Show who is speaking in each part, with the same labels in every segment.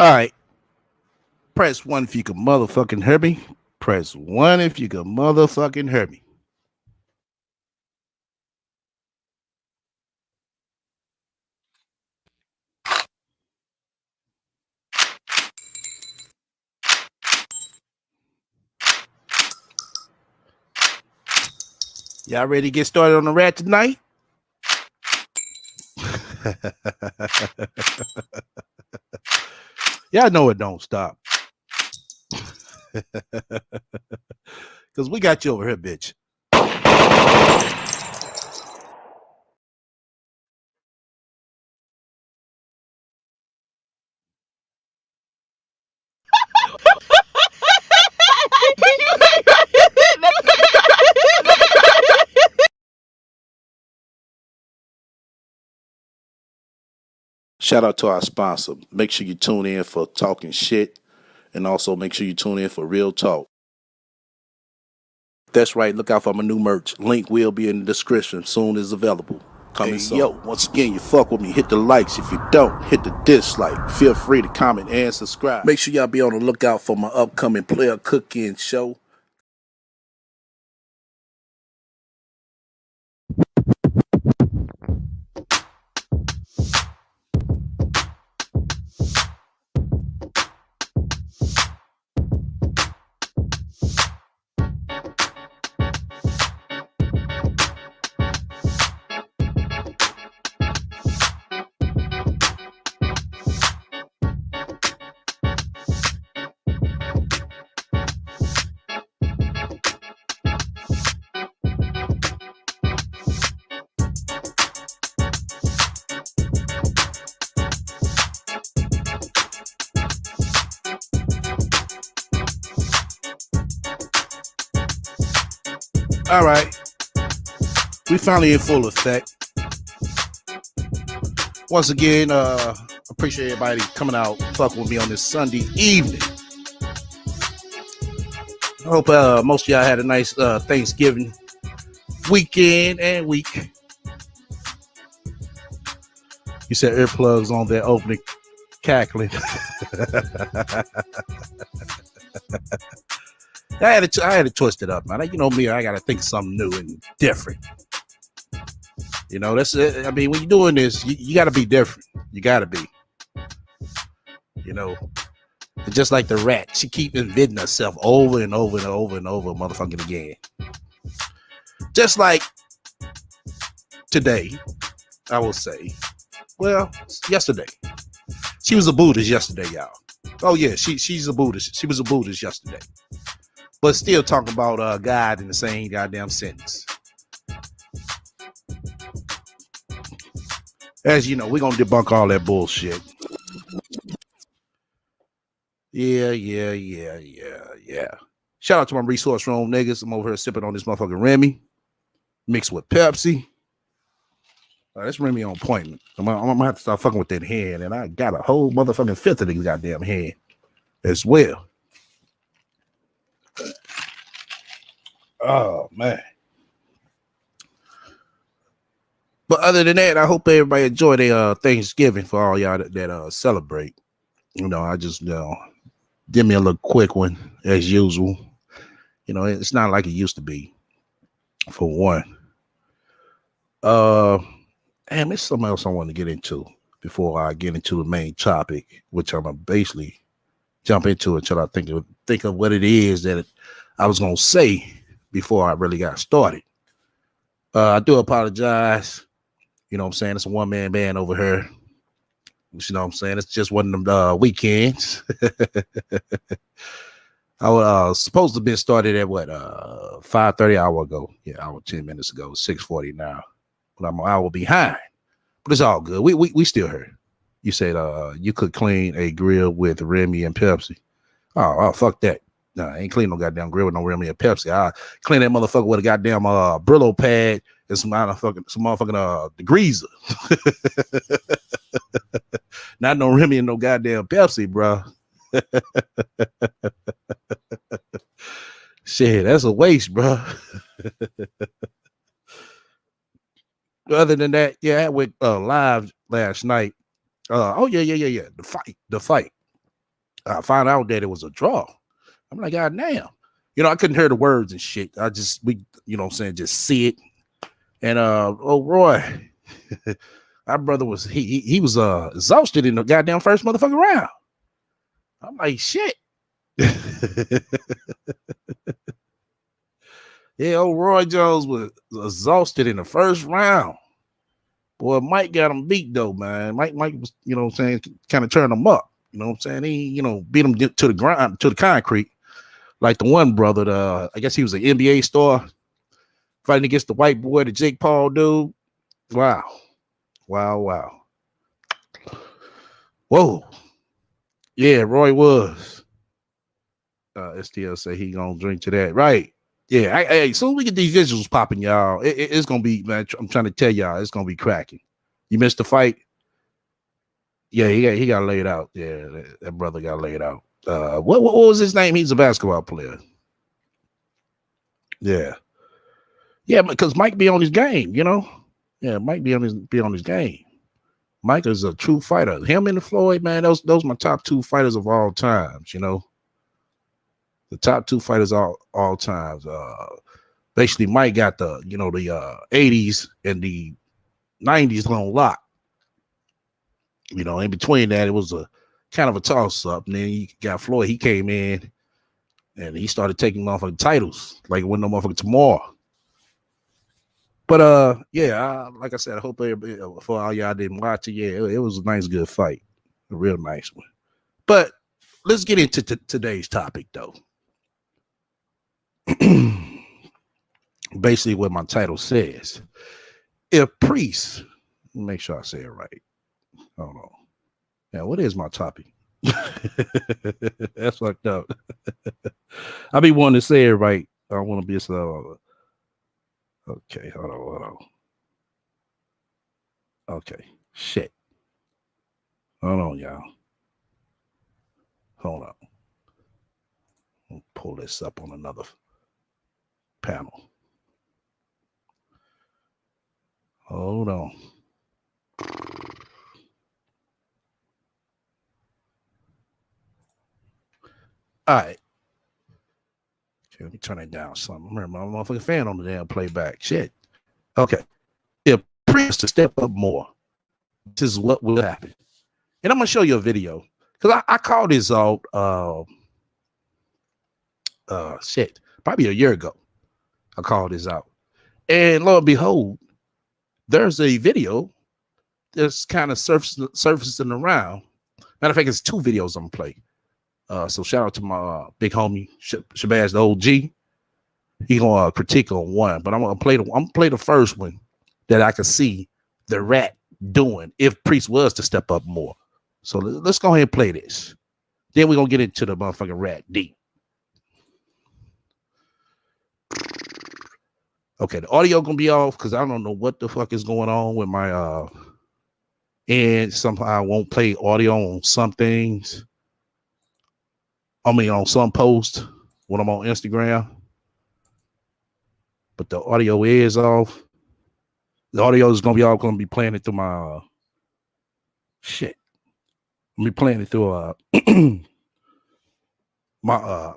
Speaker 1: All right. Press 1 if you can motherfucking hear me. Press 1 if you can motherfucking hear me. Y'all ready to get started on the rat tonight? Y'all know it don't stop. Because we got you over here, bitch. Shout out to our sponsor. Make sure you tune in for talking shit, and also make sure you tune in for real talk. That's right. Look out for my new merch. Link will be in the description soon as available. Coming soon. Yo, once again, you fuck with me. Hit the likes. If you don't, hit the dislike. Feel free to comment and subscribe. Make sure y'all be on the lookout for my upcoming player cooking show. All right. We finally in full effect. Once again, appreciate everybody coming out, fucking with me on this Sunday evening. I hope most of y'all had a nice Thanksgiving weekend and week. You said earplugs on there, opening, cackling. I had to twist it up, man. You know me, I got to think of something new and different. You know, that's it. I mean, when you're doing this, you got to be different. You got to be. You know, just like the rat, she keep inventing herself over and over and over and over, motherfucking again. Just like today, I will say, well, yesterday. She was a Buddhist yesterday, y'all. Oh, yeah, she's a Buddhist. She was a Buddhist yesterday. But still talking about God in the same goddamn sentence. As you know, we're going to debunk all that bullshit. Yeah. Shout out to my resource room niggas. I'm over here sipping on this motherfucking Remy mixed with Pepsi. That's Remy on point. I'm gonna have to start fucking with that hand, and I got a whole motherfucking fifth of these goddamn hand as well. Oh man. But other than that, I hope everybody enjoy their Thanksgiving for all y'all that celebrate. You know, I just give me a little quick one as usual. You know, it's not like it used to be. For one. Damn, there's something else I want to get into before I get into the main topic, which I'm gonna basically jump into until I think of what it is that I was gonna say before I really got started. I do apologize. You know what I'm saying? It's a one-man band over here. You know what I'm saying? It's just one of them weekends. I was supposed to be started at 5:30 hour ago. Yeah, hour 10 minutes ago, 6:40 now. But I'm an hour behind. But it's all good. We still here. You said you could clean a grill with Remy and Pepsi. Oh, fuck that. No, I ain't clean no goddamn grill with no Remy and Pepsi. I clean that motherfucker with a goddamn Brillo pad and some motherfucking degreaser. Not no Remy and no goddamn Pepsi, bro. Shit, that's a waste, bro. Other than that, yeah, I went live last night. Yeah. The fight. I found out that it was a draw. I'm like, God damn. You know, I couldn't hear the words and shit. You know what I'm saying, just see it. And oh Roy, our brother was he was exhausted in the goddamn first motherfucking round. I'm like, shit. Yeah, old Roy Jones was exhausted in the first round. Boy, Mike got him beat though, man. Mike was, you know what I'm saying, kind of turned him up. You know what I'm saying? He, you know, beat him to the ground, to the concrete. Like the one brother, I guess he was an NBA star, fighting against the white boy, the Jake Paul dude. Wow. Whoa. Yeah, Roy was. STL say he gonna drink to that. Right. Yeah, as soon as we get these visuals popping, y'all, it's gonna be, man. I'm trying to tell y'all, it's gonna be cracking. You missed the fight? Yeah, he got laid out. Yeah, that brother got laid out. What was his name? He's a basketball player. Yeah, because Mike be on his game, you know. Yeah, Mike be on his game. Mike is a true fighter. Him and the Floyd, man, those my top two fighters of all times, you know. The top two fighters all times. Basically, Mike got the 80s and the 90s on lock. You know, in between that, it was a kind of a toss up. And then you got Floyd. He came in and he started taking motherfucking titles like it wasn't no motherfucking tomorrow. But like I said, I hope for all y'all didn't watch it. Yeah, it was a nice, good fight, a real nice one. But let's get into today's topic, though. Basically, what my title says: if priests, make sure I say it right. Hold on. Now, what is my topic? That's fucked up. I be wanting to say it right. I don't want to be so. Okay, hold on. Okay, shit. Hold on, y'all. Hold on. I'll pull this up on another panel. Hold on. All right. Okay, let me turn it down some. Remember, I'm a motherfucking fan on the damn playback. Shit. Okay. If priests to step up more, this is what will happen. And I'm gonna show you a video because I called this out probably a year ago. I called this out. And lo and behold, there's a video that's kind of surfacing around. Matter of fact, it's two videos I'm gonna play. So shout out to my big homie Shabazz the OG. He gonna critique on one, but I'm gonna play the first one that I can see the rat doing if Priest was to step up more. So let's go ahead and play this. Then we're gonna get into the motherfucking rat deep. Okay, the audio gonna be off because I don't know what the fuck is going on with my and somehow I won't play audio on some things. I mean, on some posts when I'm on Instagram, but the audio is off. The audio is gonna be playing it through my shit. I'm be playing it through my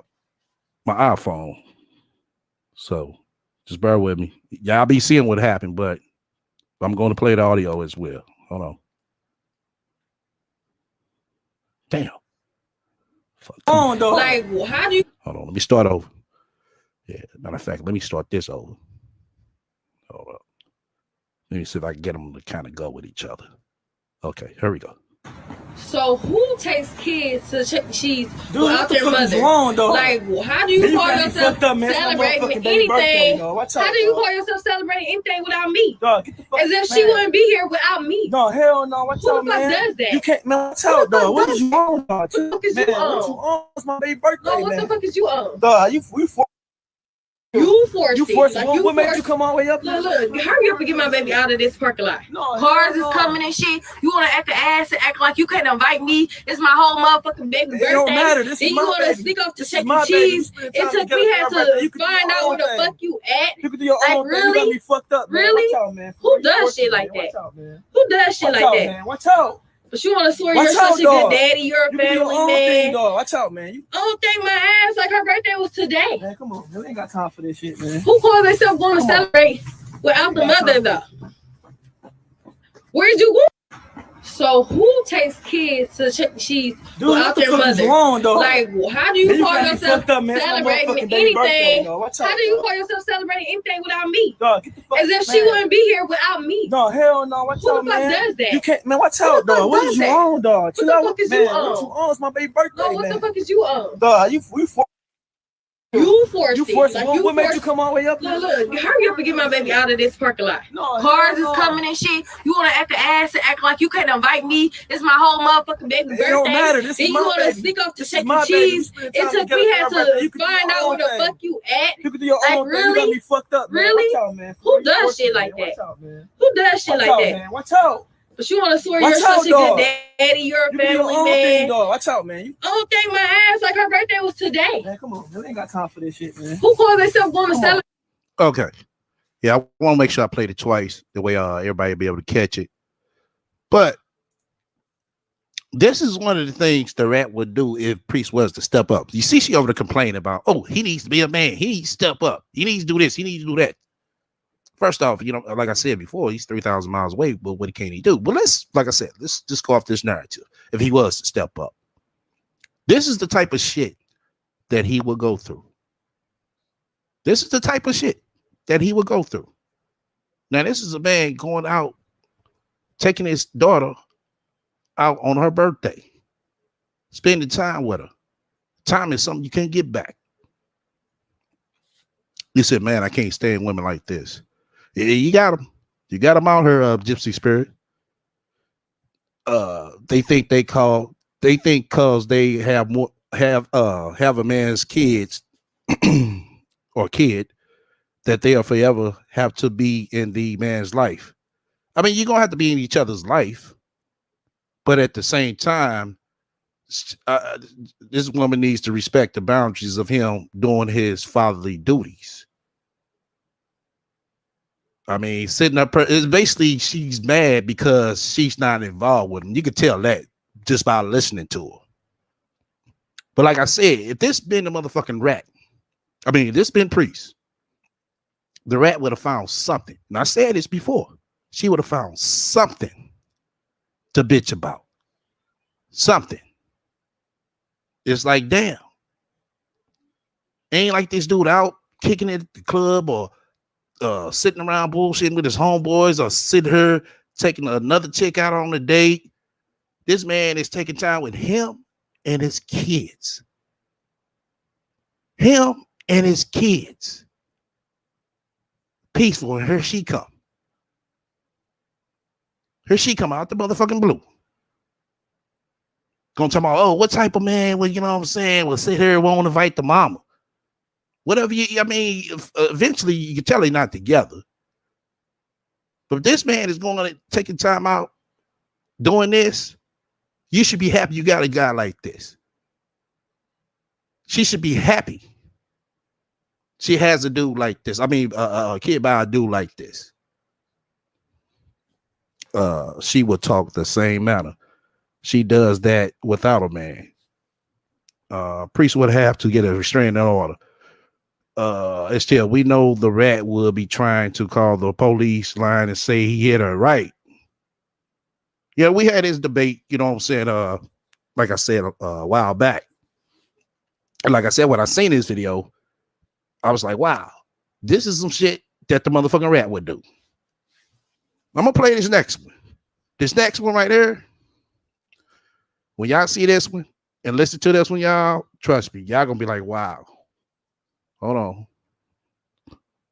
Speaker 1: iPhone. So just bear with me. Y'all be seeing what happened, but I'm going to play the audio as well. Hold on. Damn.
Speaker 2: Like, how do you?
Speaker 1: Hold on. Let me start over. Yeah. Matter of fact, let me start this over. Hold up. Let me see if I can get them to kind of go with each other. Okay. Here we go.
Speaker 2: So who takes kids to Chuck E. Cheese without their mother? Like, how do you call yourself celebrating anything? How do you call yourself celebrating anything without me? As if she wouldn't be here without me.
Speaker 3: No, hell no. What's up, man?
Speaker 2: Who the fuck does that?
Speaker 3: You can't, man. What's up, dog? What is you on, dog?
Speaker 2: What the fuck is you on?
Speaker 3: It's my baby birthday,
Speaker 2: No, what the fuck is you on?
Speaker 3: Dog,
Speaker 2: You forced
Speaker 3: You
Speaker 2: it.
Speaker 3: forced
Speaker 2: Like,
Speaker 3: it. What made you come all the way up?
Speaker 2: Look, hurry up and get my baby out of this parking lot.
Speaker 3: No,
Speaker 2: Cars is coming and shit. You want to act the ass and act like you can't invite me. It's my whole motherfucking baby birthday.
Speaker 3: It don't matter. This
Speaker 2: then
Speaker 3: is
Speaker 2: you
Speaker 3: my
Speaker 2: want to
Speaker 3: baby.
Speaker 2: sneak off to
Speaker 3: This
Speaker 2: Chuck
Speaker 3: is my
Speaker 2: E. Cheese.
Speaker 3: baby.
Speaker 2: It took me had to find out where the fuck you at.
Speaker 3: You can do your
Speaker 2: Like,
Speaker 3: own thing.
Speaker 2: really?
Speaker 3: You got me fucked up, man.
Speaker 2: Really?
Speaker 3: Watch out, man.
Speaker 2: Who does shit like that?
Speaker 3: Watch out, man.
Speaker 2: Who does shit
Speaker 3: Watch
Speaker 2: like
Speaker 3: out,
Speaker 2: that?
Speaker 3: man. Watch out.
Speaker 2: But you want to swear you're such a good daddy, you're a family man.
Speaker 3: Watch out, man.
Speaker 2: I don't think my ass like her birthday was today.
Speaker 3: Man, come on, we ain't got time for this shit, man.
Speaker 2: Who calls themselves going to celebrate without the mother though? Where'd you go? So who takes kids to cheese without their mother?
Speaker 3: Wrong,
Speaker 2: like, how do you call yourself celebrating anything? How do you call yourself celebrating anything without me?
Speaker 3: Dog,
Speaker 2: as if she wouldn't be here without me.
Speaker 3: No, hell no. Watch out, man.
Speaker 2: Who the fuck does that?
Speaker 3: You can't, man. Watch out, dog. What is you on, dog?
Speaker 2: What the fuck is you on?
Speaker 3: What you on? It's my baby birthday,
Speaker 2: no, what the fuck is you on?
Speaker 3: Dog,
Speaker 2: You forced it.
Speaker 3: Like, what made you come all the way up?
Speaker 2: Look, hurry up and get my baby out of this parking lot. No, cars is coming and shit. You want to act the ass and act like you can't invite me. It's my whole motherfucking baby birthday.
Speaker 3: It don't matter. This is my baby. Then you want to sneak off to Chuck E. Cheese. It took me had to find out where the fuck you at. You can do your own thing. You got me fucked up, man.
Speaker 2: Really?
Speaker 3: Watch out, man.
Speaker 2: Who does shit like that? Who does shit like that?
Speaker 3: Watch out.
Speaker 2: But you want to swear you're such a good daddy, you're a family man.
Speaker 3: Watch out, man.
Speaker 2: I don't think my ass like her birthday was today.
Speaker 3: Man, come on, we ain't got time for this shit, man.
Speaker 2: Who calls themselves going to celebrate?
Speaker 1: Okay. Yeah, I want to make sure I played it twice, the way everybody will be able to catch it. But this is one of the things the rat would do if Priest was to step up. You see, she over to complain about, oh, he needs to be a man. He needs to step up. He needs to do this. He needs to do that. First off, you know, like I said before, he's 3,000 miles away, but what can he do? But let's just go off this narrative. If he was to step up, this is the type of shit that he would go through. This is the type of shit that he would go through. Now, this is a man going out, taking his daughter out on her birthday, spending time with her. Time is something you can't get back. He said, man, I can't stand women like this. You got them. You got them out here, Gypsy Spirit. They think because they have a man's kids or kid that they'll forever have to be in the man's life. I mean, you're gonna have to be in each other's life, but at the same time, this woman needs to respect the boundaries of him doing his fatherly duties. I mean, sitting up, it's basically she's mad because she's not involved with him. You could tell that just by listening to her. But like I said, if this been the motherfucking rat, I mean, if this been Priest, the rat would have found something. And I said this before. She would have found something to bitch about. Something. It's like, damn. Ain't like this dude out kicking it at the club or sitting around bullshitting with his homeboys or sitting here taking another chick out on a date. This man is taking time with him and his kids. Him and his kids. Peaceful, and here she come. Here she come out the motherfucking blue. Gonna talk about, oh, what type of man will, you know what I'm saying, will sit here and won't invite the mama. Whatever I mean, eventually you can tell they're not together. But if this man is going to taking time out doing this, you should be happy you got a guy like this. She should be happy she has a dude like this. I mean, a kid by a dude like this. She will talk the same manner. She does that without a man. Priest would have to get a restraining order. Still, we know the rat will be trying to call the police line and say he hit her right. Yeah, we had this debate, you know what I'm saying? Like I said a while back. And like I said, when I seen this video, I was like, wow, this is some shit that the motherfucking rat would do. I'm gonna play this next one. This next one right here. When y'all see this one and listen to this one, y'all, trust me, y'all gonna be like, wow. Hold on.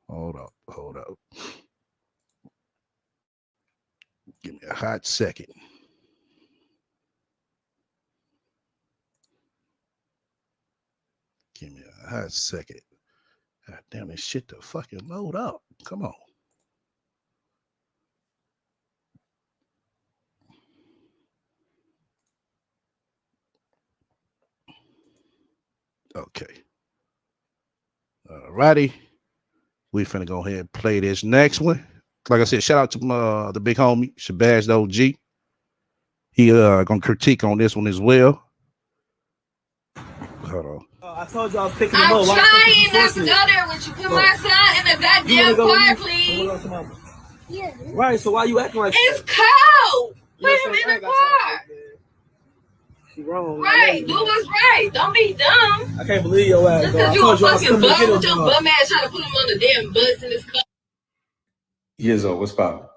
Speaker 1: Hold up. Give me a hot second. Give me a hot second. God damn this shit to fucking load up. Come on. Okay. Alrighty. We finna go ahead and play this next one. Like I said, shout out to the big homie, Shabazz the OG. He gonna critique on this one as well. Hold on.
Speaker 3: I told you I was picking him up.
Speaker 2: I'm trying not to go there with you. Put my son in the goddamn car, please.
Speaker 3: Yeah. Right, so why you acting like
Speaker 2: it's cold? Put him in the car.
Speaker 3: She wrong.
Speaker 2: Right, do what's right. Don't be dumb.
Speaker 3: I can't believe your ass.
Speaker 2: Because you a fucking bum with your bum ass trying to put him on the damn bus in this car.
Speaker 4: Years old, what's poppin'?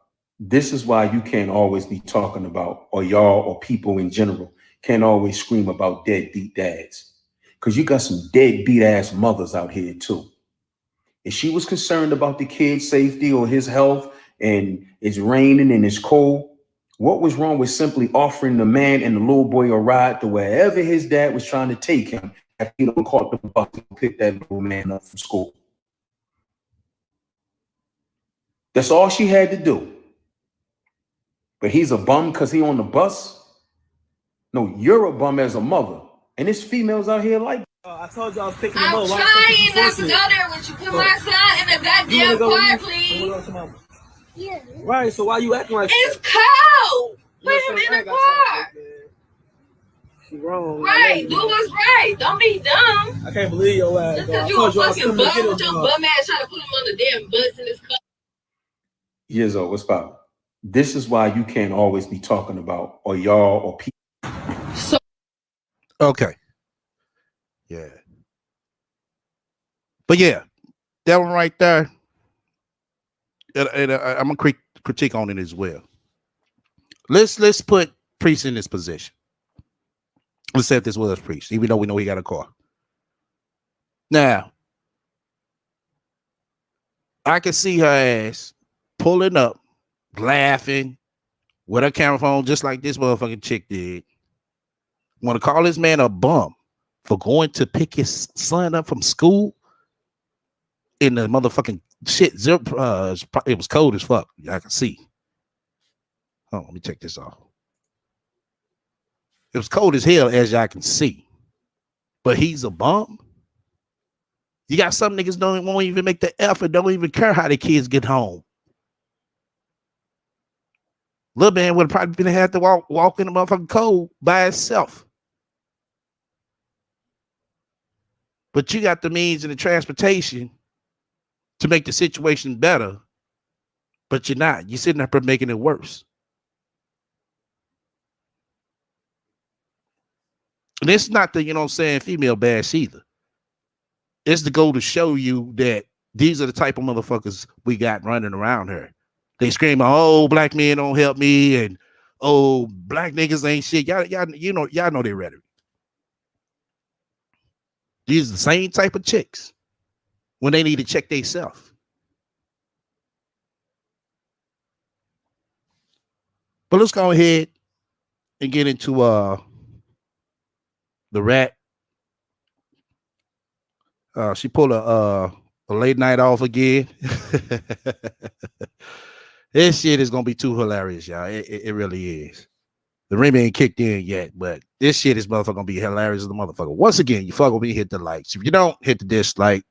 Speaker 4: This is why you can't always be talking about, or y'all or people in general can't always scream about deadbeat dads. Because you got some deadbeat ass mothers out here too. If she was concerned about the kid's safety or his health and it's raining and it's cold, what was wrong with simply offering the man and the little boy a ride to wherever his dad was trying to take him after he done caught the bus and pick that little man up from school? That's all she had to do. But he's a bum because he on the bus? No, you're a bum as a mother. And there's females out here like
Speaker 3: I told you I was picking him up.
Speaker 2: I'm trying not to go there with you. Put my son in the goddamn car, please.
Speaker 3: Yeah. Right, so why you acting like
Speaker 2: it's cold? Put him in the car.
Speaker 3: She wrong.
Speaker 2: Right, do what's right. Don't be dumb.
Speaker 3: I can't believe your ass.
Speaker 2: Because you a fucking bum with your bum ass trying to put him on the damn bus in this car.
Speaker 4: Years old, what's poppin'? This is why you can't always be talking about, or y'all or people.
Speaker 2: So
Speaker 1: okay. Yeah. But yeah, that one right there. I'm gonna critique on it as well. Let's put Priest in this position. Let's say if this was Priest, even though we know he got a car. Now, I can see her ass pulling up, laughing with her camera phone, just like this motherfucking chick did. Want to call this man a bum for going to pick his son up from school in the motherfucking shit. It was cold as fuck. I can see. Oh, let me check this off. It was cold as hell, as y'all can see. But he's a bum. You got some niggas won't even make the effort, don't even care how the kids get home. Little man would have probably been had to walk in the motherfucking cold by himself. But you got the means and the transportation to make the situation better, but you're not. You're sitting there making it worse. And it's not the, you know what I'm saying, female bash either. It's to go to show you that these are the type of motherfuckers we got running around here. They screaming, "Oh, black men don't help me," and "Oh, black niggas ain't shit." Y'all know their rhetoric. These are the same type of chicks when they need to check themselves. But let's go ahead and get into the rat. She pulled a late night off again. This shit is gonna be too hilarious, y'all. It really is. The rim ain't kicked in yet, but this shit is motherfucker gonna be hilarious as the motherfucker. Once again, you fuck with me, hit the likes. If you don't, hit the dislike.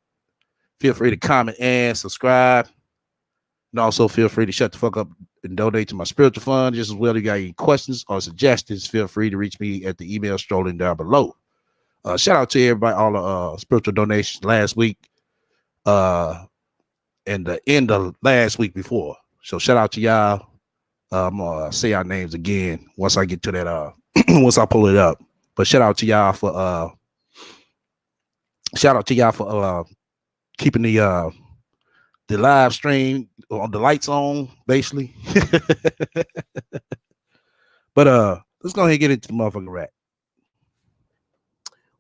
Speaker 1: Feel free to comment and subscribe. And also feel free to shut the fuck up and donate to my spiritual fund just as well. If you got any questions or suggestions, feel free to reach me at the email strolling down below. Shout out to everybody, all the spiritual donations last week and the end of last week before. So shout out to y'all. I'm gonna say our names again once I get to that once I pull it up. But shout out to y'all for keeping the live stream on the lights on, basically. But let's go ahead and get into the motherfucking rap.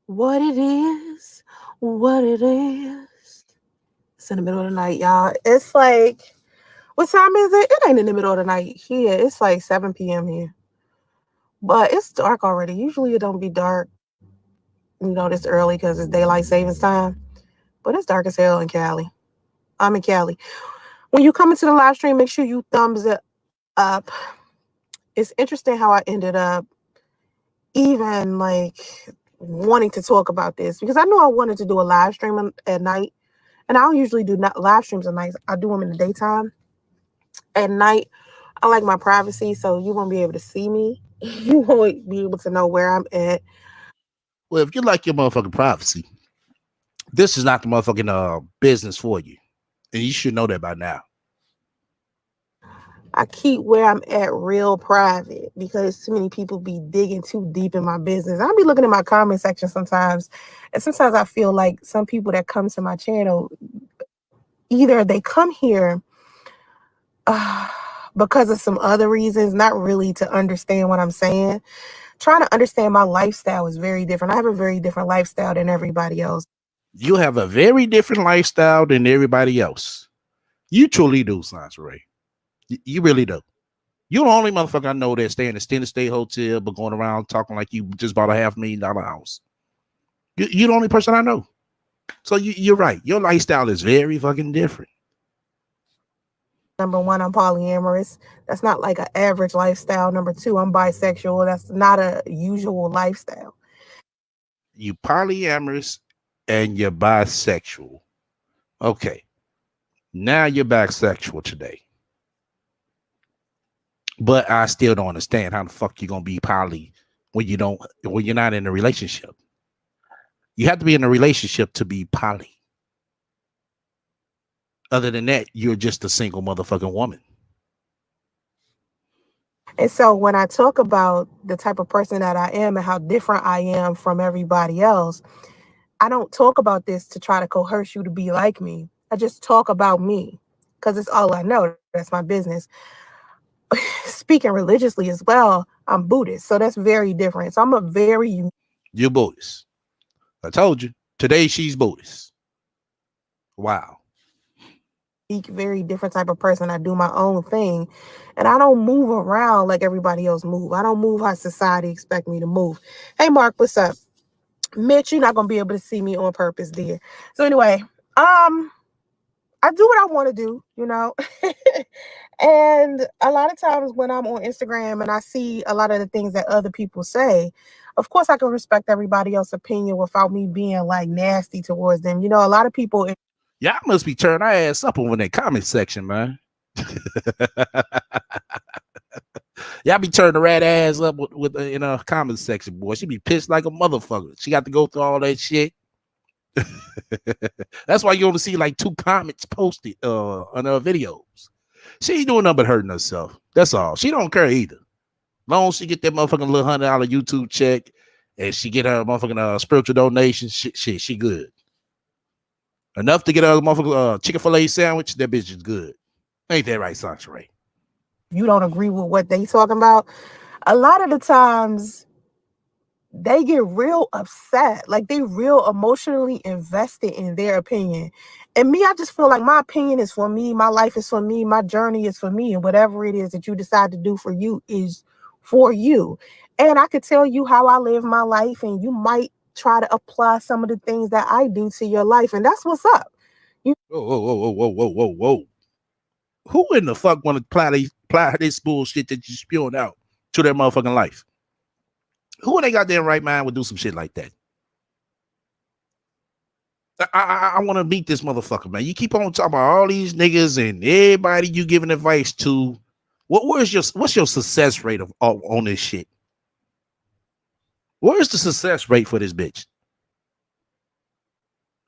Speaker 5: What it is. It's in the middle of the night, y'all. It's like, what time is it? It ain't in the middle of the night here. It's like 7 p.m. here. But it's dark already. Usually it don't be dark, this early because it's daylight savings time. But it's dark as hell in Cali. I'm in Cali. When you come into the live stream, make sure you thumbs it up. It's interesting how I ended up even wanting to talk about this because I knew I wanted to do a live stream at night. And I don't usually do live streams at night. I do them in the daytime. At night, I like my privacy, so you won't be able to see me You won't be able to know where I'm at.
Speaker 1: Well, if you like your motherfucking privacy, this is not the motherfucking business for you. And you should know that by now.
Speaker 5: I keep where I'm at real private because too many people be digging too deep in my business. I'll be looking at my comment section sometimes, and sometimes I feel like some people that come to my channel, either they come here because of some other reasons, not really to understand what I'm saying. Trying to understand my lifestyle is very different. I have a very different lifestyle than everybody else.
Speaker 1: You have a very different lifestyle than everybody else. You truly do, Sansaray. You really do. You're the only motherfucker I know that stay in a extended stay hotel, but going around talking like you just bought a $500,000 house. You're the only person I know. So you're right. Your lifestyle is very fucking different.
Speaker 5: Number one, I'm polyamorous. That's not like an average lifestyle. Number two, I'm bisexual. That's not a usual lifestyle.
Speaker 1: You polyamorous and you're bisexual. Okay. Now you're bisexual today. But I still don't understand how the fuck you're gonna be poly when you're not in a relationship. You have to be in a relationship to be poly. Other than that, you're just a single motherfucking woman.
Speaker 5: And so when I talk about the type of person that I am and how different I am from everybody else, I don't talk about this to try to coerce you to be like me. I just talk about me because it's all I know. That's my business. Speaking religiously as well, I'm Buddhist. So that's very different. So I'm a very...
Speaker 1: You're Buddhist. I told you. Today she's Buddhist. Wow.
Speaker 5: Very different type of person. I do my own thing. And I don't move around like everybody else move. I don't move how society expect me to move. Hey, Mark, what's up? Mitch, you're not going to be able to see me on purpose, dear. So anyway, I do what I want to do, you know. And a lot of times when I'm on Instagram and I see a lot of the things that other people say, of course I can respect everybody else's opinion without me being like nasty towards them. You know, a lot of people...
Speaker 1: Y'all must be turning our ass up over in that comment section, man. Y'all be turning the rat ass up with in a comment section, boy. She be pissed like a motherfucker. She got to go through all that shit. That's why you only see like 2 comments posted on her videos. She ain't doing nothing but hurting herself. That's all. She don't care either. As long as she get that motherfucking little $100 YouTube check and she get her motherfucking spiritual donation, shit, she good. Enough to get a motherfucking Chick-fil-A sandwich, that bitch is good. Ain't that right, Sansaray?
Speaker 5: You don't agree with what they talking about. A lot of the times they get real upset. Like they real emotionally invested in their opinion. And me, I just feel like my opinion is for me. My life is for me. My journey is for me. And whatever it is that you decide to do for you is for you. And I could tell you how I live my life, and you might try to apply some of the things that I do to your life. And that's what's up.
Speaker 1: Whoa. Who in the fuck want to apply this bullshit that you spewing out to their motherfucking life? Who in their goddamn right mind would do some shit like that? I want to meet this motherfucker, man. You keep on talking about all these niggas and everybody you giving advice to. What's your success rate on this shit? Where's the success rate for this bitch?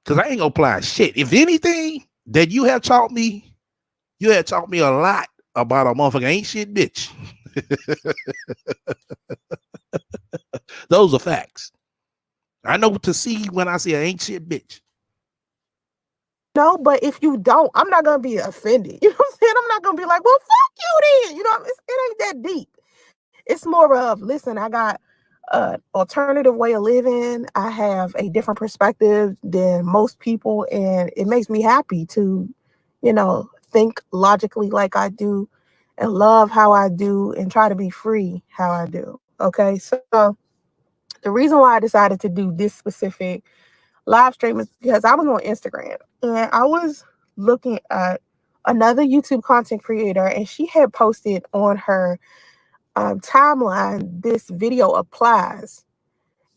Speaker 1: Because I ain't gonna apply shit. If anything that you have taught me a lot about a motherfucking ain't shit bitch. Those are facts. I know what to see when I see an ain't shit bitch.
Speaker 5: No, but if you don't, I'm not gonna be offended. You know what I'm saying? I'm not gonna be like, well, fuck you then. You know, it ain't that deep. It's more of, listen, I got an alternative way of living. I have a different perspective than most people, and it makes me happy to, you know, think logically like I do and love how I do and try to be free how I do. Okay, so the reason why I decided to do this specific live stream is because I was on Instagram and I was looking at another YouTube content creator, and she had posted on her timeline this video of Plies.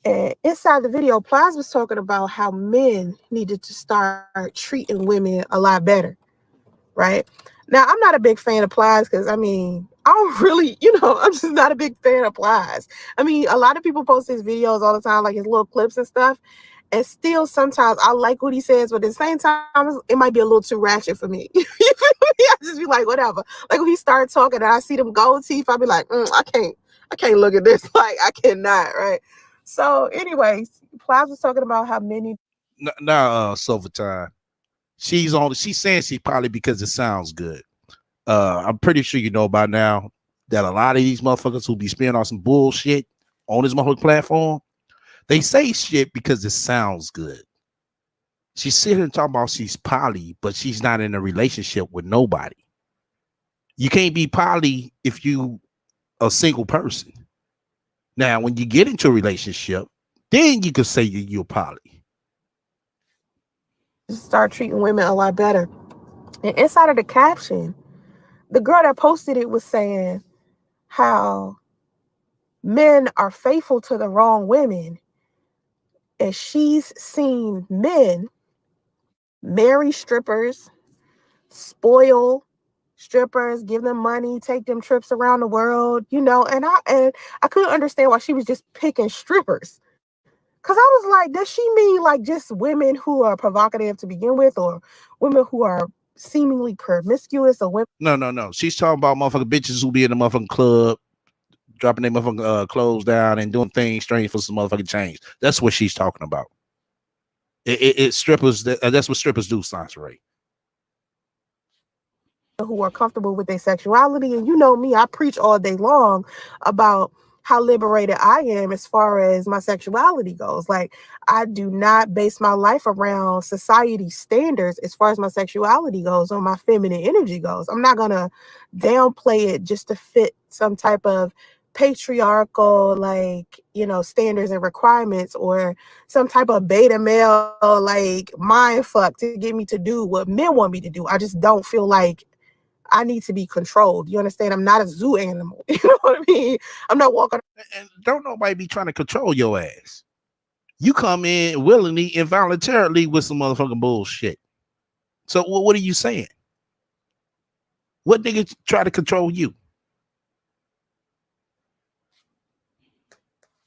Speaker 5: And inside the video, Plies was talking about how men needed to start treating women a lot better, right? Now, I'm not a big fan of Plies because, I mean, don't really, I'm just not a big fan of Plies. I mean, a lot of people post his videos all the time, like his little clips and stuff. And still, sometimes I like what he says, but at the same time, it might be a little too ratchet for me. You feel me? I just be like, whatever. Like when he started talking and I see them gold teeth, I be like, I can't look at this. Like I cannot, right? So, anyways, Plies was talking about how many.
Speaker 1: Now, Silvertime, she's saying she probably because it sounds good. I'm pretty sure you know by now that a lot of these motherfuckers who be spinning on some bullshit on this motherfucking platform, they say shit because it sounds good. She's sitting here talking about she's poly, but she's not in a relationship with nobody. You can't be poly if you a single person. Now, when you get into a relationship, then you can say you're poly.
Speaker 5: Start treating women a lot better. And inside of the caption, the girl that posted it was saying how men are faithful to the wrong women. And she's seen men marry strippers, spoil strippers, give them money, take them trips around the world, and I couldn't understand why she was just picking strippers. Cause I was like, does she mean like just women who are provocative to begin with, or women who are seemingly promiscuous, or women?
Speaker 1: No. She's talking about motherfucking bitches who be in the motherfucking club, dropping their motherfucking clothes down and doing things strange for some motherfucking change. That's what she's talking about. It's strippers. That's what strippers do, Sansaray.
Speaker 5: Who are comfortable with their sexuality. And you know me, I preach all day long about how liberated I am as far as my sexuality goes. Like, I do not base my life around society standards as far as my sexuality goes or my feminine energy goes. I'm not going to downplay it just to fit some type of patriarchal, standards and requirements, or some type of beta male, mind fuck to get me to do what men want me to do. I just don't feel like I need to be controlled. You understand? I'm not a zoo animal. You know what I mean? I'm not walking.
Speaker 1: And don't nobody be trying to control your ass. You come in willingly and voluntarily with some motherfucking bullshit. So what are you saying? What nigga try to control you?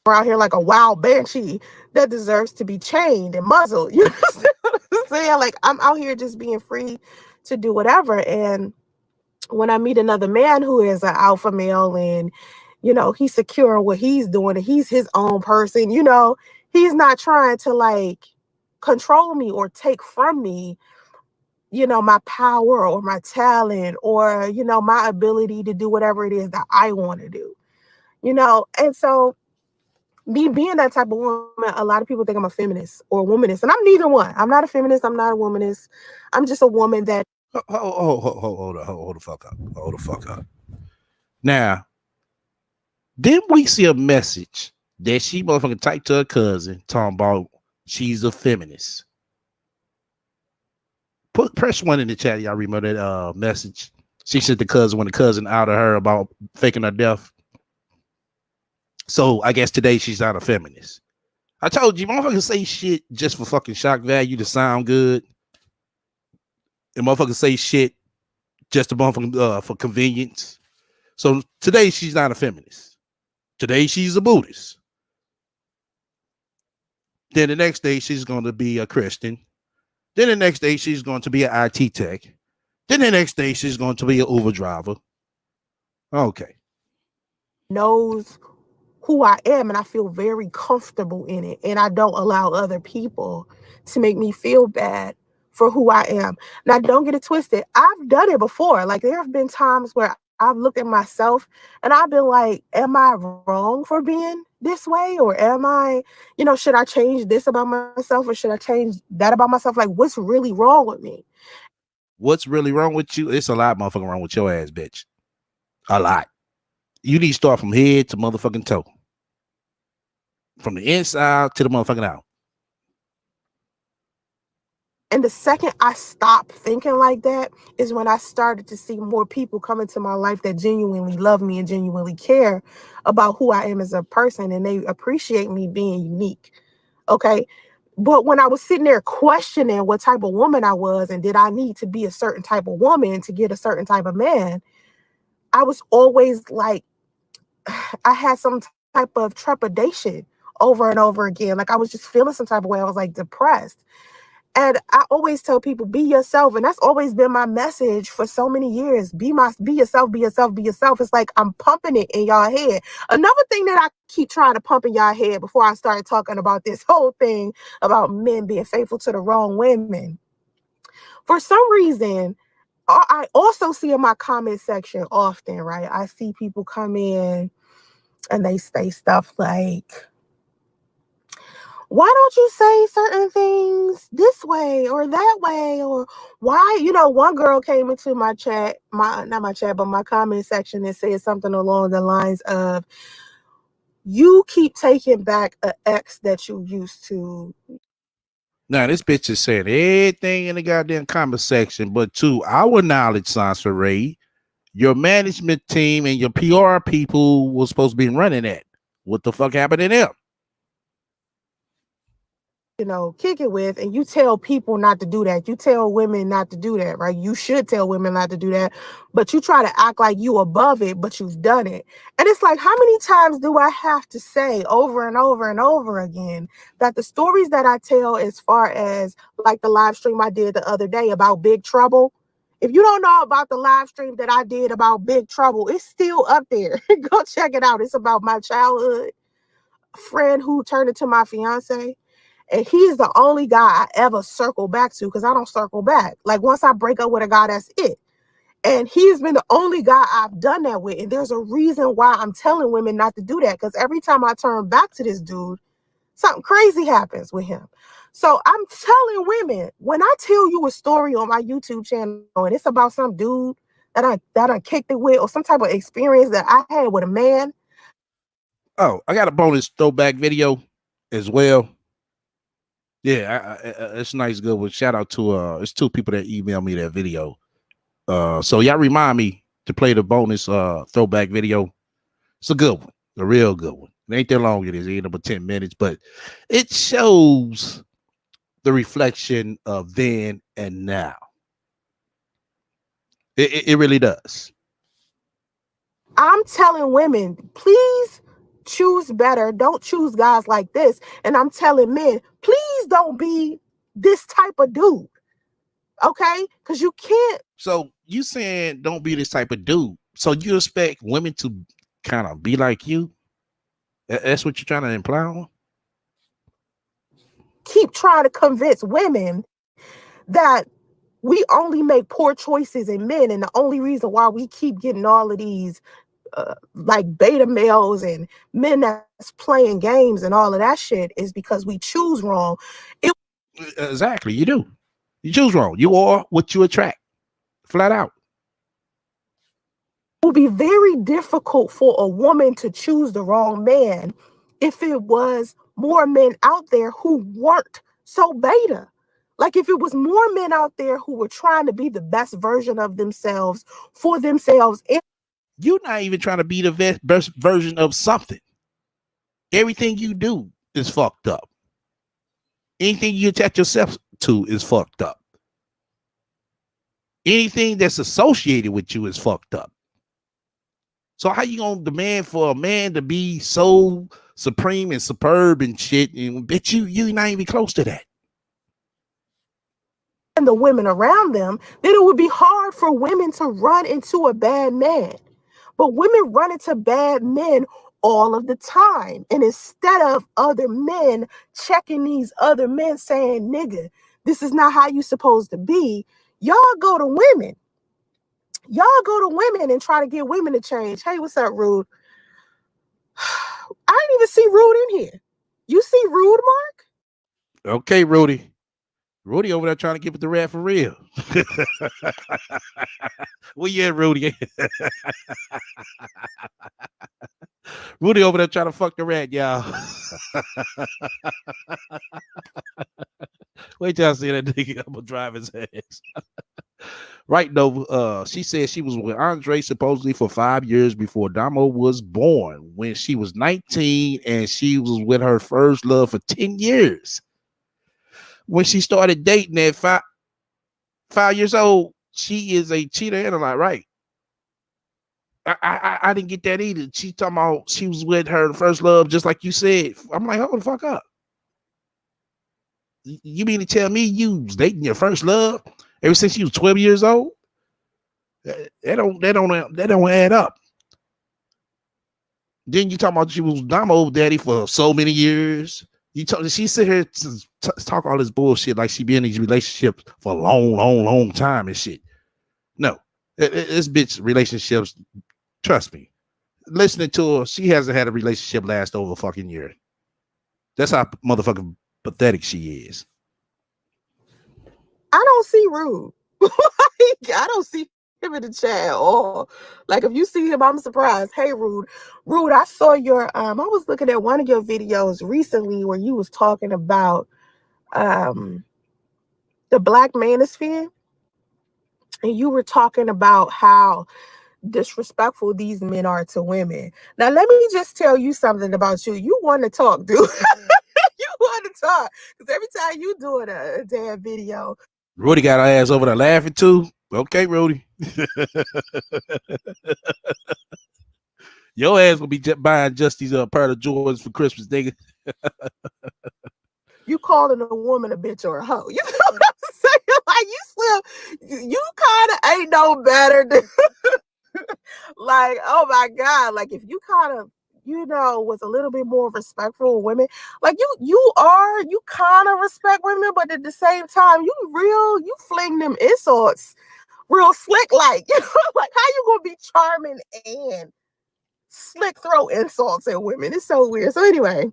Speaker 5: We're out here like a wild banshee that deserves to be chained and muzzled. You understand what I'm saying? Like, I'm out here just being free to do whatever. And when I meet another man who is an alpha male and, he's secure in what he's doing and he's his own person, he's not trying to control me or take from me, my power or my talent or, my ability to do whatever it is that I want to do, and so me being that type of woman, a lot of people think I'm a feminist or a womanist, and I'm neither one. I'm not a feminist. I'm not a womanist. I'm just a woman that.
Speaker 1: Hold the fuck up. Hold the fuck up. Now, didn't we see a message that she motherfucking typed to her cousin talking about she's a feminist? Press 1 in the chat. Y'all remember that message? She sent the cousin when the cousin outed her about faking her death. So I guess today she's not a feminist. I told you, motherfuckers say shit just for fucking shock value to sound good. And motherfuckers say shit just to motherfucking for convenience. So today she's not a feminist. Today she's a Buddhist. Then the next day she's going to be a Christian. Then the next day she's going to be an IT tech. Then the next day she's going to be an Uber driver. Okay.
Speaker 5: Knows who I am, and I feel very comfortable in it. And I don't allow other people to make me feel bad for who I am. Now, don't get it twisted. I've done it before. Like, there have been times where I've looked at myself and I've been like, am I wrong for being this way? Or am I, should I change this about myself, or should I change that about myself? Like, what's really wrong with me?
Speaker 1: What's really wrong with you? It's a lot motherfucking wrong with your ass, bitch. A lot. You need to start from head to motherfucking toe. From the inside to the motherfucking out.
Speaker 5: And the second I stopped thinking like that is when I started to see more people come into my life that genuinely love me and genuinely care about who I am as a person, and they appreciate me being unique. Okay. But when I was sitting there questioning what type of woman I was and did I need to be a certain type of woman to get a certain type of man, I was always like, I had some type of trepidation over and over again. Like I was just feeling some type of way. I was like depressed. And I always tell people, be yourself. And that's always been my message for so many years. Be yourself, be yourself, be yourself. It's like I'm pumping it in y'all head. Another thing that I keep trying to pump in y'all head before I start talking about this whole thing about men being faithful to the wrong women. For some reason, I also see in my comment section often, right? I see people come in and they say stuff like, why don't you say certain things this way or that way? Or why, one girl came into my chat, not my chat, but my comment section and said something along the lines of, you keep taking back an ex that you used to.
Speaker 1: Now, this bitch is saying everything in the goddamn comment section, but to our knowledge, Sansa Ray, your management team and your PR people was supposed to be running that. What the fuck happened to them?
Speaker 5: Kick it with, and you tell people not to do that. You tell women not to do that, right? You should tell women not to do that, but you try to act like you above it, but you've done it. And it's like, how many times do I have to say over and over and over again that the stories that I tell, as far as like the live stream I did the other day about Big Trouble, if you don't know about the live stream that I did about Big Trouble, it's still up there. Go check it out. It's about my childhood friend who turned into my fiance. And he's the only guy I ever circle back to, because I don't circle back. Like once I break up with a guy, that's it. And he's been the only guy I've done that with. And there's a reason why I'm telling women not to do that, because every time I turn back to this dude, something crazy happens with him. So I'm telling women, when I tell you a story on my YouTube channel and it's about some dude that I kicked it with, or some type of experience that I had with a man.
Speaker 1: Oh, I got a bonus throwback video as well. Yeah, it's nice, good one. Shout out to it's 2 people that emailed me that video. So y'all remind me to play the bonus throwback video. It's a good one, a real good one. It ain't that long. It ain't about 10 minutes, but it shows the reflection of then and now. It really does.
Speaker 5: I'm telling women, please choose better. Don't choose guys like this. And I'm telling men, please don't be this type of dude. Okay? Because you can't.
Speaker 1: So you saying don't be this type of dude. So you expect women to kind of be like you? That's what you're trying to imply on?
Speaker 5: Keep trying to convince women that we only make poor choices in men. And the only reason why we keep getting all of these like beta males and men that's playing games and all of that shit is because we choose wrong.
Speaker 1: Exactly, you do. You choose wrong. You are what you attract. Flat out.
Speaker 5: It would be very difficult for a woman to choose the wrong man if it was more men out there who weren't so beta. Like if it was more men out there who were trying to be the best version of themselves for themselves.
Speaker 1: You're not even trying to be the best version of something. Everything you do is fucked up. Anything you attach yourself to is fucked up. Anything that's associated with you is fucked up. So how you gonna demand for a man to be so supreme and superb and shit, and bitch, you not even close to that?
Speaker 5: And the women around them, then it would be hard for women to run into a bad man. But women run into bad men all of the time. And instead of other men checking these other men saying, nigga, this is not how you supposed to be, y'all go to women. Y'all go to women and try to get women to change. Hey, what's up, Rude? I didn't even see Rude in here. You see Rude, Mark?
Speaker 1: Okay, Rudy. Rudy over there trying to give it the rat for real. Well, yeah, Rudy. Rudy over there trying to fuck the rat, y'all. Wait till I see that nigga. I'm gonna drive his ass. Right, no. She said she was with Andre supposedly for 5 years before Damo was born. When she was 19, and she was with her first love for 10 years. When she started dating at five years old, she is a cheater and a lie, right? I didn't get that either. She talking about she was with her first love, just like you said. I'm like, hold the fuck up. You mean to tell me you was dating your first love ever since you was 12 years old? That don't add up. Then you talking about she was my old daddy for so many years. She sit here to talk all this bullshit like she be in these relationships for a long time and shit. No, this bitch relationships. Trust me, listening to her, she hasn't had a relationship last over a fucking year. That's how motherfucking pathetic she is.
Speaker 5: I don't see Rude. I don't see him in the chat. Or like if you see him, I'm surprised. Hey, Rude, I saw your I was looking at one of your videos recently where you was talking about the Black manosphere, and you were talking about how disrespectful these men are to women. Now, let me just tell you something about you. You want to talk, dude. You want to talk. Because every time you doing a damn video.
Speaker 1: Rudy got her ass over there laughing too. Okay, Rudy. Your ass will be buying just these pair of Jordans for Christmas, nigga.
Speaker 5: You calling a woman a bitch or a hoe. You know what I'm saying? Like, you kind of ain't no better than like, oh my God. Like, if you kind of, was a little bit more respectful of women, like you kind of respect women, but at the same time, you fling them insults real slick, like, like how you gonna be charming and slick throw insults at women? It's so weird. So anyway,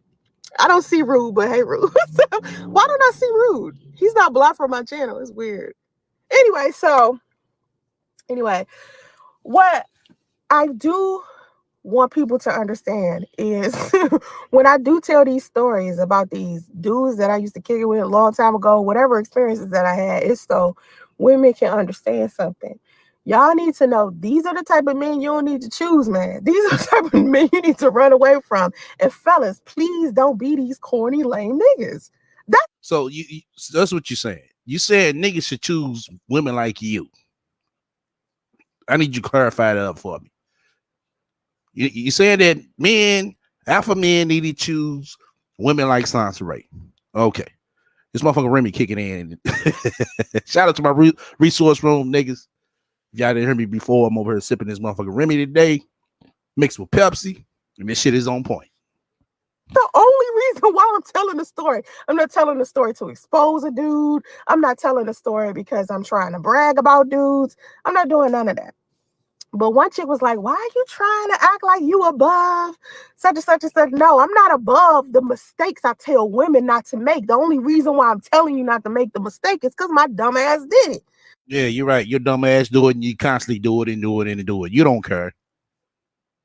Speaker 5: I don't see Rude, but hey, Rude. So, why don't I see Rude? He's not blocked from my channel. It's weird. Anyway, what I do want people to understand is when I do tell these stories about these dudes that I used to kick it with a long time ago, whatever experiences that I had, it's so women can understand something. Y'all need to know these are the type of men you don't need to choose, man. These are the type of men you need to run away from. And fellas, please don't be these corny, lame niggas.
Speaker 1: So that's what you're saying. You said niggas should choose women like you. I need you to clarify that up for me. You said that alpha men need to choose women like Sansa Ray. Okay. This motherfucker Remy kicking in. Shout out to my resource room niggas. If y'all didn't hear me before, I'm over here sipping this motherfucker Remy today, mixed with Pepsi, and this shit is on point.
Speaker 5: The only reason why I'm telling the story, I'm not telling the story to expose a dude. I'm not telling the story because I'm trying to brag about dudes. I'm not doing none of that. But one chick was like, why are you trying to act like you above such and such and such? No, I'm not above the mistakes I tell women not to make. The only reason why I'm telling you not to make the mistake is because my dumb ass did it.
Speaker 1: Yeah, you're right. Your dumb ass do it and you constantly do it and do it and do it. You don't care.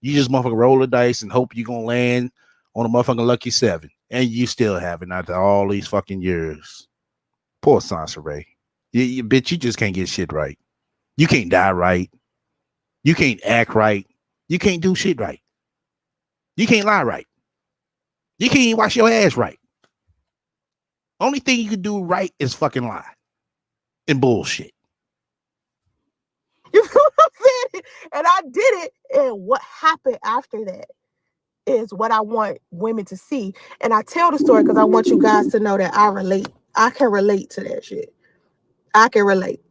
Speaker 1: You just motherfucking roll the dice and hope you're going to land on a motherfucking lucky 7. And you still haven't after all these fucking years. Poor Sansa Ray. Bitch, you just can't get shit right. You can't die right. You can't act right. You can't do shit right. You can't lie right. You can't even wash your ass right. Only thing you can do right is fucking lie and bullshit.
Speaker 5: You feel what I'm saying? And I did it. And what happened after that is what I want women to see. And I tell the story because I want you guys to know that I relate. I can relate to that shit. I can relate.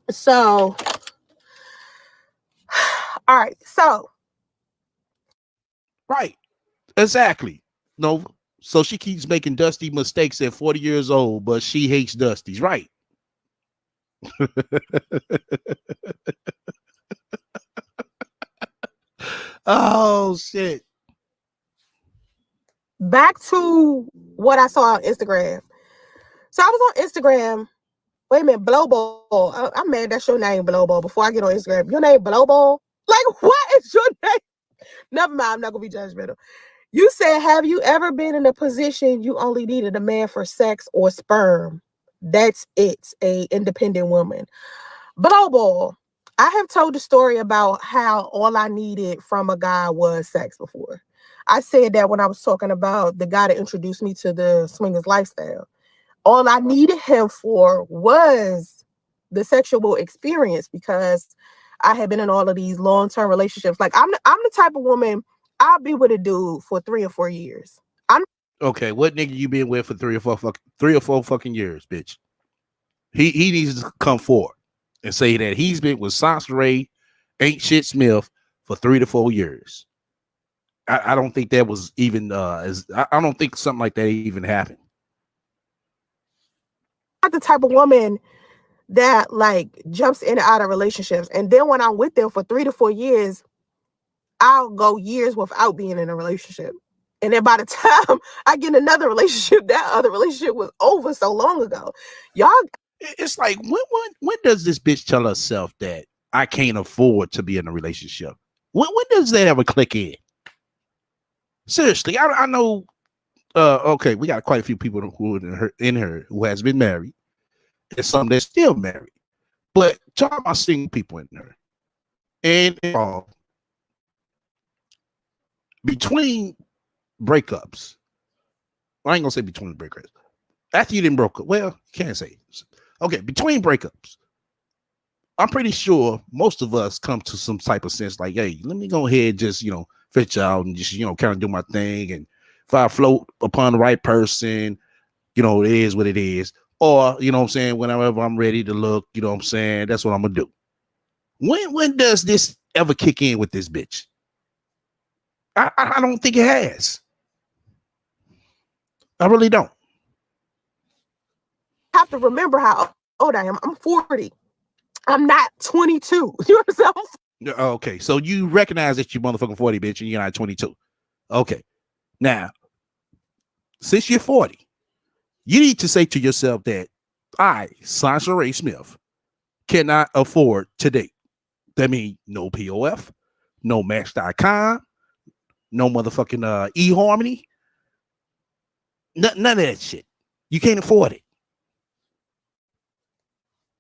Speaker 5: So, all right. So.
Speaker 1: Right. Exactly. No. So she keeps making Dusty mistakes at 40 years old, but she hates Dusty's. Right. Oh, shit.
Speaker 5: Back to what I saw on Instagram. So I was on Instagram. Wait a minute, Blowball. I'm mad that's your name, Blowball. Before I get on Instagram, your name Blowball? Like, what is your name? Never mind, I'm not gonna be judgmental. You said, have you ever been in a position you only needed a man for sex or sperm? That's it, a independent woman. Blowball. I have told the story about how all I needed from a guy was sex before. I said that when I was talking about the guy that introduced me to the swingers lifestyle. All I needed him for was the sexual experience because I had been in all of these long-term relationships. Like I'm the type of woman, I'll be with a dude for 3 or 4 years.
Speaker 1: Okay, what nigga you been with for 3 or 4 fucking years, bitch? He needs to come forward and say that he's been with Sansa Ray, Ain't Shit Smith for 3 to 4 years. I don't think that was even I don't think something like that even happened.
Speaker 5: I'm not the type of woman that like jumps in and out of relationships, and then when I'm with them for 3 to 4 years, I'll go years without being in a relationship. And then by the time I get another relationship, that other relationship was over so long ago. Y'all,
Speaker 1: it's like when does this bitch tell herself that I can't afford to be in a relationship? When does that ever click in? Seriously, I know. Okay, we got quite a few people who in her who has been married, and some that's still married. But talking about single people in her, and between breakups, I ain't gonna say between breakups. After you didn't broke up, well, you can't say. Okay, between breakups, I'm pretty sure most of us come to some type of sense like, hey, let me go ahead, just fit out and just kind of do my thing, and if I float upon the right person, it is what it is. Or, what I'm saying, whenever I'm ready to look, what I'm saying, that's what I'm gonna do. When does this ever kick in with this bitch? I don't think it has. I really don't.
Speaker 5: I have to remember how old I am. I'm 40. I'm not 22. You know what I'm saying?
Speaker 1: Okay, so you recognize that you motherfucking 40, bitch, and you're not 22. Okay. Now, since you're 40, you need to say to yourself that I, Sansa Ray Smith, cannot afford to date. That means no POF, no Match.com, no motherfucking eHarmony. None of that shit. You can't afford it.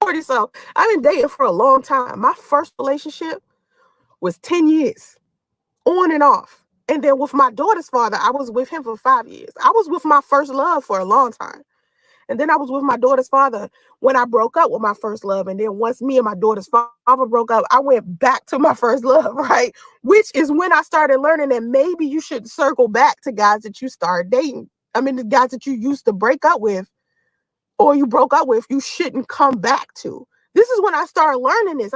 Speaker 5: 40, so I've been dating for a long time. My first relationship was 10 years, on and off. And then with my daughter's father, I was with him for 5 years. I was with my first love for a long time. And then I was with my daughter's father when I broke up with my first love. And then once me and my daughter's father broke up, I went back to my first love, right? Which is when I started learning that maybe you should circle back to guys that you started dating. I mean, the guys that you used to break up with or you broke up with, you shouldn't come back to. This is when I started learning this.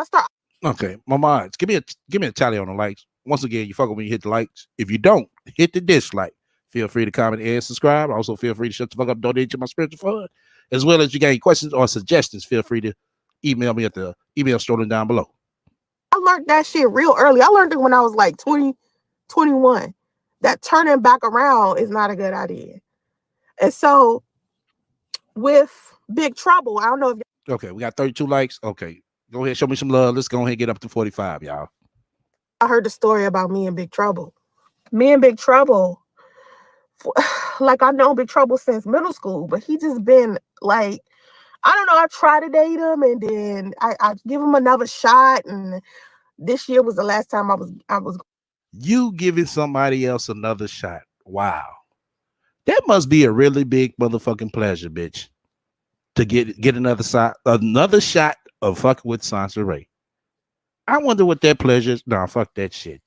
Speaker 1: Okay, my minds. Give me a tally on the likes. Once again, you fuck with me, hit the likes. If you don't, hit the dislike. Feel free to comment and subscribe. Also, feel free to shut the fuck up, donate to my spiritual fund. As well as you got any questions or suggestions, feel free to email me at the email strolling down below.
Speaker 5: I learned that shit real early. I learned it when I was like 20, 21. That turning back around is not a good idea. And so with Big Trouble, I don't know if
Speaker 1: okay, we got 32 likes. Okay, go ahead, show me some love. Let's go ahead and get up to 45, y'all.
Speaker 5: I heard the story about me and Big Trouble. Me and Big Trouble, like I know Big Trouble since middle school, but he just been like, I don't know, I try to date him and then I give him another shot, and this year was the last time I was.
Speaker 1: You giving somebody else another shot. Wow. That must be a really big motherfucking pleasure, bitch. To get another shot of fucking with Sansa Ray. I wonder what that pleasure is. Nah, fuck that shit.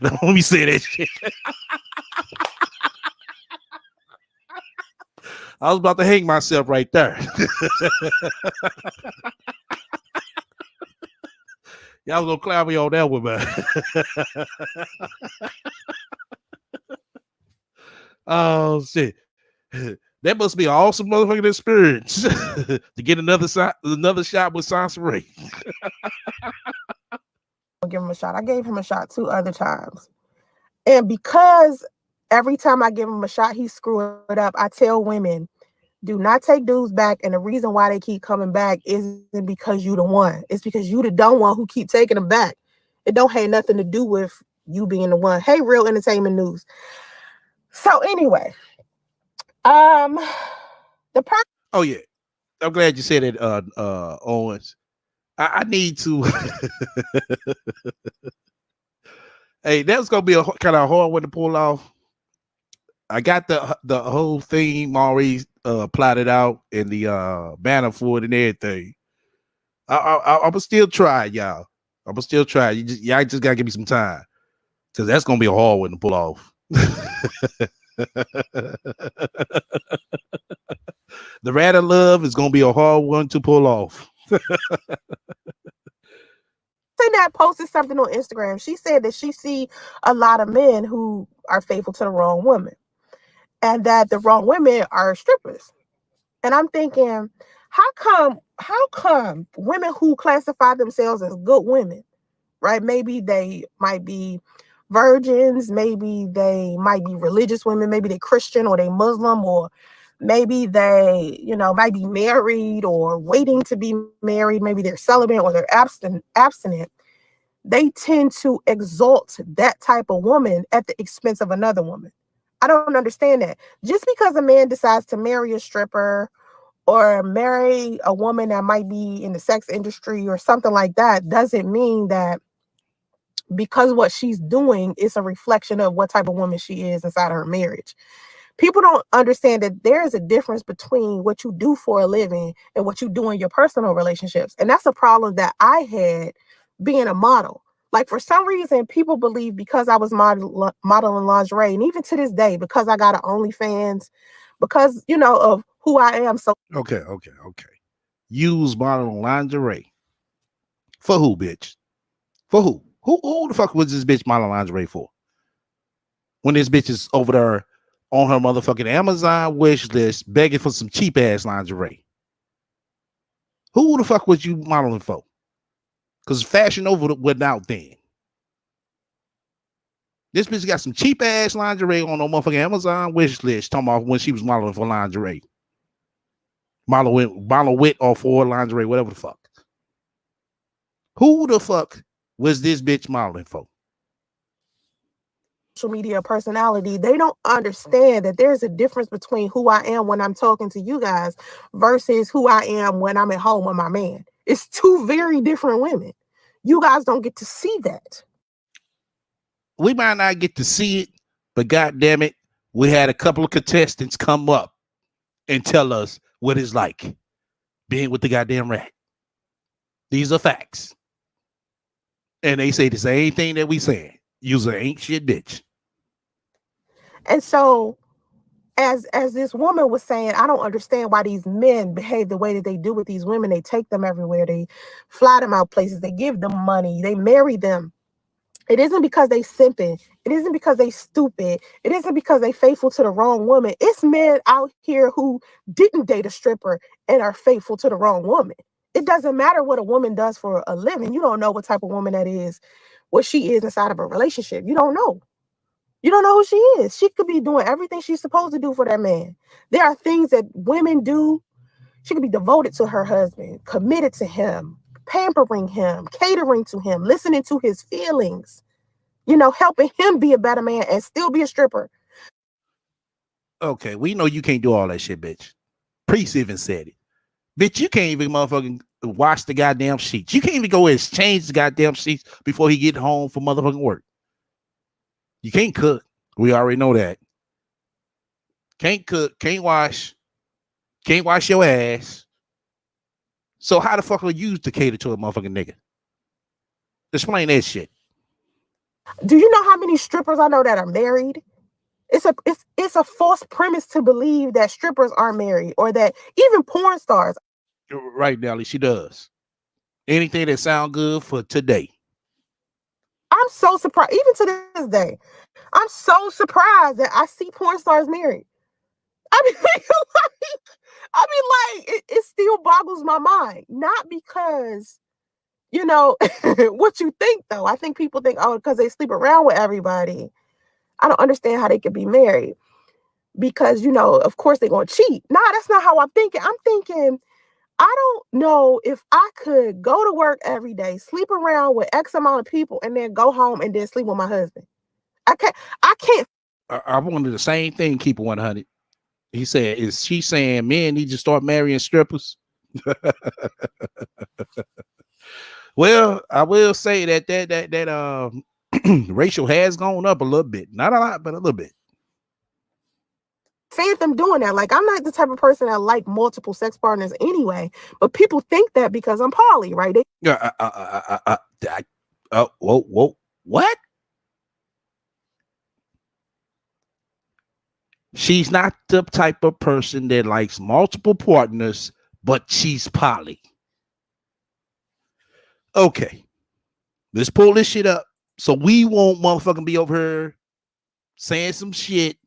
Speaker 1: Let me say that shit. I was about to hang myself right there. Y'all was gonna clown me on that one, man. Oh shit. That must be an awesome motherfucking experience to get another shot with Sansa Ray.
Speaker 5: I'll give him a shot. I gave him a shot 2 other times. And because every time I give him a shot, he screw it up, I tell women, do not take dudes back. And the reason why they keep coming back isn't because you the one. It's because you the dumb one who keep taking them back. It don't have nothing to do with you being the one. Hey, real entertainment news. So anyway, oh
Speaker 1: yeah, I'm glad you said it, Owens. I need to. Hey, that's gonna be a kind of hard one to pull off. I got the whole theme already plotted out in the banner for it and everything. I will still try, y'all. I will still try. Y'all just gotta give me some time, because that's gonna be a hard one to pull off. The rat of love is gonna be a hard one to pull off.
Speaker 5: That posted something on Instagram. She said that she see a lot of men who are faithful to the wrong woman, and that the wrong women are strippers. And I'm thinking, how come women who classify themselves as good women, right? Maybe they might be virgins, maybe they might be religious women, maybe they're Christian or they Muslim, or maybe they, might be married or waiting to be married, maybe they're celibate or they're abstinent. They tend to exalt that type of woman at the expense of another woman. I don't understand that. Just because a man decides to marry a stripper or marry a woman that might be in the sex industry or something like that doesn't mean that because what she's doing is a reflection of what type of woman she is inside of her marriage. People don't understand that there is a difference between what you do for a living and what you do in your personal relationships. And that's a problem that I had being a model. Like, for some reason, people believe because I was modeling lingerie, and even to this day, because I got an OnlyFans, because, of who I am. So
Speaker 1: Okay. Use modeling lingerie. For who, bitch? For who? Who the fuck was this bitch modeling lingerie for? When this bitch is over there on her motherfucking Amazon wish list begging for some cheap ass lingerie. Who the fuck was you modeling for? Because Fashion Nova went out then. This bitch got some cheap ass lingerie on her motherfucking Amazon wish list, talking about when she was modeling for lingerie. Model with or for lingerie, whatever the fuck. Who the fuck was this bitch modeling for?
Speaker 5: Social media personality, they don't understand that there's a difference between who I am when I'm talking to you guys versus who I am when I'm at home with my man. It's two very different women. You guys don't get to see that.
Speaker 1: We might not get to see it, but goddamn it, we had a couple of contestants come up and tell us what it's like being with the goddamn rat. These are facts. And they say the same thing that we saying. You's an ain't shit bitch.
Speaker 5: And so, as this woman was saying, I don't understand why these men behave the way that they do with these women. They take them everywhere. They fly them out places. They give them money. They marry them. It isn't because they simping. It isn't because they stupid. It isn't because they faithful to the wrong woman. It's men out here who didn't date a stripper and are faithful to the wrong woman. It doesn't matter what a woman does for a living. You don't know what type of woman that is, what she is inside of a relationship. You don't know. You don't know who she is. She could be doing everything she's supposed to do for that man. There are things that women do. She could be devoted to her husband, committed to him, pampering him, catering to him, listening to his feelings, helping him be a better man and still be a stripper.
Speaker 1: Okay, we know you can't do all that shit, bitch. Priest even said it. Bitch, you can't even motherfucking wash the goddamn sheets. You can't even go and change the goddamn sheets before he get home from motherfucking work. You can't cook. We already know that. Can't cook, can't wash your ass. So how the fuck are you to cater to a motherfucking nigga? Explain that shit.
Speaker 5: Do you know how many strippers I know that are married? It's a false premise to believe that strippers are married or that even porn stars.
Speaker 1: Right, Nelly, she does. Anything that sound good for today.
Speaker 5: I'm so surprised, even to this day. I'm so surprised that I see porn stars married. It still boggles my mind. Not because, what you think, though. I think people think, because they sleep around with everybody. I don't understand how they could be married. Because, of course they're going to cheat. Nah, that's not how I'm thinking. I'm thinking, I don't know if I could go to work every day, sleep around with X amount of people, and then go home and then sleep with my husband. I can't.
Speaker 1: I wanted the same thing, keep it 100. He said, is she saying men need to start marrying strippers? Well, I will say that ratio has gone up a little bit. Not a lot, but a little bit.
Speaker 5: phantom doing that. Like, I'm not the type of person that like multiple sex partners anyway, but people think that because I'm poly, right?
Speaker 1: Whoa, what? She's not the type of person that likes multiple partners, but she's poly. Okay, let's pull this shit up so we won't motherfucking be over here saying some shit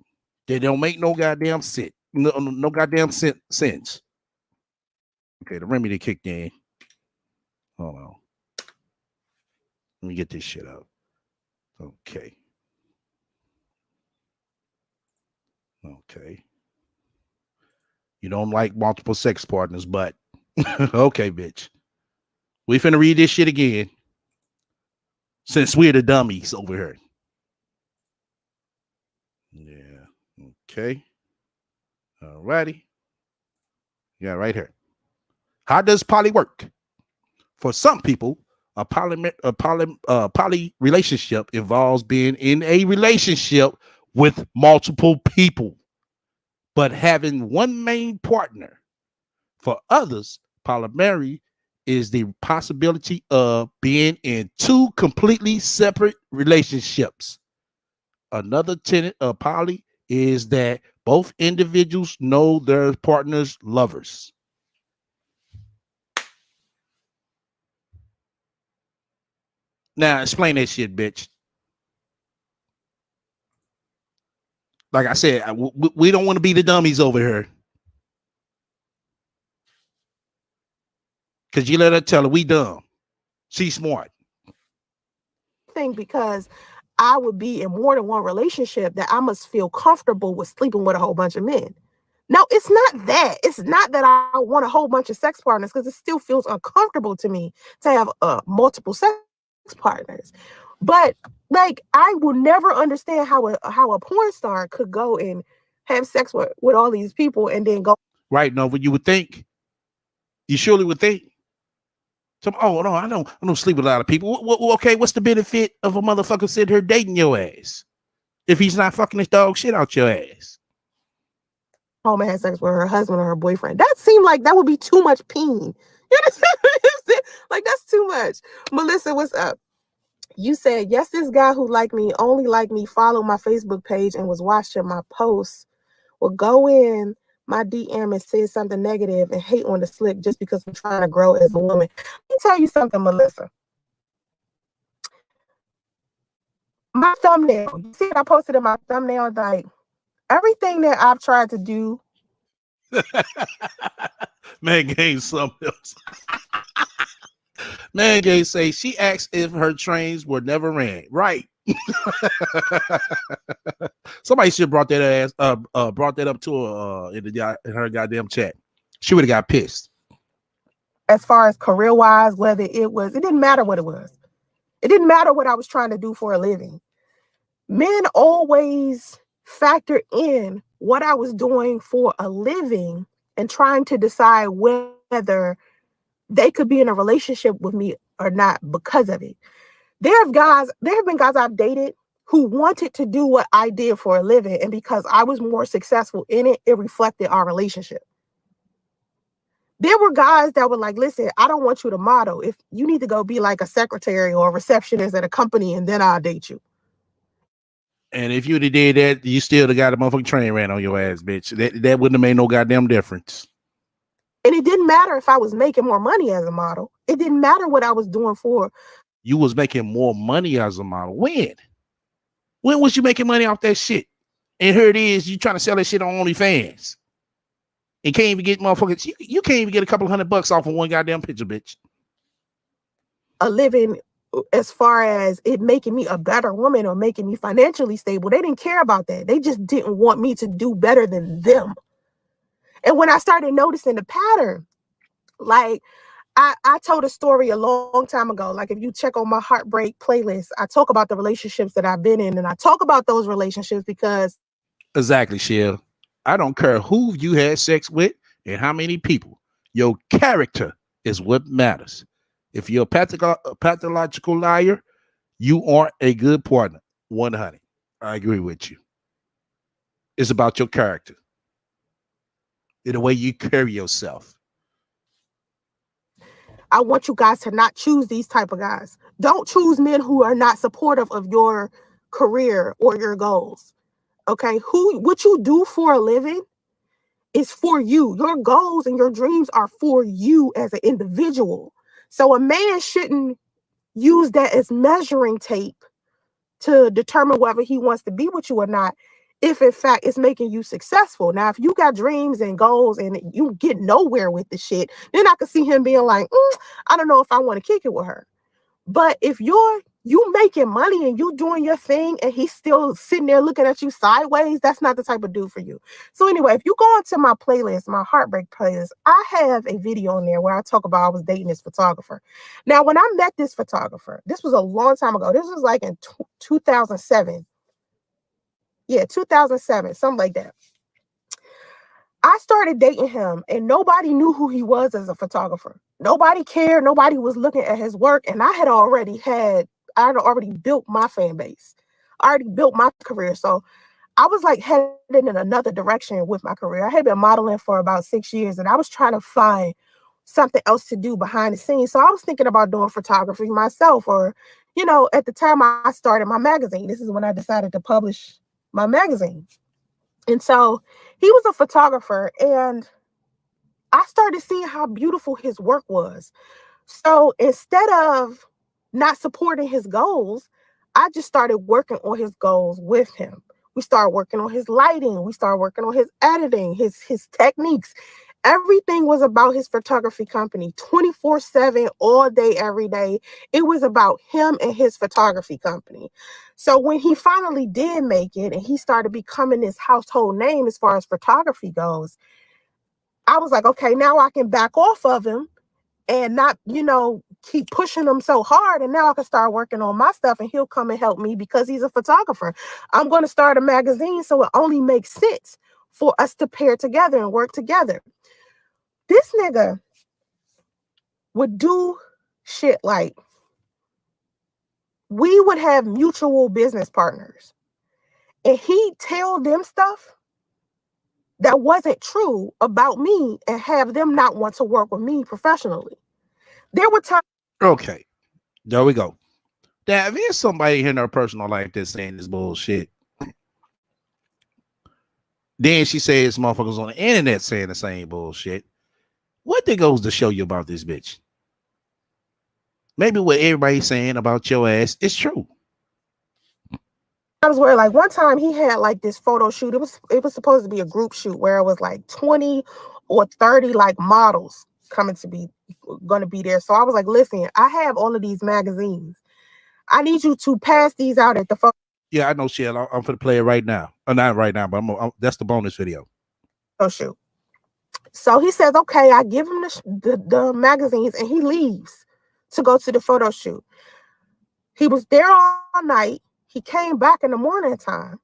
Speaker 1: that don't make no goddamn sense. No goddamn sense. Okay, the remedy kicked in. Hold on. Let me get this shit up. Okay. You don't like multiple sex partners, but okay, bitch. We finna read this shit again. Since we're the dummies over here. Yeah. Okay. All righty. Yeah, right here. How does poly work? For some people, a poly relationship involves being in a relationship with multiple people, but having one main partner. For others, polyamory is the possibility of being in two completely separate relationships. Another tenet of poly is that both individuals know their partner's lovers. Now, explain that shit, bitch. Like I said, we don't want to be the dummies over here. Because you let her tell her we dumb. She's smart.
Speaker 5: Because I would be in more than one relationship that I must feel comfortable with sleeping with a whole bunch of men. No, it's not that. It's not that I want a whole bunch of sex partners, because it still feels uncomfortable to me to have multiple sex partners. But like, I will never understand how a porn star could go and have sex with all these people and then go.
Speaker 1: Right, Nova, you would think. You surely would think. Oh no, I don't sleep with a lot of people. Okay, what's the benefit of a motherfucker sitting here dating your ass if he's not fucking his dog shit out your ass?
Speaker 5: Home and had sex with her husband or her boyfriend. That seemed like that would be too much peen. You understand? Like, that's too much. Melissa, what's up? You said, yes, this guy who only liked me, followed my Facebook page and was watching my posts, will go in my DM and say something negative and hate on the slick just because I'm trying to grow as a woman. Let me tell you something, Melissa. My thumbnail, you see what I posted in my thumbnail? Like, everything that I've tried to do.
Speaker 1: Man Game something else. Man Game say she asked if her trains were never ran. Right. Somebody should have brought that up to her in her goddamn chat. She would have got pissed.
Speaker 5: As far as career wise, it didn't matter what it was. It didn't matter what I was trying to do for a living. Men always factor in what I was doing for a living and trying to decide whether they could be in a relationship with me or not because of it. There have been guys I've dated who wanted to do what I did for a living, and because I was more successful in it, it reflected our relationship. There were guys that were like, listen, I don't want you to model. If you need to go be like a secretary or a receptionist at a company, and then I'll date you.
Speaker 1: And if you'd have did that, you still got a motherfucking train ran on your ass, bitch. That wouldn't have made no goddamn difference.
Speaker 5: And it didn't matter if I was making more money as a model. It didn't matter what I was doing for.
Speaker 1: You was making more money as a model. When was you making money off that shit? And here it is, you trying to sell that shit on OnlyFans. And can't even get motherfuckers. You can't even get a couple $100 off of one goddamn picture, bitch.
Speaker 5: A living, as far as it making me a better woman or making me financially stable, they didn't care about that. They just didn't want me to do better than them. And when I started noticing the pattern, like, I told a story a long time ago. Like, if you check on my heartbreak playlist, I talk about the relationships that I've been in, and I talk about those relationships because.
Speaker 1: Exactly, Shell. I don't care who you had sex with and how many people. Your character is what matters. If you're a pathological liar, you aren't a good partner. 100. I agree with you. It's about your character. in the way you carry yourself.
Speaker 5: I want you guys to not choose these type of guys. Don't choose men who are not supportive of your career or your goals. Okay? What you do for a living is for you. Your goals and your dreams are for you as an individual. So a man shouldn't use that as measuring tape to determine whether he wants to be with you or not, if in fact it's making you successful. Now, if you got dreams and goals and you get nowhere with the shit, then I could see him being like, I don't know if I want to kick it with her. But if you making money and you doing your thing and he's still sitting there looking at you sideways, that's not the type of dude for you. So anyway, if you go into my playlist, my heartbreak playlist, I have a video in there where I talk about I was dating this photographer. Now, when I met this photographer, this was a long time ago. This was like in 2007. Yeah, 2007, something like that. I started dating him and nobody knew who he was as a photographer. Nobody cared. Nobody was looking at his work. And I had already built my fan base. I already built my career. So I was like headed in another direction with my career. I had been modeling for about 6 years and I was trying to find something else to do behind the scenes. So I was thinking about doing photography myself, or, at the time I started my magazine. This is when I decided to publish my magazine. And so he was a photographer and I started seeing how beautiful his work was. So instead of not supporting his goals, I just started working on his goals with him. We started working on his lighting. We started working on his editing, his techniques. Everything was about his photography company, 24/7, all day, every day. It was about him and his photography company. So when he finally did make it and he started becoming this household name as far as photography goes, I was like, okay, now I can back off of him and not, keep pushing him so hard. And now I can start working on my stuff and he'll come and help me because he's a photographer. I'm going to start a magazine, so it only makes sense for us to pair together and work together. This nigga would do shit like we would have mutual business partners and he'd tell them stuff that wasn't true about me and have them not want to work with me professionally. There were times.
Speaker 1: Okay, there we go. Now, if there's somebody in her personal life that's saying this bullshit, then she says motherfuckers on the internet saying the same bullshit. What that goes to show you about this bitch? Maybe what everybody's saying about your ass is true.
Speaker 5: I was where like one time he had like this photo shoot. It was supposed to be a group shoot where it was like 20 or 30 like models going to be there. So I was like, listen, I have all of these magazines. I need you to pass these out at the photo.
Speaker 1: Yeah, I know, Shell. I'm going to play it right now. Not right now, but that's the bonus video.
Speaker 5: Oh, shoot. So he says, okay, I give him the magazines and he leaves to go to the photo shoot. He was there all night. He came back in the morning time.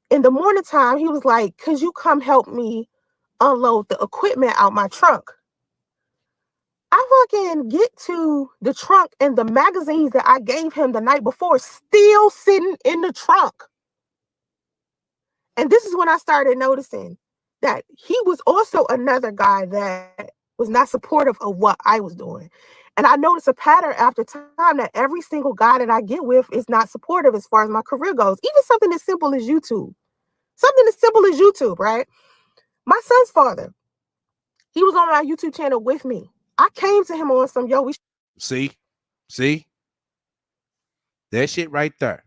Speaker 5: In the morning time, he was like, could you come help me unload the equipment out my trunk? I fucking get to the trunk and the magazines that I gave him the night before still sitting in the trunk. And this is when I started noticing that he was also another guy that was not supportive of what I was doing. And I noticed a pattern after time that every single guy that I get with is not supportive as far as my career goes. Even something as simple as YouTube. Something as simple as YouTube, right? My son's father, he was on my YouTube channel with me. I came to him on some,
Speaker 1: See? That shit right there.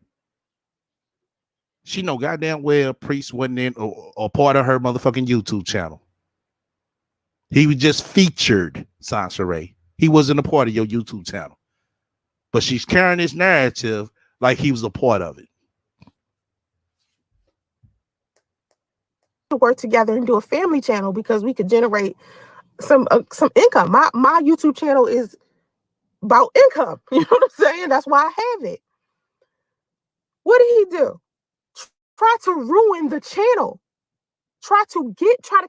Speaker 1: She know goddamn well Priest wasn't in or part of her motherfucking YouTube channel. He was just featured, Sansaray. He wasn't a part of your YouTube channel. But she's carrying this narrative like he was a part of it.
Speaker 5: To work together and do a family channel because we could generate some income. My YouTube channel is about income. You know what I'm saying? That's why I have it. What did he do? Try to ruin the channel. Try to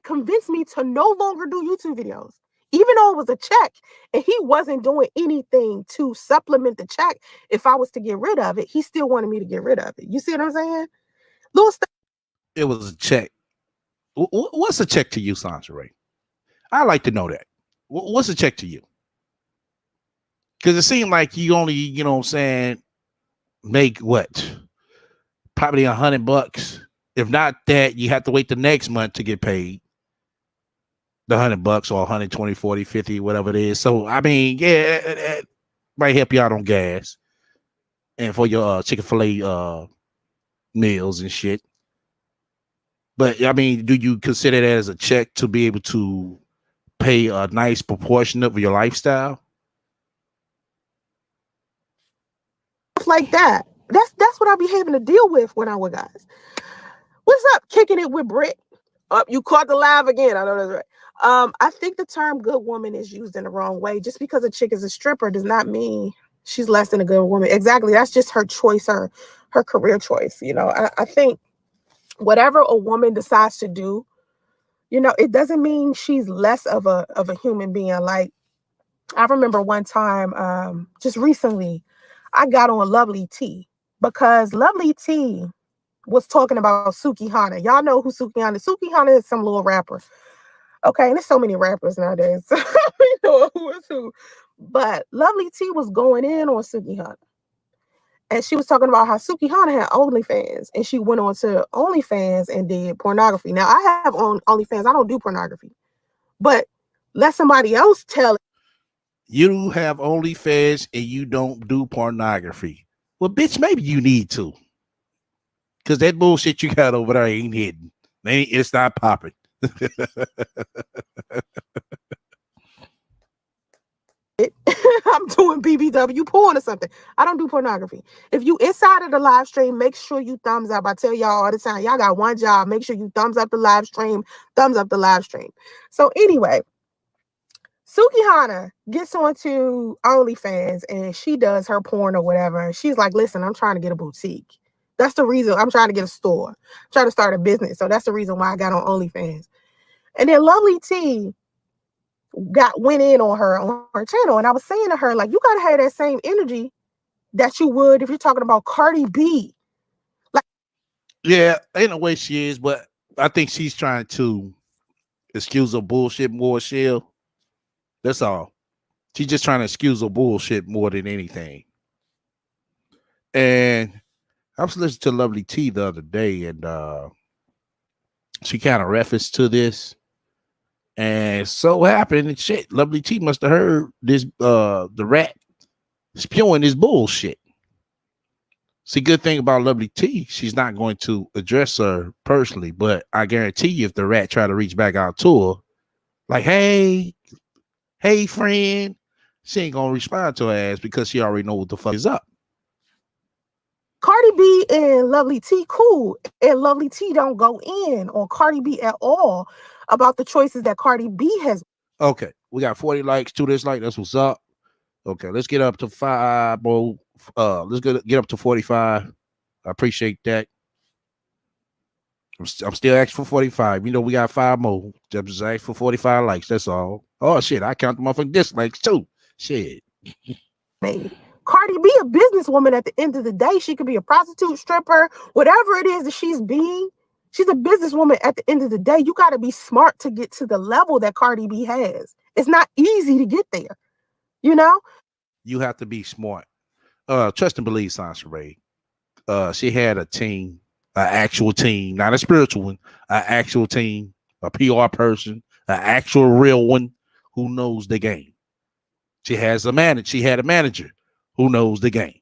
Speaker 5: convince me to no longer do YouTube videos. Even though it was a check and he wasn't doing anything to supplement the check, if I was to get rid of it, he still wanted me to get rid of it. You see what I'm saying? Little stuff.
Speaker 1: It was a check. What's a check to you, Sanjay? I like to know that. What's a check to you? Because it seemed like you only, you know what I'm saying, make what? Probably $100. If not that, you have to wait the next month to get paid. The $100 or 120, 40, 50, whatever it is. So, I mean, yeah, it might help you out on gas and for your Chick-fil-A meals and shit. But, I mean, do you consider that as a check to be able to pay a nice proportion of your lifestyle?
Speaker 5: Like that. That's what I be having to deal with when I'm with guys. What's up? Kicking it with Britt. You caught the live again. I know that's right. I think the term good woman is used in the wrong way. Just because a chick is a stripper does not mean she's less than a good woman. Exactly. That's just her choice, her career choice. You know, I think whatever a woman decides to do, you know, it doesn't mean she's less of a human being. Like, I remember one time, just recently, I got on Lovely T because Lovely T was talking about Suki Hana. Y'all know who Suki Hana is. Suki Hana is some little rapper. Okay, and there's so many rappers nowadays. You know who is who. But Lovely T was going in on Suki Hana. And she was talking about how Suki Hana had OnlyFans. And she went on to OnlyFans and did pornography. Now, I have OnlyFans. I don't do pornography. But let somebody else tell it.
Speaker 1: You have OnlyFans and you don't do pornography. Well, bitch, maybe you need to. Because that bullshit you got over there ain't hidden. It's not popping.
Speaker 5: I'm doing BBW porn or something. I don't do pornography. If you inside of the live stream, make sure you thumbs up. I tell y'all all the time, y'all got one job. Make sure you thumbs up the live stream. Thumbs up the live stream. So anyway, Suki Hana gets onto OnlyFans and she does her porn or whatever. And she's like, listen, I'm trying to get a boutique. That's the reason. I'm trying to get a store. I'm trying to start a business. So that's the reason why I got on OnlyFans. And then Lovely T went in on her channel. And I was saying to her, like, you got to have that same energy that you would if you're talking about Cardi B. Like,
Speaker 1: yeah, in a way she is, but I think she's trying to excuse her bullshit more, Shell. That's all. She's just trying to excuse her bullshit more than anything. And I was listening to Lovely T the other day, and she kind of referenced to this. And so happened, and shit, Lovely T must have heard this, the rat spewing this bullshit. See, good thing about Lovely T, she's not going to address her personally, but I guarantee you if the rat try to reach back out to her, like, hey friend, she ain't gonna respond to her ass because she already know what the fuck is up.
Speaker 5: Cardi B and Lovely T cool, and Lovely T don't go in on Cardi B at all about the choices that Cardi B has.
Speaker 1: Okay, we got 40 likes, 2 dislikes. That's what's up. Okay, let's get up to 5, bro. Let's get up to 45. I appreciate that. I'm still asking for 45. You know, we got 5 more. Just ask for 45 likes. That's all. Oh shit, I count them off in dislikes too. Shit.
Speaker 5: Maybe. Cardi B a businesswoman at the end of the day. She could be a prostitute, stripper, whatever it is that she's being. She's a businesswoman at the end of the day. You got to be smart to get to the level that Cardi B has. It's not easy to get there. You know?
Speaker 1: You have to be smart. Trust and believe, Sanjay. She had a team, an actual team, not a spiritual one, an actual team, a PR person, an actual real one who knows the game. She has a manager. She had a manager who knows the game.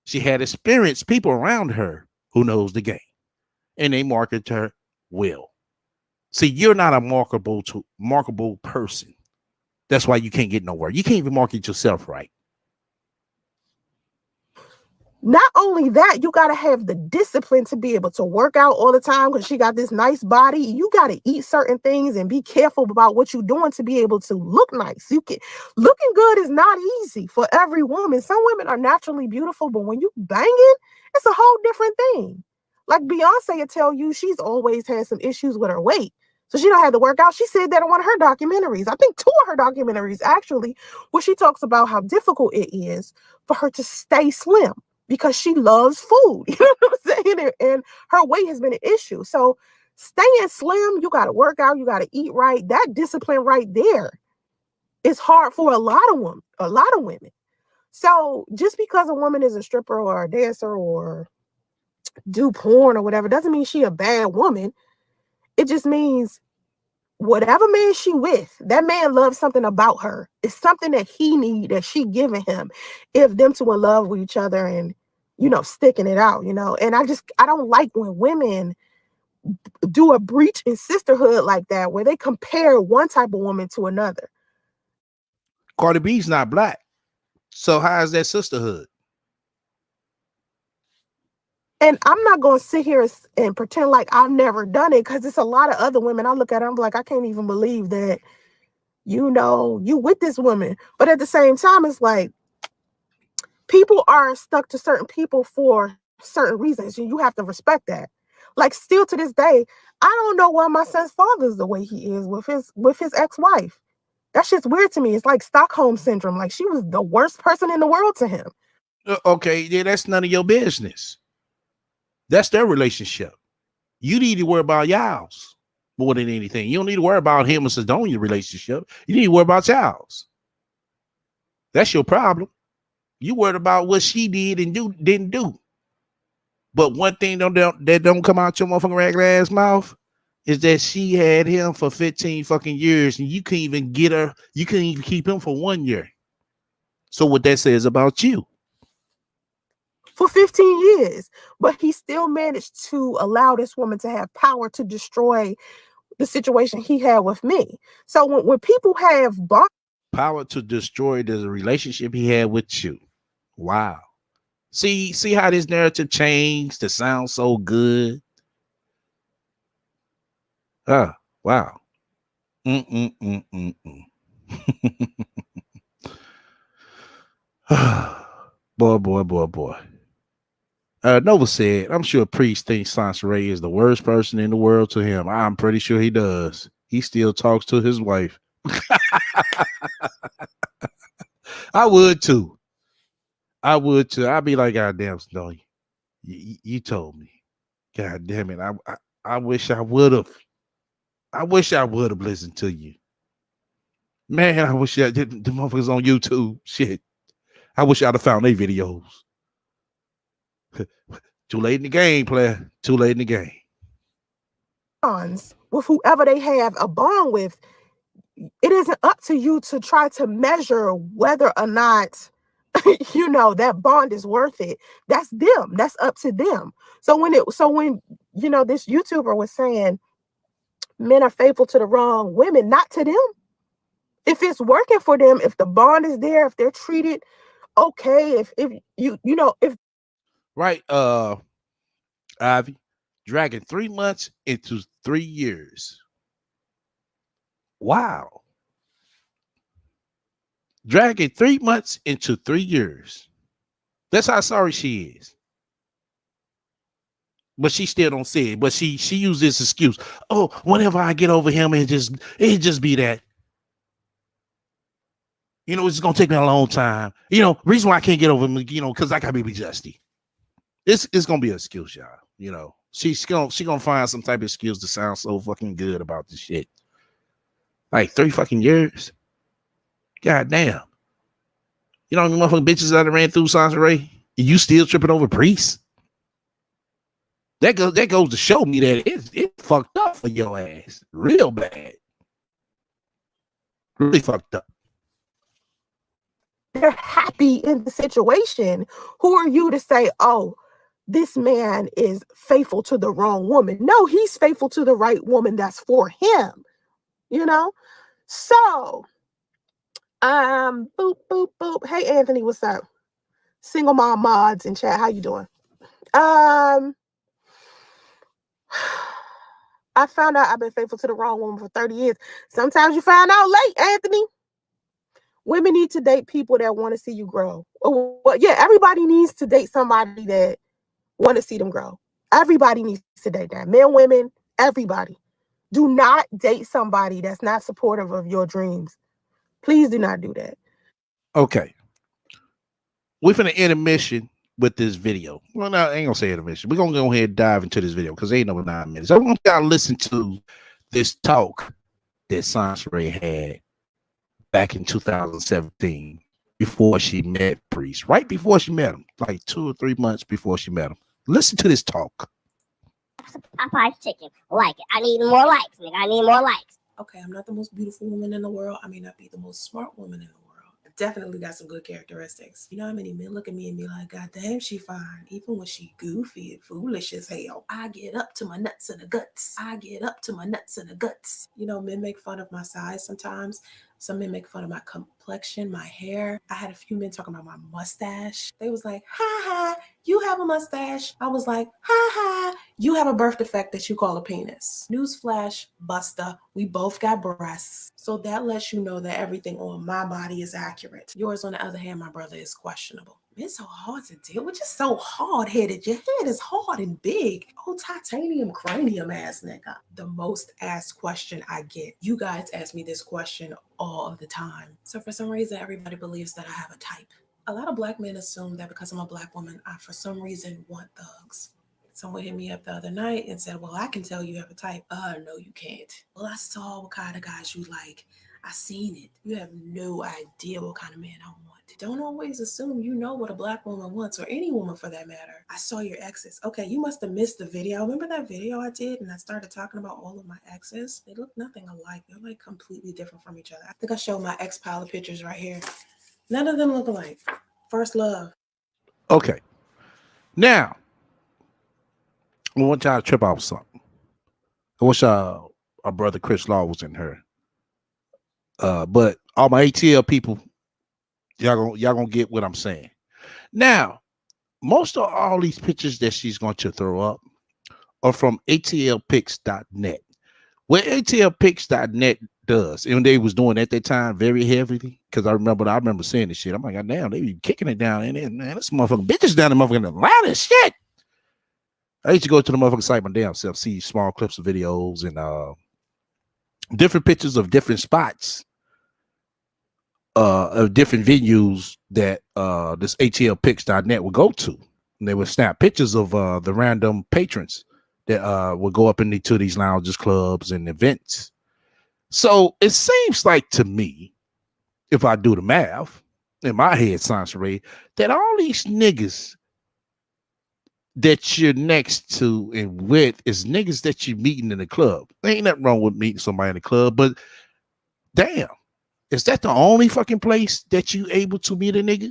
Speaker 1: She had experienced people around her who knows the game. And they market her well. See, you're not a marketable person. That's why you can't get nowhere. You can't even market yourself right.
Speaker 5: Not only that, you got to have the discipline to be able to work out all the time because she got this nice body. You got to eat certain things and be careful about what you're doing to be able to look nice. Looking good is not easy for every woman. Some women are naturally beautiful, but when you banging, it's a whole different thing. Like Beyonce will tell you she's always had some issues with her weight. So she don't have to work out. She said that in one of her documentaries. I think 2 of her documentaries, actually, where she talks about how difficult it is for her to stay slim because she loves food. You know what I'm saying? And her weight has been an issue. So Staying slim, you got to work out, you got to eat right. That discipline right there is hard for a lot of women. So just because a woman is a stripper or a dancer or do porn or whatever doesn't mean she a bad woman. It just means whatever man she with, that man loves something about her. It's something that he need that she giving him. If them two in love with each other and, you know, sticking it out, you know. And I don't like when women do a breach in sisterhood like that, where they compare one type of woman to another.
Speaker 1: Cardi B's not black. So how is that sisterhood?
Speaker 5: And I'm not going to sit here and pretend like I've never done it, because it's a lot of other women. I look at her, I'm like, I can't even believe that, you know, you with this woman. But at the same time, it's like people are stuck to certain people for certain reasons, and you have to respect that. Like, still to this day, I don't know why my son's father is the way he is with his ex-wife. That shit's weird to me. It's like Stockholm syndrome. Like, she was the worst person in the world to him.
Speaker 1: Okay, yeah, that's none of your business. That's their relationship. You need to worry about y'all's more than anything. You don't need to worry about him and Sidonia's relationship. You need to worry about y'all's. That's your problem. You worried about what she did and didn't do. But one thing that don't come out your motherfucking ragged ass mouth is that she had him for 15 fucking years, and you couldn't even get her. You couldn't even keep him for 1 year. So what that says about you?
Speaker 5: For 15 years, but he still managed to allow this woman to have power to destroy the situation he had with me. So when people have
Speaker 1: power to destroy the relationship he had with you, wow. See how this narrative changed to sound so good. Oh, wow. Boy. Nova said, I'm sure Priest thinks Sansaray is the worst person in the world to him. I'm pretty sure he does. He still talks to his wife. I would too. I'd be like, God damn, Snow, you told me. God damn it. I wish I would have. I wish I would have listened to you. Man, I wish I did. The motherfuckers on YouTube. Shit. I wish I'd have found their videos. Too late in the game, player. Too late in the game.
Speaker 5: With whoever they have a bond with, it isn't up to you to try to measure whether or not, you know, that bond is worth it. That's them. That's up to them. So when you know, this YouTuber was saying men are faithful to the wrong women, not to them. If it's working for them, if the bond is there, if they're treated okay, if you know, if
Speaker 1: right, Ivy, dragging 3 months into 3 years. Wow. Dragging 3 months into 3 years. That's how sorry she is. But she still don't say it. But she used this excuse. Oh, whenever I get over him, it just be that. You know, it's gonna take me a long time. You know, reason why I can't get over him, you know, because I gotta be Justy. It's gonna be an excuse, y'all. You know, she's gonna find some type of excuse to sound so fucking good about this shit. Like 3 fucking years. God damn. You know how many motherfucking bitches that ran through Sansaray? And you still tripping over priests? That goes to show me that it's fucked up for your ass. Real bad. Really fucked up.
Speaker 5: They're happy in the situation. Who are you to say, oh, this man is faithful to the wrong woman? No, he's faithful to the right woman that's for him. You know? So, boop, boop, boop. Hey, Anthony, what's up? Single mom mods in chat. How you doing? I found out I've been faithful to the wrong woman for 30 years. Sometimes you find out late, Anthony. Women need to date people that want to see you grow. Well, yeah, everybody needs to date somebody that want to see them grow. Everybody needs to date that. Men, women, everybody. Do not date somebody that's not supportive of your dreams. Please do not do that.
Speaker 1: Okay. We're finna intermission. with this video. Well, no, I ain't gonna say it eventually. We're gonna go ahead and dive into this video because ain't no 9 minutes. I want y'all to listen to this talk that Sansaray had back in 2017 before she met Priest. Right before she met him, like 2 or 3 months before she met him. Listen to this talk.
Speaker 6: Popeye's chicken. Like it. I need more likes, nigga. I need more likes.
Speaker 3: Okay, I'm not the most beautiful woman in the world. I may not be the most smart woman in the world. I definitely got some good characteristics. You know how many men look at me and be like, God damn, she fine. Even when she goofy and foolish as hell. I get up to my nuts and the guts. I get up to my nuts and the guts. You know, men make fun of my size sometimes. Some men make fun of my complexion, my hair. I had a few men talking about my mustache. They was like, ha ha, you have a mustache. I was like, ha ha, you have a birth defect that you call a penis. Newsflash, Busta, we both got breasts. So that lets you know that everything on my body is accurate. Yours, on the other hand, my brother, is questionable. It's so hard to deal with. Just so hard-headed. Your head is hard and big. Oh, titanium cranium ass nigga. The most asked question I get. You guys ask me this question all of the time. So for some reason, everybody believes that I have a type. A lot of black men assume that because I'm a black woman, I for some reason want thugs. Someone hit me up the other night and said, well, I can tell you have a type. No, you can't. Well, I saw what kind of guys you like. I seen it. You have no idea what kind of man I want. Don't always assume you know what a black woman wants, or any woman for that matter. I saw your exes. Okay, you must have missed the video. Remember that video I did and I started talking about all of my exes? They look nothing alike. They're like completely different from each other. I think I showed my ex pile of pictures right here. None of them look alike. First love.
Speaker 1: Okay. Now, I want y'all to trip off something. I wish our brother Chris Law was in her. But all my ATL people, y'all gonna get what I'm saying. Now, most of all these pictures that she's going to throw up are from atlpics.net. What atlpics.net does, and they was doing at that time very heavily, because I remember saying this shit. I'm like, God damn, they be kicking it down in there, man. This motherfucking bitches down in motherfucking Atlanta, shit. I used to go to the motherfucking site my damn self, see small clips of videos and different pictures of different spots, of different venues that this atlpics.net would go to. And they would snap pictures of the random patrons that would go up into these lounges, clubs, and events. So it seems like to me, if I do the math in my head, Sansaray, that all these niggas that you're next to and with is niggas that you're meeting in the club. There ain't nothing wrong with meeting somebody in the club, but damn, is that the only fucking place that you able to meet a nigga?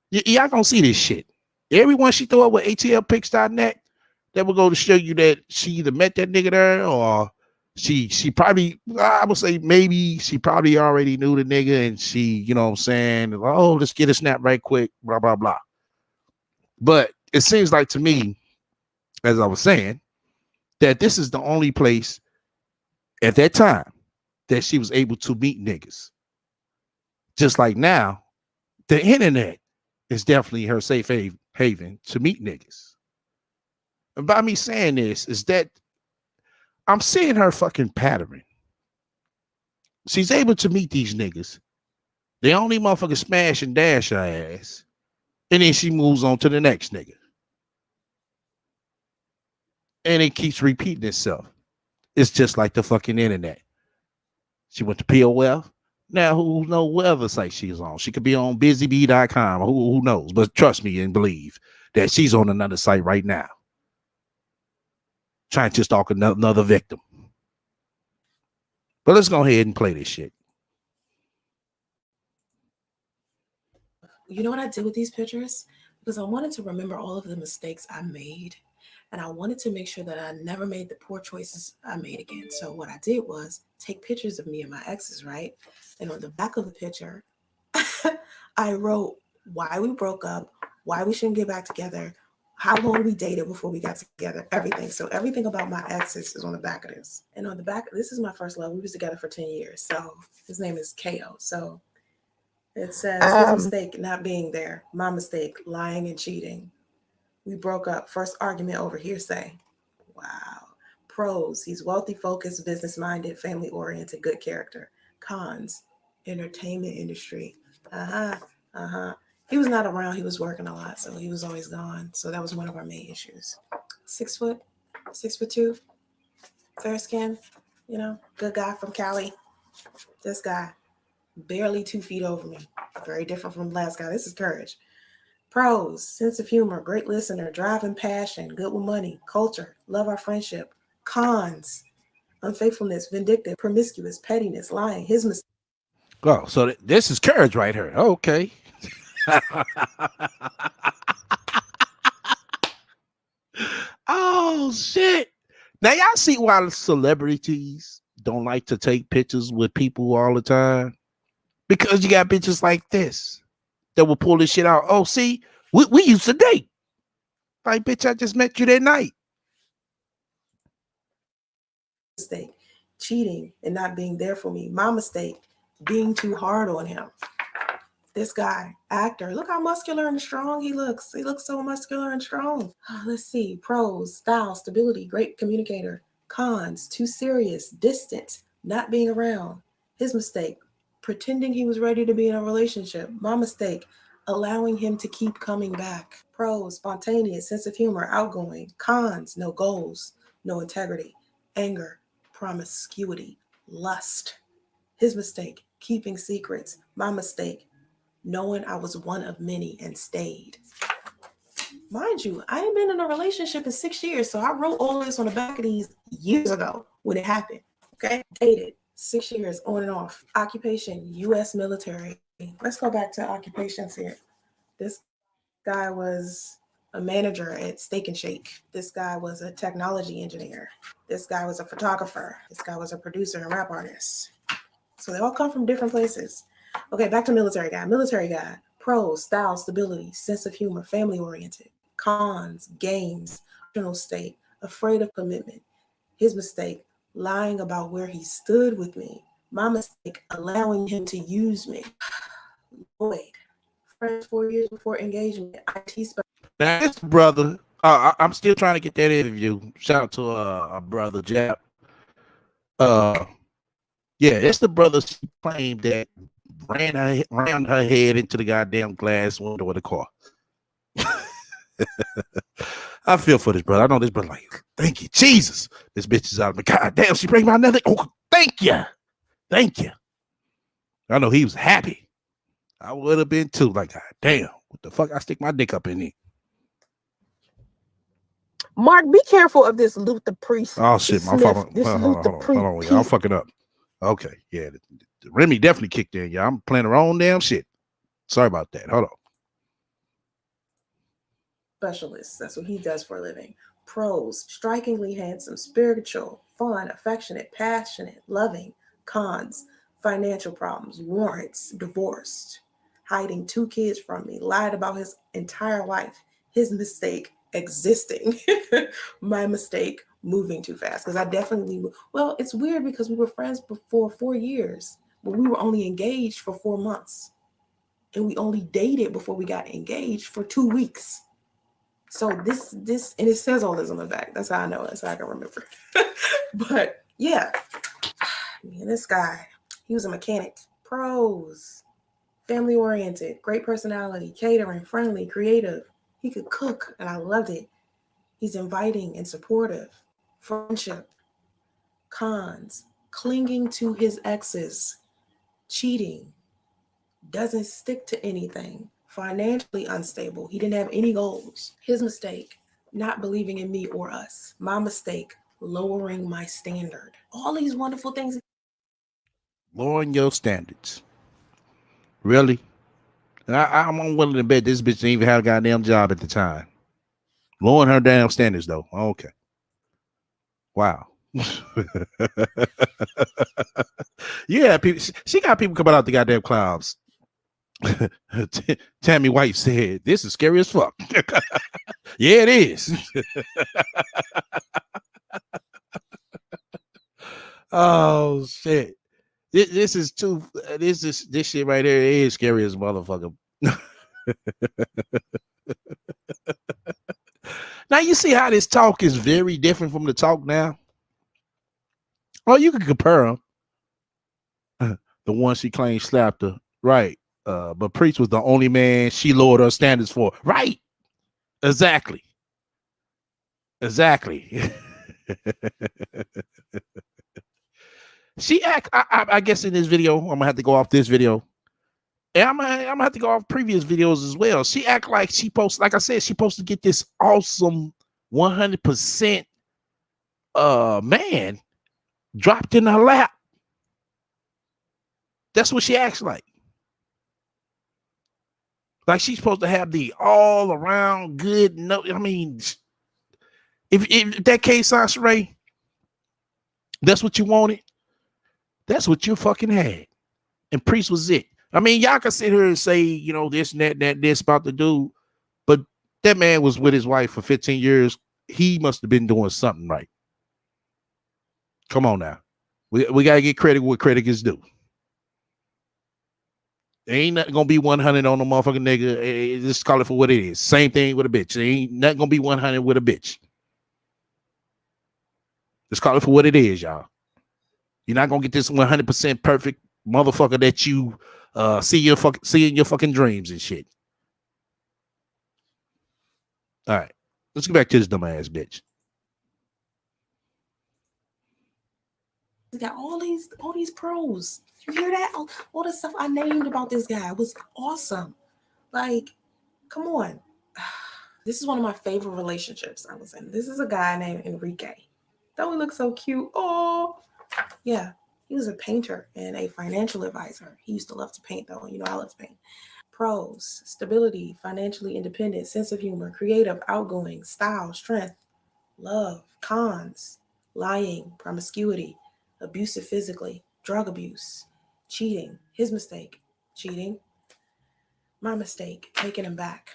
Speaker 1: Y'all gonna see this shit. Everyone she throw up with atlpics.net, that will go to show you that she either met that nigga there or she probably, I would say maybe she probably already knew the nigga and she, you know what I'm saying, oh, let's get a snap right quick, blah, blah, blah. But it seems like to me, as I was saying, that this is the only place at that time that she was able to meet niggas. Just like now, the internet is definitely her safe haven to meet niggas. And by me saying this is that I'm seeing her fucking pattern. She's able to meet these niggas. They only motherfucking smash and dash her ass. And then she moves on to the next nigga. And it keeps repeating itself. It's just like the fucking internet. She went to POF. Now, who knows what other site she's on? She could be on busybee.com. Who knows? But trust me and believe that she's on another site right now, trying to stalk another victim. But let's go ahead and play this shit.
Speaker 3: You know what I did with these pictures? Because I wanted to remember all of the mistakes I made. And I wanted to make sure that I never made the poor choices I made again. So what I did was take pictures of me and my exes, right? And on the back of the picture, I wrote why we broke up, why we shouldn't get back together, how long we dated before we got together, everything. So everything about my exes is on the back of this. And on the back, this is my first love. We was together for 10 years. So his name is KO. So it says, his mistake not being there, my mistake, lying and cheating. We broke up. First argument over hearsay. Wow. Pros, he's wealthy, focused, business-minded, family-oriented, good character. Cons, entertainment industry. He was not around. He was working a lot, so he was always gone. So that was one of our main issues. 6 foot, 6'2", fair skin, you know, good guy from Cali. This guy, barely 2 feet over me. Very different from the last guy. This is courage. Pros, sense of humor, great listener, drive and passion, good with money, culture, love our friendship. Cons, unfaithfulness, vindictive, promiscuous, pettiness, lying, his mistake.
Speaker 1: Oh, so this is courage right here. Okay. Oh shit. Now y'all see why the celebrities don't like to take pictures with people all the time? Because you got bitches like this that will pull this shit out. Oh, see, we used to date. Like, bitch, I just met you that night.
Speaker 3: Mistake, cheating and not being there for me. My mistake, being too hard on him. This guy, actor, look how muscular and strong he looks. He looks so muscular and strong. Let's see, pros, style, stability, great communicator. Cons, too serious, distant, not being around. His mistake, pretending he was ready to be in a relationship. My mistake, allowing him to keep coming back. Pros, spontaneous, sense of humor, outgoing. Cons, no goals, no integrity. Anger, promiscuity, lust. His mistake, keeping secrets. My mistake, knowing I was one of many and stayed. Mind you, I ain't been in a relationship in 6 years, so I wrote all this on the back of these years ago when it happened. Okay, dated 6 years on and off. Occupation, U.S. military. Let's go back to occupations here. This guy was a manager at Steak and Shake. This guy was a technology engineer. This guy was a photographer. This guy was a producer and rap artist. So they all come from different places. Okay, back to military guy. Military guy, pros, style, stability, sense of humor, family oriented. Cons, games, emotional state, afraid of commitment. His mistake, lying about where he stood with me. My mistake, allowing him to use me. Lloyd, friends 4 years before engagement. IT
Speaker 1: Now this brother, I'm still trying to get that interview. Shout out to a brother Jap. Yeah, it's the brother she claimed that ran her head into the goddamn glass window of the car. I feel for this brother. I know this brother like, thank you, Jesus. This bitch is out of my goddamn. She bring my another. Oh, thank you. Thank you. I know he was happy. I would have been too. Like, God damn, what the fuck? I stick my dick up in there.
Speaker 5: Mark, be careful of this Luther Priest.
Speaker 1: Oh shit, my fault. Hold on. I'm fucking up. Okay, yeah, the Remy definitely kicked in. Yeah, I'm playing the wrong damn shit. Sorry about that. Hold on.
Speaker 3: Specialist. That's what he does for a living. Pros, strikingly handsome, spiritual, fun, affectionate, passionate, loving. Cons, financial problems, warrants, divorced, hiding 2 kids from me, lied about his entire life. His mistake, existing. My mistake, moving too fast. Because I definitely, well, it's weird because we were friends before 4 years, but we were only engaged for 4 months. And we only dated before we got engaged for 2 weeks. So this, and it says all this on the back. That's how I know it. That's how I can remember. But yeah, man, this guy, he was a mechanic. Pros, family oriented, great personality, catering, friendly, creative. He could cook, and I loved it. He's inviting and supportive. Friendship. Cons, clinging to his exes, cheating, doesn't stick to anything. Financially unstable. He didn't have any goals. His mistake, not believing in me or us. My mistake, lowering my standard. All these wonderful things.
Speaker 1: Lowering your standards. Really? And I'm unwilling to bet this bitch didn't even have a goddamn job at the time. Lowering her damn standards, though. Okay. Wow. Yeah, people. She got people coming out the goddamn clouds. Tammy White said, "This is scary as fuck." Yeah, it is. Oh shit! This is too. This shit right here is scary as motherfucker. Now you see how this talk is very different from the talk now. Oh, you can compare them. The one she claimed slapped her, right? But Preach was the only man she lowered her standards for. Right. Exactly. She act. I guess in this video, I'm gonna have to go off this video. And I'm gonna have to go off previous videos as well. She act like she posts, like I said, she supposed to get this awesome 100% man dropped in her lap. That's what she acts like. Like she's supposed to have the all around good. No, I mean, if that case, Ray, that's what you wanted. That's what you fucking had. And Priest was it. I mean, y'all can sit here and say, you know, this and that, this about the dude, but that man was with his wife for 15 years. He must have been doing something right. Come on now. We got to get credit where credit is due. Ain't nothing gonna be 100 on the motherfucking nigga. Just call it for what it is. Same thing with a bitch. Ain't nothing gonna be 100 with a bitch. Just call it for what it is, y'all. You're not gonna get this 100% perfect motherfucker that you see in your fucking dreams and shit. All right, let's get back to this dumb ass bitch.
Speaker 3: He got all these pros. You hear that? All the stuff I named about this guy was awesome. Like, come on. This is one of my favorite relationships I was in. This is a guy named Enrique. Don't he look so cute? Oh, yeah. He was a painter and a financial advisor. He used to love to paint, though. You know, I love to paint. Pros: stability, financially independent, sense of humor, creative, outgoing, style, strength, love. Cons: lying, promiscuity, abusive physically, drug abuse, cheating, his mistake, cheating, my mistake, taking him back.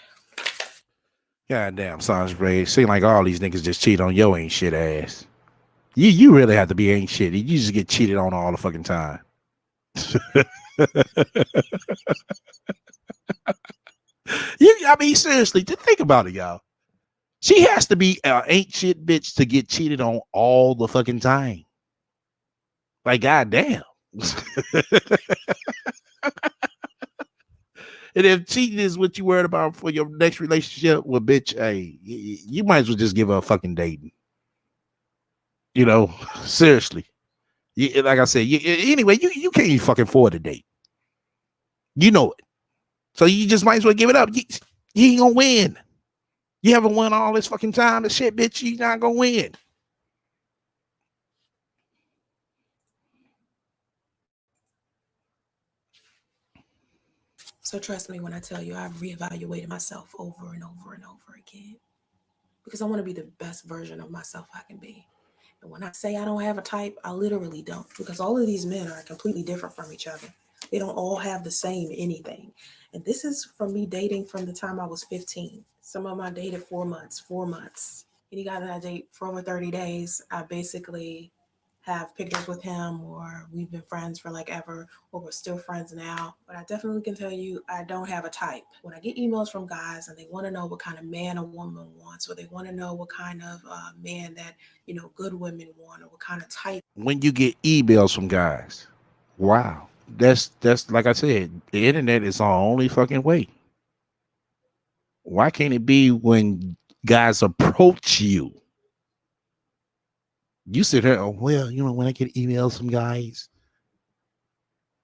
Speaker 1: Goddamn, Sanjay. Seem like all these niggas just cheat on your ain't shit ass. You really have to be ain't shit. You just get cheated on all the fucking time. I mean, seriously, just think about it, y'all. She has to be an ain't shit bitch to get cheated on all the fucking time. Like, goddamn. And if cheating is what you worried about for your next relationship, well, bitch, hey, you might as well just give her a fucking dating. You know, seriously. Like I said, anyway, you can't even fucking afford a date. You know it. So you just might as well give it up. You ain't gonna win. You haven't won all this fucking time. The shit, bitch, you not gonna win.
Speaker 3: So trust me when I tell you I've reevaluated myself over and over and over again. Because I want to be the best version of myself I can be. And when I say I don't have a type, I literally don't. Because all of these men are completely different from each other. They don't all have the same anything. And this is from me dating from the time I was 15. Some of them I dated 4 months. Any guy that I date for over 30 days, I basically have pictures with him, or we've been friends for like ever, or we're still friends now. But I definitely can tell you I don't have a type. When I get emails from guys and they want to know what kind of man a woman wants, or they want to know what kind of man that, you know, good women want, or what kind of type.
Speaker 1: When you get emails from guys, wow. That's like I said, the internet is our only fucking way. Why can't it be when guys approach you? You sit here, oh, well, you know, when I get emails from guys,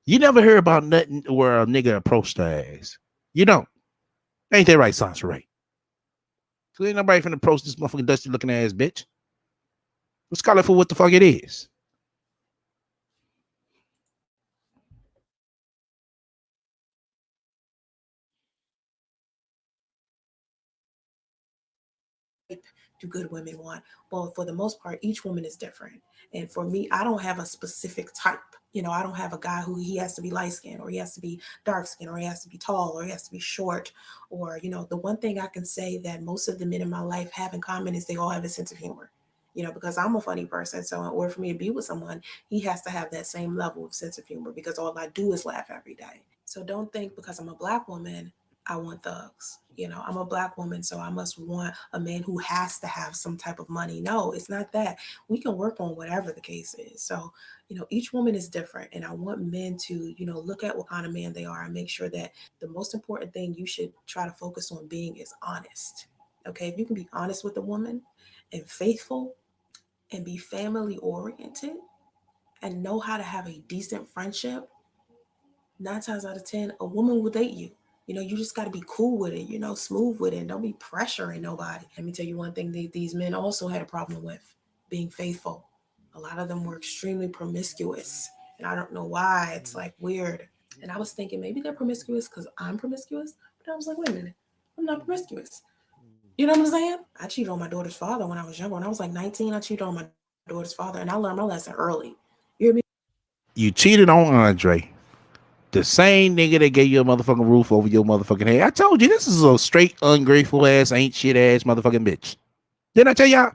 Speaker 1: you never hear about nothing where a nigga approached her ass. You don't. Ain't that right, Sansa Ray? So ain't nobody finna approach this motherfucking dusty looking ass bitch. Let's call it for what the fuck it is.
Speaker 3: Do good women want? Well, for the most part, each woman is different. And for me, I don't have a specific type. You know, I don't have a guy who he has to be light skinned, or he has to be dark skinned, or he has to be tall, or he has to be short. Or, you know, the one thing I can say that most of the men in my life have in common is they all have a sense of humor. You know, because I'm a funny person. So in order for me to be with someone, he has to have that same level of sense of humor, because all I do is laugh every day. So don't think because I'm a black woman, I want thugs. You know, I'm a Black woman, so I must want a man who has to have some type of money. No, it's not that. We can work on whatever the case is. So, you know, each woman is different. And I want men to, you know, look at what kind of man they are and make sure that the most important thing you should try to focus on being is honest. Okay. If you can be honest with a woman and faithful and be family oriented and know how to have a decent friendship, 9 times out of 10, a woman will date you. You know, you just got to be cool with it, you know, smooth with it, and don't be pressuring nobody. Let me tell you one thing these men also had a problem with being faithful. A lot of them were extremely promiscuous, and I don't know why. It's like weird. And I was thinking maybe they're promiscuous because I'm promiscuous, but I was like, wait a minute, I'm not promiscuous. You know what I'm saying? I cheated on my daughter's father when I was younger. When I was like 19, I cheated on my daughter's father, and I learned my lesson early. You hear me?
Speaker 1: You cheated on Andre, the same nigga that gave you a motherfucking roof over your motherfucking head. I told you this is a straight ungrateful ass, ain't shit ass motherfucking bitch. Didn't I tell y'all?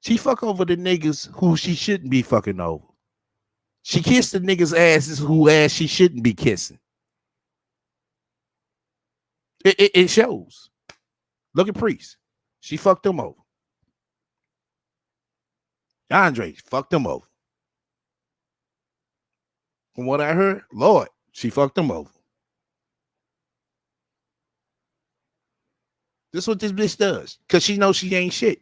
Speaker 1: She fuck over the niggas who she shouldn't be fucking over. She kissed the niggas' asses who ass she shouldn't be kissing. It shows. Look at Priest. She fucked them over. Andre fucked them over. From what I heard, Lord, she fucked them over. This is what this bitch does. Because she knows she ain't shit.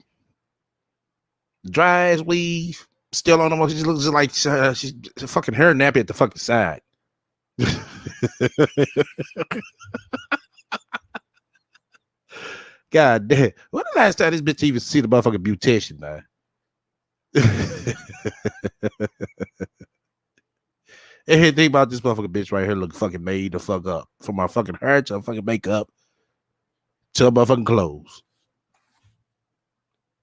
Speaker 1: Dry ass weave. Still on them. She just looks like she's fucking hair nappy at the fucking side. God damn. When the last time this bitch even see the motherfucking beautician, man? And think about this motherfucking bitch right here look fucking made the fuck up. From my fucking hair to her fucking makeup to her motherfucking clothes.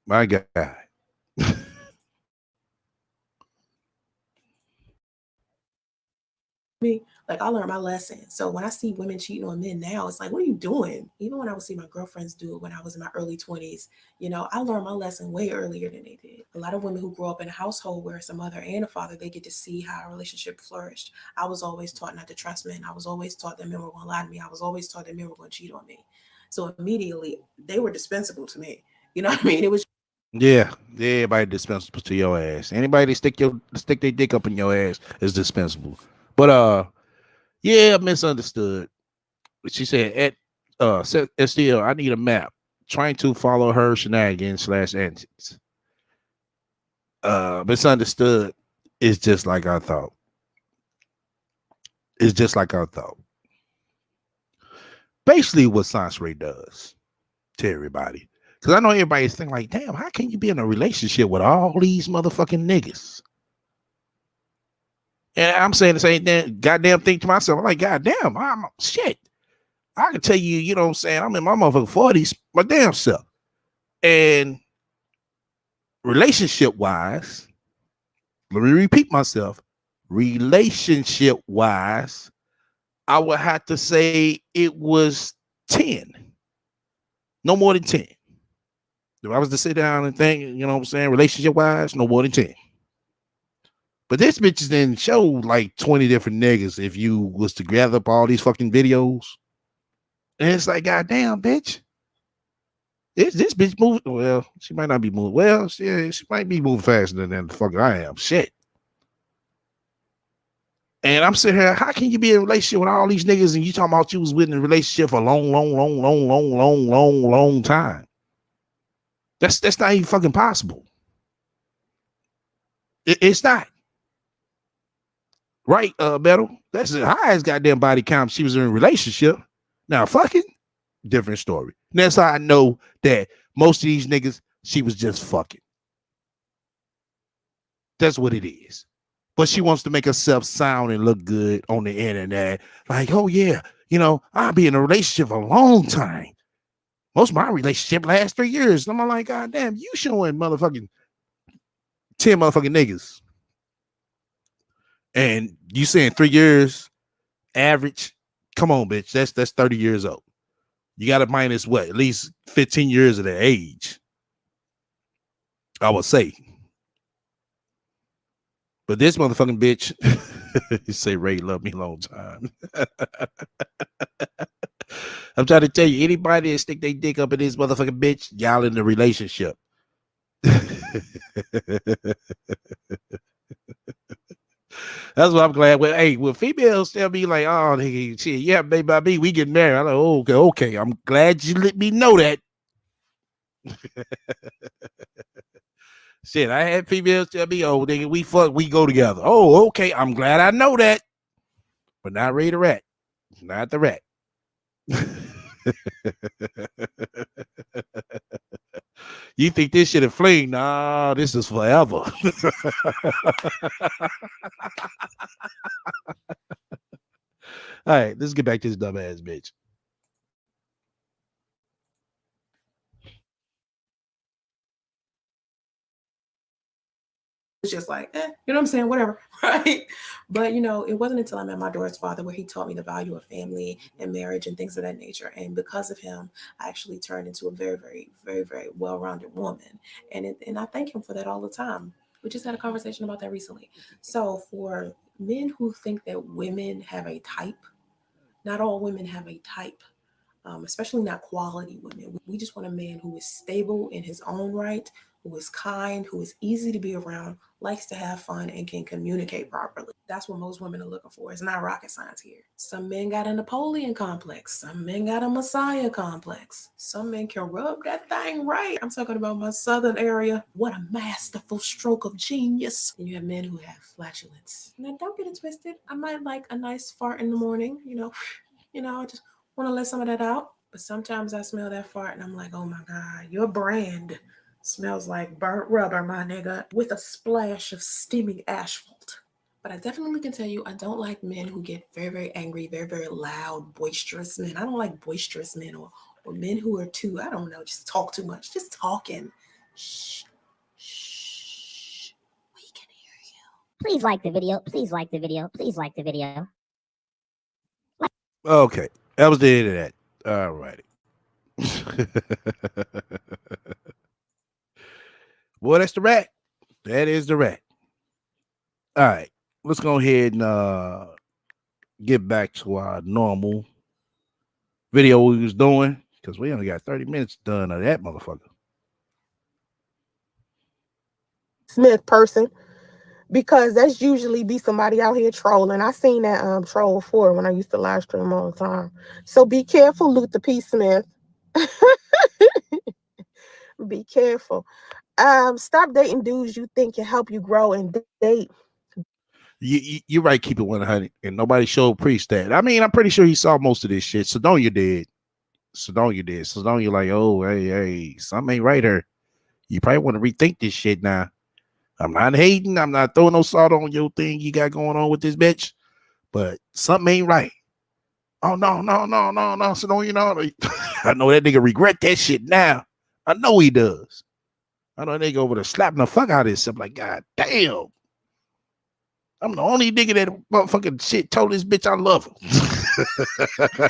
Speaker 1: My God.
Speaker 3: Me, like I learned my lesson. So when I see women cheating on men now, it's like, what are you doing? Even when I would see my girlfriends do it when I was in my early 20s, you know, I learned my lesson way earlier than they did. A lot of women who grow up in a household where it's a mother and a father, they get to see how a relationship flourished. I was always taught not to trust men. I was always taught that men were going to lie to me. I was always taught that men were going to cheat on me. So immediately they were dispensable to me. You know what I mean? It was
Speaker 1: Yeah, everybody dispensable to your ass. Anybody stick their dick up in your ass is dispensable. But yeah, misunderstood. She said still I need a map. Trying to follow her shenanigans / antics. Misunderstood is just like I thought. It's just like I thought. Basically what Sansray does to everybody. Because I know everybody's thinking like, damn, how can you be in a relationship with all these motherfucking niggas? And I'm saying the same goddamn thing to myself. I'm like, goddamn, I'm shit. I can tell you, you know what I'm saying? I'm in my motherfucking 40s, my damn self. And relationship-wise, let me repeat myself. Relationship-wise, I would have to say it was 10. No more than 10. If I was to sit down and think, you know what I'm saying, relationship-wise, no more than 10. But this bitch then showed like 20 different niggas if you was to gather up all these fucking videos. And it's like, goddamn, bitch. This bitch moving. Well, she might not be moving. Well, she might be moving faster than the fuck I am. Shit. And I'm sitting here, how can you be in a relationship with all these niggas and you talking about you was in a relationship for a long time? That's not even fucking possible. It's not. Right, Metal? That's the highest goddamn body count she was in a relationship. Now, fucking, different story. And that's how I know that most of these niggas, she was just fucking. That's what it is. But she wants to make herself sound and look good on the internet. Like, oh yeah, you know, I'll be in a relationship for a long time. Most of my relationship lasts 3 years. And I'm like, God damn, you showing motherfucking 10 motherfucking niggas. And you saying 3 years average? Come on, bitch. That's 30 years old. You got to minus what? At least 15 years of their age. I would say. But this motherfucking bitch You say Ray loved me a long time. I'm trying to tell you, anybody that stick their dick up in this motherfucking bitch, y'all in the relationship. That's what I'm glad. Well, hey, when females tell me like, oh, shit, yeah, baby, by me, we get married. I'm like, oh, okay. I'm glad you let me know that. Shit, I had females tell me, oh, nigga, we fuck, we go together. Oh, okay. I'm glad I know that. But not Ray the Rat. Not the rat. You think this shit a fling? Nah, this is forever. All right, let's get back to this dumbass bitch.
Speaker 3: It's just like, you know what I'm saying? Whatever, right? But, you know, it wasn't until I met my daughter's father where he taught me the value of family and marriage and things of that nature. And because of him, I actually turned into a very, very, very, very well-rounded woman. And I thank him for that all the time. We just had a conversation about that recently. So for men who think that women have a type, not all women have a type. Especially not quality women. We just want a man who is stable in his own right, who is kind, who is easy to be around, likes to have fun, and can communicate properly. That's what most women are looking for. It's not rocket science here. Some men got a Napoleon complex. Some men got a Messiah complex. Some men can rub that thing right. I'm talking about my southern area. What a masterful stroke of genius. And you have men who have flatulence. Now, don't get it twisted. I might like a nice fart in the morning, I just want to let some of that out. But sometimes I smell that fart and I'm like, oh my God, your brand smells like burnt rubber, my nigga, with a splash of steaming asphalt. But I definitely can tell you, I don't like men who get very, very angry, very, very loud, boisterous men. I don't like boisterous men or men who are too, I don't know, just talk too much, just talking. Shh, shh, we can hear you.
Speaker 6: Please like the video. Please like the video. Please like the video.
Speaker 1: Okay, that was the end of that. All righty. Boy, that's the rat. That is the rat. All right, let's go ahead and get back to our normal video we was doing because we only got 30 minutes done of that motherfucker.
Speaker 5: Smith person, because that's usually be somebody out here trolling. I seen that troll before when I used to live stream all the time. So be careful, Luther P. Smith. Be careful. Stop dating dudes you think can help you grow and date.
Speaker 1: You're right, keep it 100. And nobody showed Priest that. I mean, I'm pretty sure he saw most of this shit. Sedonia did. Sedonia like, oh, hey, something ain't right here. You probably want to rethink this shit now. I'm not hating. I'm not throwing no salt on your thing you got going on with this bitch. But something ain't right. Oh, no. Sedonia, I know that nigga regret that shit now. I know he does. I know that nigga over there slapping the fuck out of himself. Like, God damn. I'm the only nigga that motherfucking shit told this bitch I love her.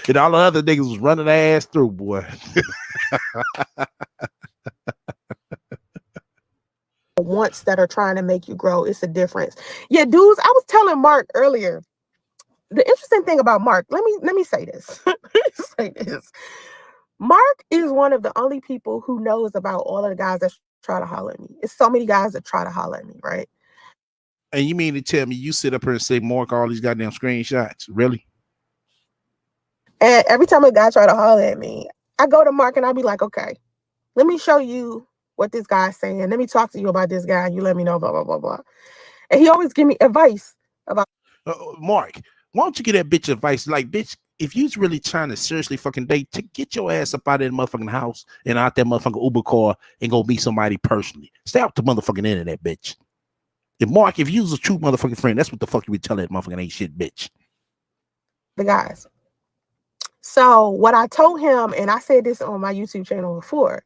Speaker 1: And all the other niggas was running their ass through, boy.
Speaker 5: Wants that are trying to make you grow. It's a difference. Yeah, dudes, I was telling Mark earlier. The interesting thing about Mark, let me say this. Mark is one of the only people who knows about all of the guys that try to holler at me. It's so many guys that try to holler at me, right?
Speaker 1: And you mean to tell me you sit up here and say Mark all these goddamn screenshots? Really?
Speaker 5: And every time a guy try to holler at me, I go to Mark and I'll be like, okay, let me show you what this guy's saying. Let me talk to you about this guy. And you let me know, blah, blah, blah, blah. And he always give me advice about
Speaker 1: Mark, why don't you get that bitch advice? Like, bitch, if you's really trying to seriously fucking date, get your ass up out of that motherfucking house and out that motherfucking Uber car and go meet somebody personally. Stay out the motherfucking internet, bitch. And Mark, if you was a true motherfucking friend, that's what the fuck you would tell that motherfucking ain't shit, bitch.
Speaker 5: the guys. So what I told him, and I said this on my YouTube channel before,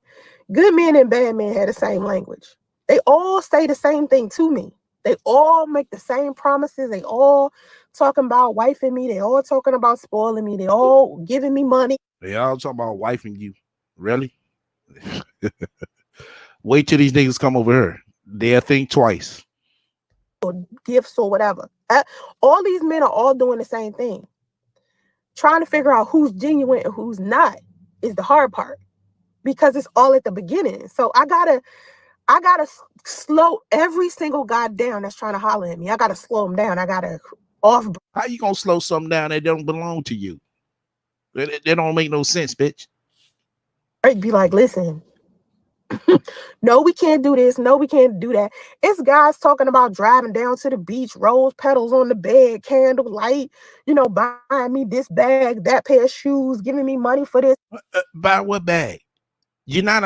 Speaker 5: good men and bad men have the same language. They all say the same thing to me. They all make the same promises. They all talking about wifing me. They all talking about spoiling me. They all giving me money.
Speaker 1: They all talking about wifing you. Really? Wait till these niggas come over here. They'll think twice.
Speaker 5: gifts or whatever. All these men are all doing the same thing. Trying to figure out who's genuine and who's not is the hard part, because it's all at the beginning. So I gotta slow every single guy down that's trying to holler at me. I gotta slow him down. I gotta off.
Speaker 1: How you gonna slow something down that don't belong to you? That don't make no sense, bitch.
Speaker 5: Be like, listen, no, we can't do this. No, we can't do that. It's guys talking about driving down to the beach, rose petals on the bed, candle light, buying me this bag, that pair of shoes, giving me money for this.
Speaker 1: Buy what bag? You're not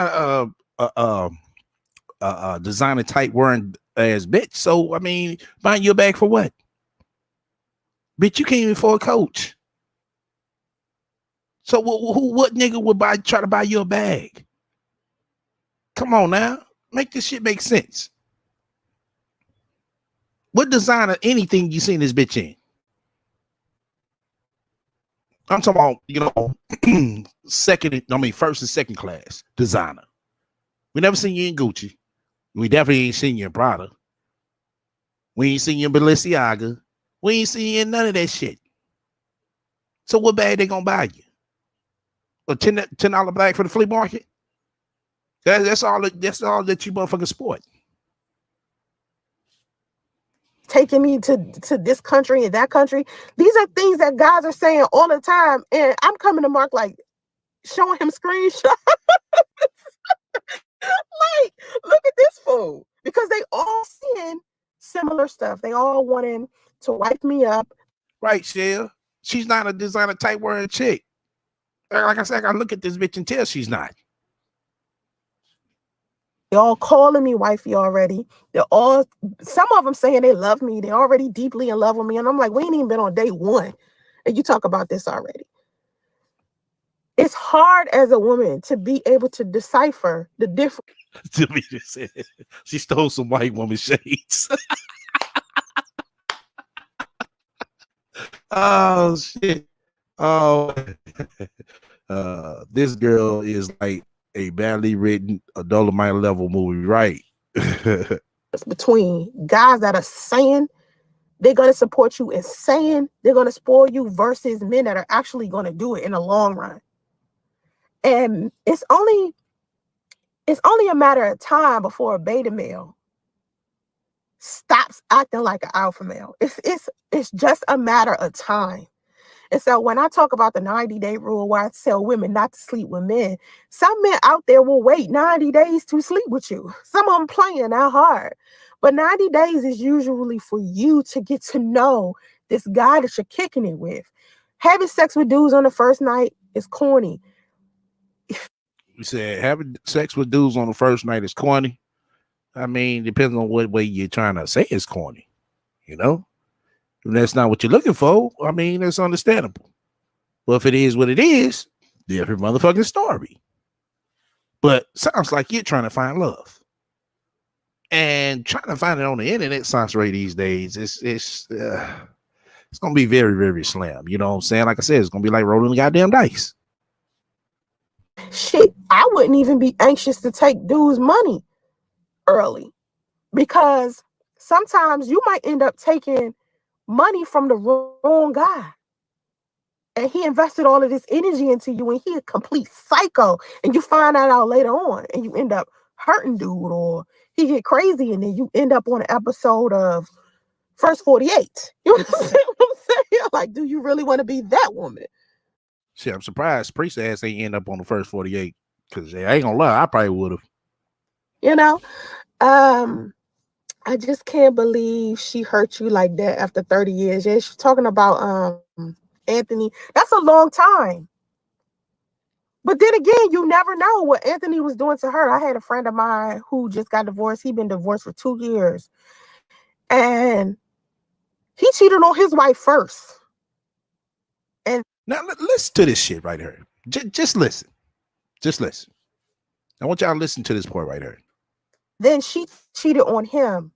Speaker 1: a designer type wearing ass bitch. So I mean, buying your bag for what? Bitch, you can't even afford a coach. So what nigga would try to buy you a bag? Come on now, make this shit make sense. What designer anything you seen this bitch in? I'm talking about, first and second class designer. We never seen you in Gucci. We definitely ain't seen you in Prada. We ain't seen you in Balenciaga. We ain't seen you in none of that shit. So what bag they gonna buy you? A $10 bag for the flea market? That's all that you motherfucking sport.
Speaker 5: Taking me to this country and that country. These are things that guys are saying all the time. And I'm coming to Mark like showing him screenshots. Like, look at this fool. Because they all seeing similar stuff. They all wanting to wipe me up.
Speaker 1: Right, Shell. She's not a designer type wearing chick. Like I said, I look at this bitch and tell she's not.
Speaker 5: They're all calling me wifey already. Some of them saying they love me. They're already deeply in love with me. And I'm like, we ain't even been on day one. And you talk about this already. It's hard as a woman to be able to decipher the difference.
Speaker 1: She stole some white woman shades. Oh, shit. Oh, this girl is like a badly written Dolomite level movie, right?
Speaker 5: Between guys that are saying they're going to support you and saying they're going to spoil you versus men that are actually going to do it in the long run. And it's only a matter of time before a beta male stops acting like an alpha male. It's just a matter of time. And so when I talk about the 90-day rule where I tell women not to sleep with men, some men out there will wait 90 days to sleep with you. Some of them playing that hard. But 90 days is usually for you to get to know this guy that you're kicking it with. Having sex with dudes on the first night is corny.
Speaker 1: You said having sex with dudes on the first night is corny. I mean, depends on what way you're trying to say it's corny, If that's not what you're looking for, I mean, that's understandable. Well, if it is what it is, different motherfucking story. But sounds like you're trying to find love. And trying to find it on the internet sounds right these days. It's going to be very, very slim. You know what I'm saying? Like I said, it's going to be like rolling the goddamn dice.
Speaker 5: Shit, I wouldn't even be anxious to take dudes' money early, because sometimes you might end up taking money from the wrong guy, and he invested all of this energy into you, and he a complete psycho, and you find that out later on, and you end up hurting dude, or he get crazy, and then you end up on an episode of First 48. You know what I'm saying? Like, do you really want to be that woman?
Speaker 1: Shit, I'm surprised Priest ass ain't end up on the First 48, because I ain't gonna lie, I probably would have.
Speaker 5: I just can't believe she hurt you like that after 30 years. Yeah, she's talking about Anthony. That's a long time. But then again, you never know what Anthony was doing to her. I had a friend of mine who just got divorced. He'd been divorced for 2 years. And he cheated on his wife first. And
Speaker 1: now listen to this shit right here. Just listen. Just listen. I want y'all to listen to this part right here.
Speaker 5: Then she cheated on him.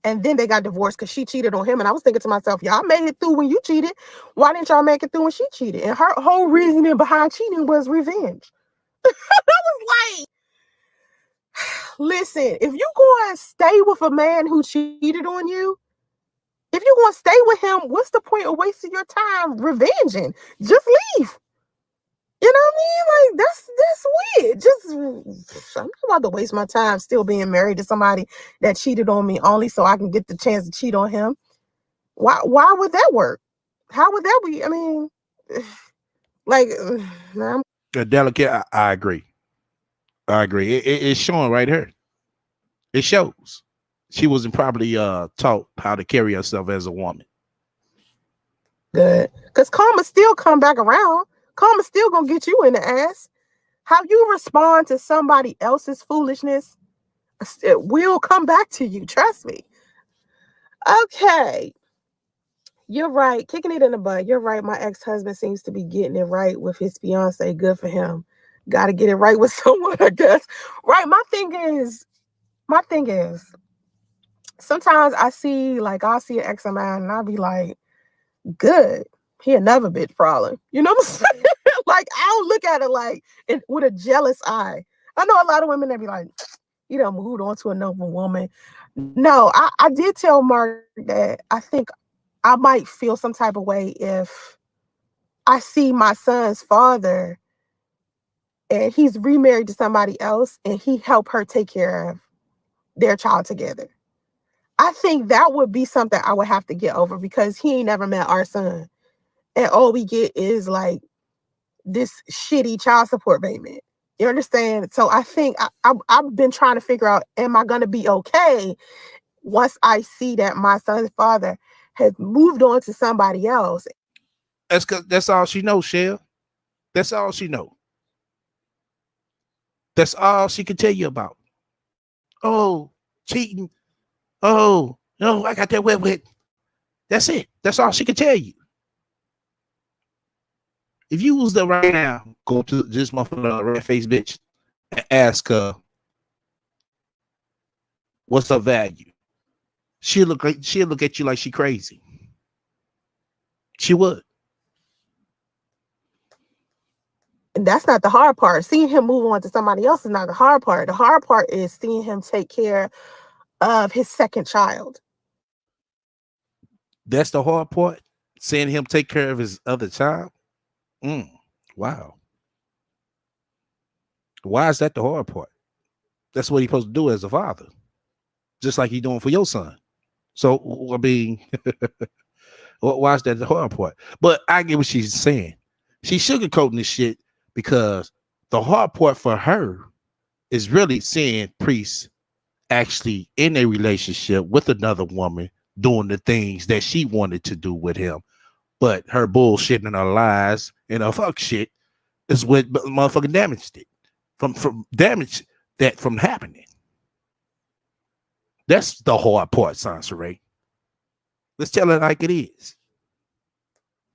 Speaker 5: And then they got divorced because she cheated on him. And I was thinking to myself, y'all made it through when you cheated. Why didn't y'all make it through when she cheated? And her whole reasoning behind cheating was revenge. I was like, listen, if you go and stay with a man who cheated on you, If you want to stay with him, what's the point of wasting your time revenging? Just leave. You know what I mean? Like that's weird. Just I'm not about to waste my time still being married to somebody that cheated on me only so I can get the chance to cheat on him. Why would that work? How would that be? I mean, like,
Speaker 1: Delicate. I agree. I agree. It's showing right here. It shows she wasn't probably taught how to carry herself as a woman.
Speaker 5: Good, because karma still come back around. Karma still gonna get you in the ass. How you respond to somebody else's foolishness, it will come back to you. Trust me. Okay. You're right. Kicking it in the butt. You're right. My ex-husband seems to be getting it right with his fiance. Good for him. Got to get it right with someone, I guess. Right. My thing is, sometimes I'll see an ex of mine and I'll be like, good. He another bitch problem. You know what I'm saying? Like, I don't look at it like with a jealous eye. I know a lot of women that be like, you know, moved on to another woman. No, I did tell Mark that I think I might feel some type of way if I see my son's father and he's remarried to somebody else and he helped her take care of their child together. I think that would be something I would have to get over because he ain't never met our son. And all we get is like this shitty child support payment. You understand? So I think I've been trying to figure out, am I going to be okay once I see that my son's father has moved on to somebody else?
Speaker 1: That's all she knows, Shell. That's all she knows. That's all she can tell you about. Oh, cheating. Oh, no, I got that wet. That's it. That's all she can tell you. If you was there right now, go to this motherfucker red face bitch and ask her what's her value. She'll look at you like she crazy. She would.
Speaker 5: And that's not the hard part. Seeing him move on to somebody else is not the hard part. The hard part is seeing him take care of his second child.
Speaker 1: That's the hard part. Seeing him take care of his other child. Wow. Why is that the hard part? That's what he's supposed to do as a father. Just like he's doing for your son. So, I mean, why is that the hard part? But I get what she's saying. She's sugarcoating this shit because the hard part for her is really seeing Priest actually in a relationship with another woman doing the things that she wanted to do with him. But her bullshit and her lies and her fuck shit is what motherfucking damaged it. From damage that from happening. That's the hard part, Sansaray. Let's tell it like it is.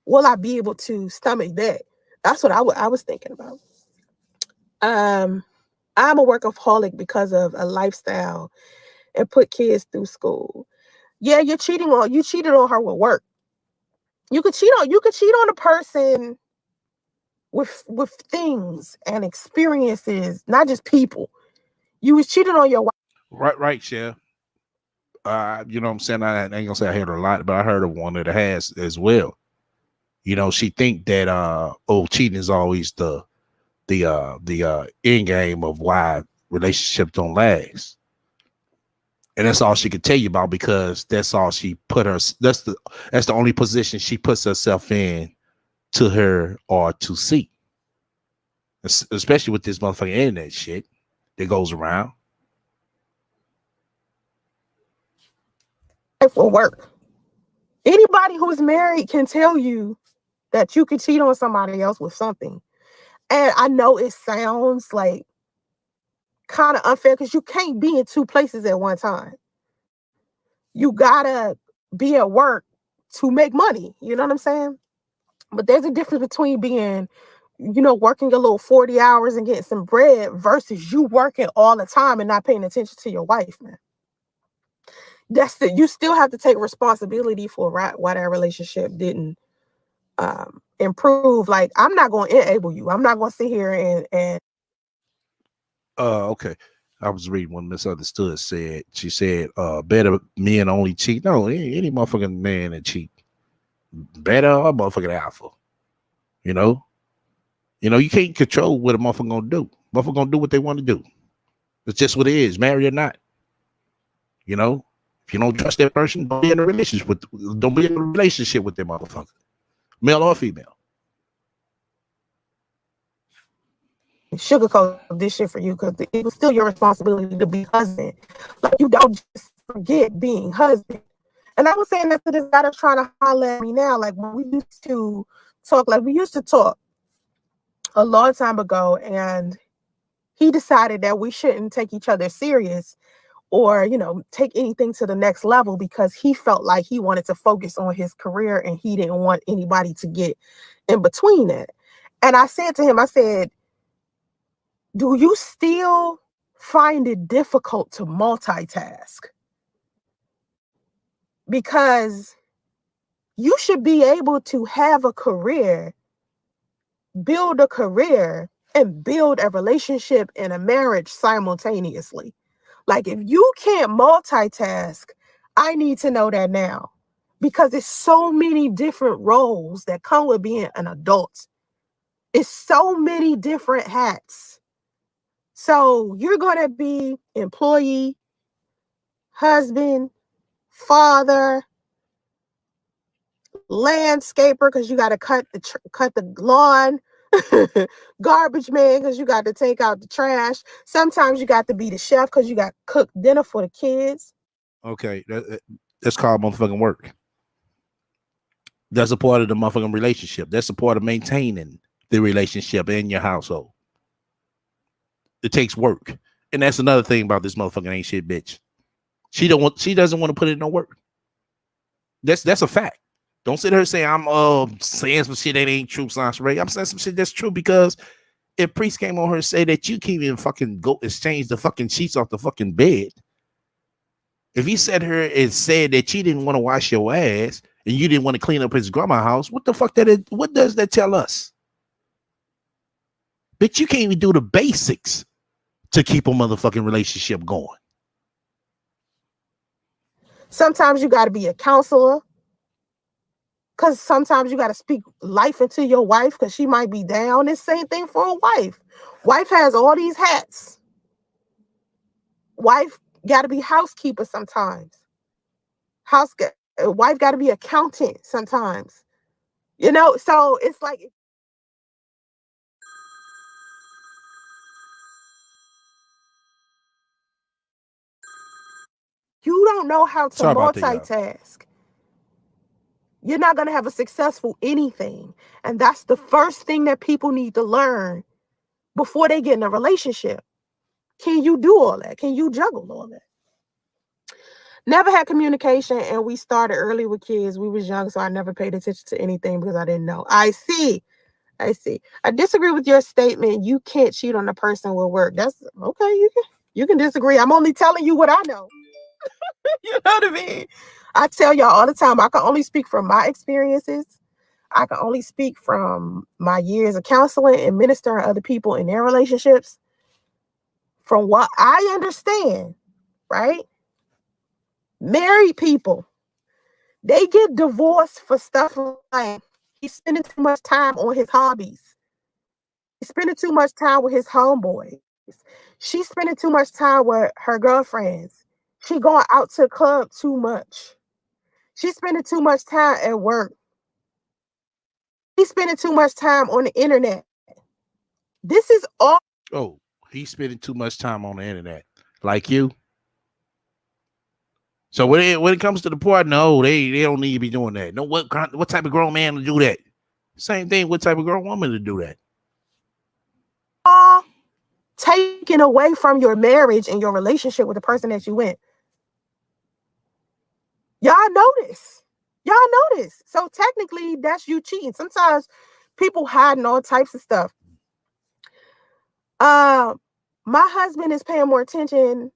Speaker 5: Will I be able to stomach that? That's what I was thinking about. I'm a workaholic because of a lifestyle and put kids through school. Yeah, you cheated on her with work. You could cheat on a person with things and experiences, not just people. You was cheating on your wife.
Speaker 1: Right, Chef. You know what I'm saying? I ain't gonna say I heard a lot, but I heard of one that has as well. You know, she think that cheating is always the end game of why relationships don't last. And that's all she could tell you about because that's all she put her. That's the only position she puts herself in to her or to see. Especially with this motherfucking internet shit that goes around.
Speaker 5: It will work. Anybody who's married can tell you that you can cheat on somebody else with something. And I know it sounds like kind of unfair because you can't be in two places at one time. You gotta be at work to make money. You know what I'm saying? But there's a difference between being, working a little 40 hours and getting some bread versus you working all the time and not paying attention to your wife, man. You still have to take responsibility for why that relationship didn't improve. Like, I'm not going to enable you. I'm not going to sit here and
Speaker 1: okay. I was reading when Misunderstood said, she said, better men only cheat. No, any motherfucking man that cheat. Better or motherfucking alpha. You know, you can't control what a motherfucker gonna do. Motherfucker gonna do what they want to do. It's just what it is, married or not. You know, if you don't trust that person, don't be in a relationship with that motherfucker, male or female.
Speaker 5: Sugarcoat this shit for you because it was still your responsibility to be husband. Like, you don't just forget being husband. And I was saying that to this guy that's trying to holler at me now. Like, when we used to talk a long time ago, and he decided that we shouldn't take each other serious or, take anything to the next level because he felt like he wanted to focus on his career and he didn't want anybody to get in between that. And I said to him, I said, do you still find it difficult to multitask? Because you should be able to have a career, build a career, and build a relationship and a marriage simultaneously. Like, if you can't multitask, I need to know that now. Because it's so many different roles that come with being an adult. It's so many different hats. So you're going to be employee, husband, father, landscaper, because you got to cut the lawn, garbage man, because you got to take out the trash. Sometimes you got to be the chef because you got to cook dinner for the kids.
Speaker 1: Okay, that's called motherfucking work. That's a part of the motherfucking relationship. That's a part of maintaining the relationship in your household. It takes work. And that's another thing about this motherfucking ain't shit bitch. She doesn't want to put in no work. That's a fact. Don't sit here saying I'm saying some shit that ain't true, Sansa Ray. I'm saying some shit that's true because if Priest came on her and say that you can't even fucking go exchange the fucking sheets off the fucking bed. If he said her and said that she didn't want to wash your ass and you didn't want to clean up his grandma's house, what the fuck what does that tell us? Bitch, you can't even do the basics to keep a motherfucking relationship going.
Speaker 5: Sometimes you got to be a counselor. Because sometimes you got to speak life into your wife because she might be down. It's the same thing for a wife. Wife has all these hats. Wife got to be housekeeper sometimes. Wife got to be accountant sometimes. So it's like, you don't know how to multitask. You're not going to have a successful anything. And that's the first thing that people need to learn before they get in a relationship. Can you do all that? Can you juggle all that? Never had communication, and we started early with kids. We was young, so I never paid attention to anything because I didn't know. I see. I disagree with your statement. You can't cheat on a person with work. That's okay. You can disagree. I'm only telling you what I know. You know what I mean? I tell y'all all the time, I can only speak from my experiences. I can only speak from my years of counseling and ministering to other people in their relationships. From what I understand, right? Married people, they get divorced for stuff like he's spending too much time on his hobbies. He's spending too much time with his homeboys. She's spending too much time with her girlfriends. She going out to the club too much. She's spending too much time at work. He's spending too much time on the internet. This is all.
Speaker 1: Oh, he's spending too much time on the internet. Like you. So when it comes to the part, no, they don't need to be doing that. No, what type of grown man to do that? Same thing, what type of grown woman to do that?
Speaker 5: Taken away from your marriage and your relationship with the person that you went. Y'all know this. So technically, that's you cheating. Sometimes people hiding all types of stuff. My husband is paying more attention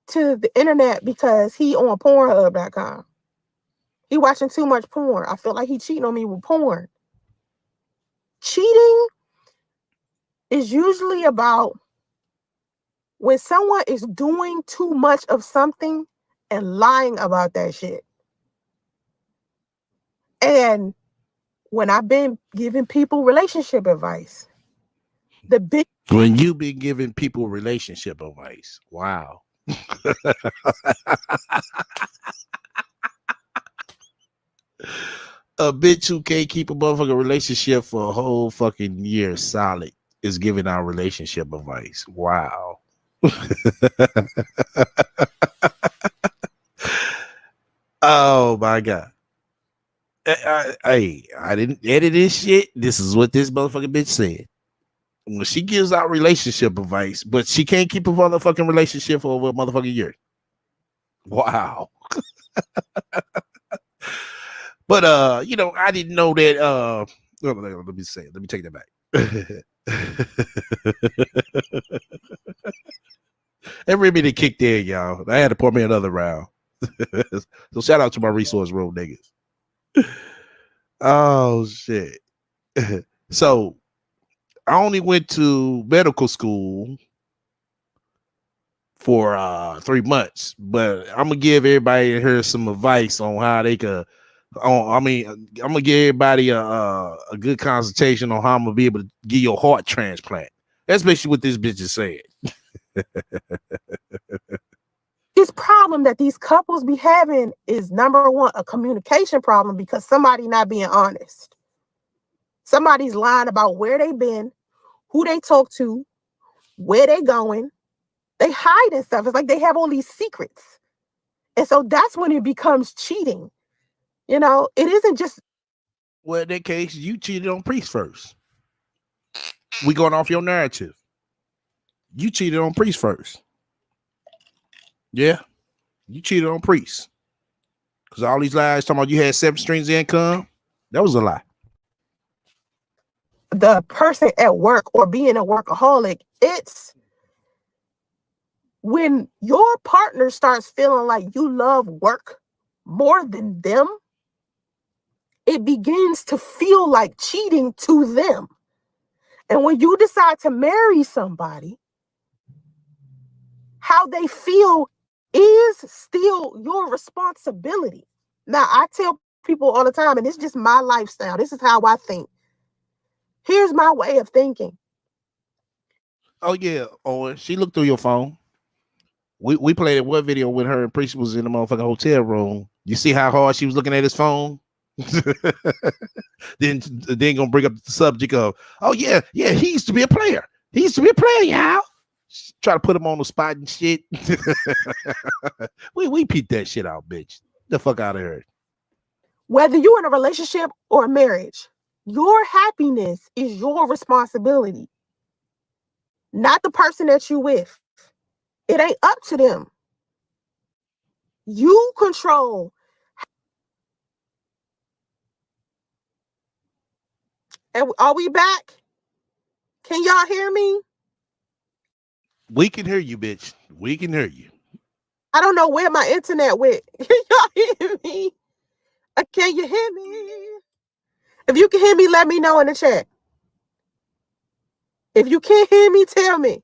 Speaker 5: to the internet because he on Pornhub.com. He watching too much porn. I feel like he cheating on me with porn. Cheating is usually about when someone is doing too much of something and lying about that shit. And when I've been giving people relationship advice,
Speaker 1: when you've been giving people relationship advice, wow. A bitch who can't keep a motherfucking relationship for a whole fucking year solid is giving out relationship advice. Wow. Oh my God. Hey, I didn't edit this shit. This is what this motherfucking bitch said. When she gives out relationship advice, but she can't keep a motherfucking relationship for over a motherfucking year. Wow. But I didn't know that let me take that back. Every minute kicked in, y'all. I had to pour me another round. So shout out to my resource room niggas. Oh shit. So I only went to medical school for 3 months, but I'm gonna give everybody here some advice on how they could. I'm gonna give everybody a good consultation on how I'm gonna be able to give you a heart transplant. That's basically what this bitch is saying.
Speaker 5: This problem that these couples be having is, number one, a communication problem, because somebody not being honest. Somebody's lying about where they been, who they talk to, where they going. They hiding stuff. It's like they have all these secrets. And so that's when it becomes cheating. It isn't just.
Speaker 1: Well, in that case, you cheated on Priest first. We going off your narrative. You cheated on Priest first. Yeah. You cheated on Priest. Because all these lies talking about you had 7 streams of income, that was a lie.
Speaker 5: The person at work or being a workaholic, it's when your partner starts feeling like you love work more than them, it begins to feel like cheating to them. And when you decide to marry somebody, how they feel is still your responsibility. Now, I tell people all the time, and it's just my lifestyle. This is how I think. Here's my way of thinking.
Speaker 1: Oh, yeah. Oh, she looked through your phone. We played one video when her and Priest was in the motherfucking hotel room. You see how hard she was looking at his phone? then gonna bring up the subject of, oh yeah, he used to be a player. He used to be a player, y'all. Try to put him on the spot and shit. we peeped that shit out, bitch. The fuck out of here.
Speaker 5: Whether you're in a relationship or a marriage, your happiness is your responsibility, not the person that you with. It ain't up to them. You control. And are we back? Can y'all hear me?
Speaker 1: We can hear you, bitch. We can hear you.
Speaker 5: I don't know where my internet went. Can y'all hear me? Can you hear me? If you can hear me, let me know in the chat. If you can't hear me, tell me.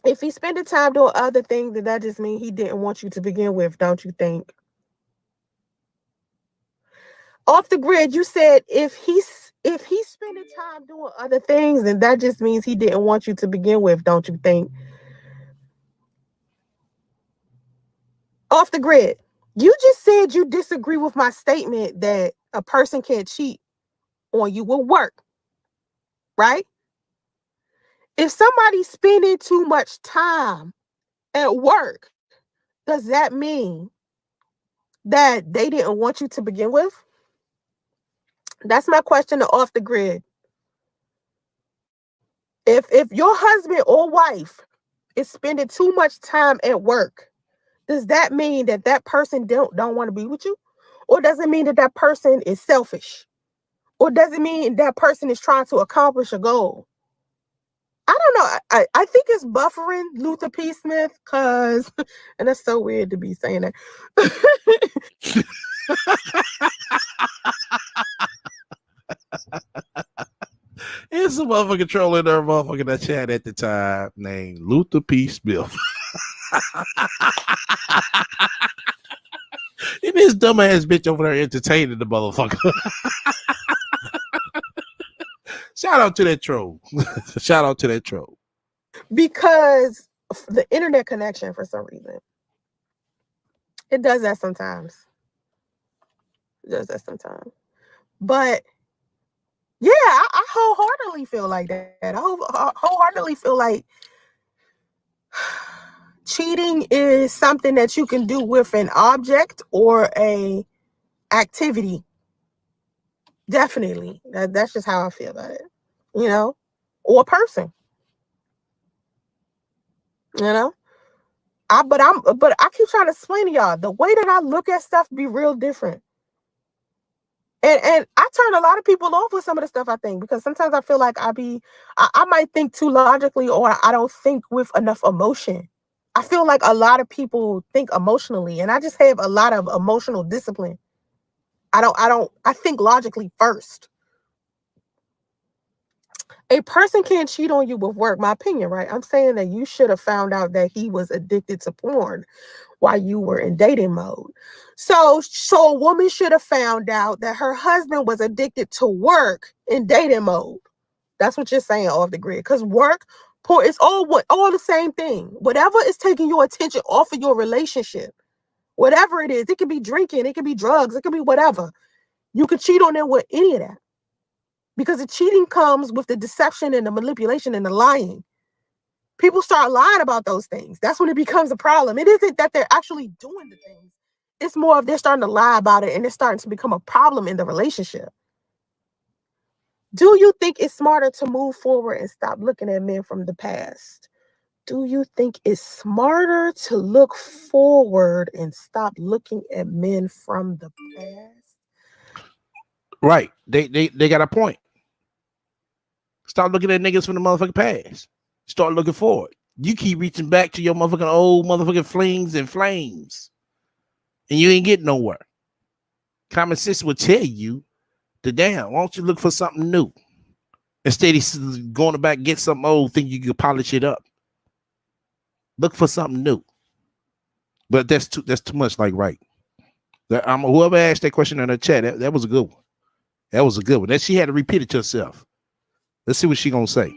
Speaker 5: If he's spending time doing other things, then that just means he didn't want you to begin with, don't you think? Off the grid, you said if he's spending time doing other things, then that just means he didn't want you to begin with, don't you think? Off the grid, you just said you disagree with my statement that a person can't cheat on you with work, right? If somebody's spending too much time at work, does that mean that they didn't want you to begin with? That's my question to Off the Grid. If your husband or wife is spending too much time at work, does that mean that that person don't want to be with you? Or does it mean that that person is selfish? Or does it mean that person is trying to accomplish a goal? I don't know. I think it's buffering, Luther P. Smith, because, and that's so weird to be saying that.
Speaker 1: It's a motherfucking troll in there, motherfucking that chat at the time named Luther P. Smith. And this dumbass bitch over there entertaining the motherfucker. Shout out to that troll. Shout out to that troll.
Speaker 5: Because the internet connection, for some reason, it does that sometimes. But yeah, I wholeheartedly feel like that. I wholeheartedly feel like cheating is something that you can do with an object or a activity. Definitely. That's just how I feel about it. You know? Or a person. You know? But I keep trying to explain to y'all, the way that I look at stuff be real different. And I turn a lot of people off with some of the stuff I think, because sometimes I feel like I might think too logically, or I don't think with enough emotion. I feel like a lot of people think emotionally, and I just have a lot of emotional discipline. I think logically first. A person can't cheat on you with work, my opinion, right? I'm saying that you should have found out that he was addicted to porn while you were in dating mode. So a woman should have found out that her husband was addicted to work in dating mode. That's what you're saying, off the grid. Because work, porn, it's all the same thing. Whatever is taking your attention off of your relationship, whatever it is, it could be drinking, it could be drugs, it could be whatever. You could cheat on them with any of that. Because the cheating comes with the deception and the manipulation and the lying. People start lying about those things. That's when it becomes a problem. It isn't that they're actually doing the things. It's more of they're starting to lie about it, and it's starting to become a problem in the relationship. Do you think it's smarter to move forward and stop looking at men from the past? Do you think it's smarter to look forward and stop looking at men from the past?
Speaker 1: Right. They got a point. Stop looking at niggas from the motherfucking past. Start looking forward. You keep reaching back to your motherfucking old motherfucking flings and flames, and you ain't getting nowhere. Common sense will tell you, why don't you look for something new? Instead of going back get something old, think you can polish it up. Look for something new. But that's too much like right. Whoever asked that question in the chat, that was a good one. That was a good one. That she had to repeat it to herself. Let's see what she gonna say.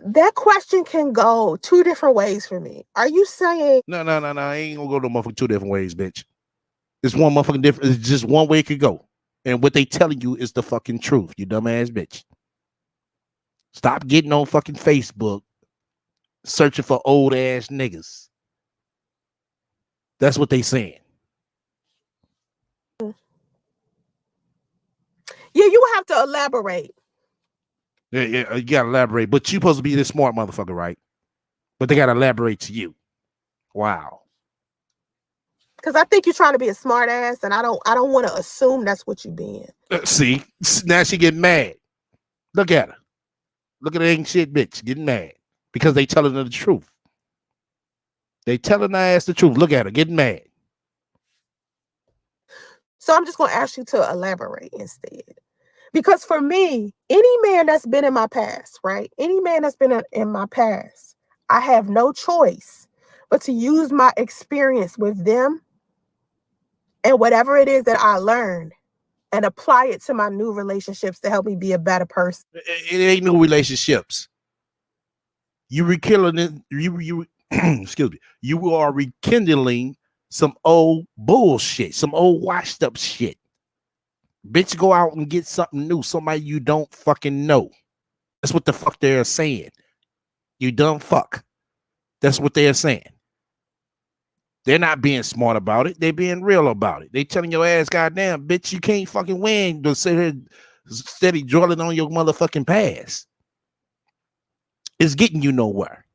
Speaker 5: That question can go two different ways for me. Are you saying?
Speaker 1: No. I ain't gonna go no motherfucking two different ways, bitch. It's one motherfucking different. It's just one way it could go. And what they telling you is the fucking truth, you dumbass bitch. Stop getting on fucking Facebook searching for old ass niggas. That's what they saying.
Speaker 5: Yeah, you have to elaborate.
Speaker 1: Yeah, you gotta elaborate. But you supposed to be this smart motherfucker, right? But they gotta elaborate to you. Wow.
Speaker 5: Because I think you're trying to be a smart ass, and I don't want to assume that's what you being.
Speaker 1: See, now she getting mad. Look at her. Look at the ain't shit bitch getting mad because they telling her the truth. They telling her ass the truth. Look at her getting mad.
Speaker 5: So I'm just gonna ask you to elaborate instead. Because for me, any man that's been in my past, right? Any man that's been in my past, I have no choice but to use my experience with them and whatever it is that I learned and apply it to my new relationships to help me be a better person.
Speaker 1: It ain't new relationships. You rekindling, you excuse me. You are rekindling some old bullshit, some old washed up shit. Bitch, go out and get something new, somebody you don't fucking know. That's what the fuck they're saying. You dumb fuck. That's what they're saying. They're not being smart about it. They're being real about it. They telling your ass, goddamn, bitch, you can't fucking win. Don't sit here steady drawing on your motherfucking past. It's getting you nowhere.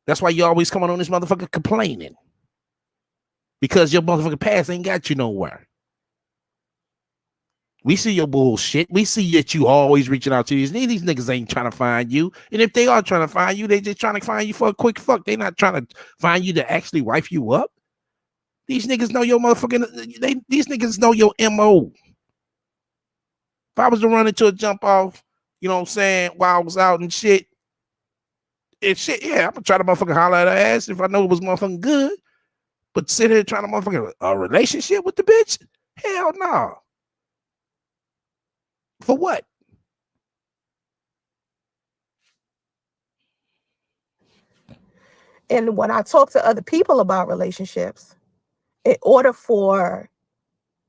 Speaker 1: That's why you always coming on this motherfucker complaining. Because your motherfucking past ain't got you nowhere. We see your bullshit. We see that you always reaching out to these niggas ain't trying to find you. And if they are trying to find you, they just trying to find you for a quick fuck. They not trying to find you to actually wife you up. These niggas know your motherfucking. These niggas know your MO. If I was to run into a jump off, you know what I'm saying, while I was out and shit, yeah, I'm gonna try to motherfucking holler at her ass if I know it was motherfucking good. But sit here trying to motherfucking a relationship with the bitch? Hell no. For what?
Speaker 5: And when I talk to other people about relationships, in order for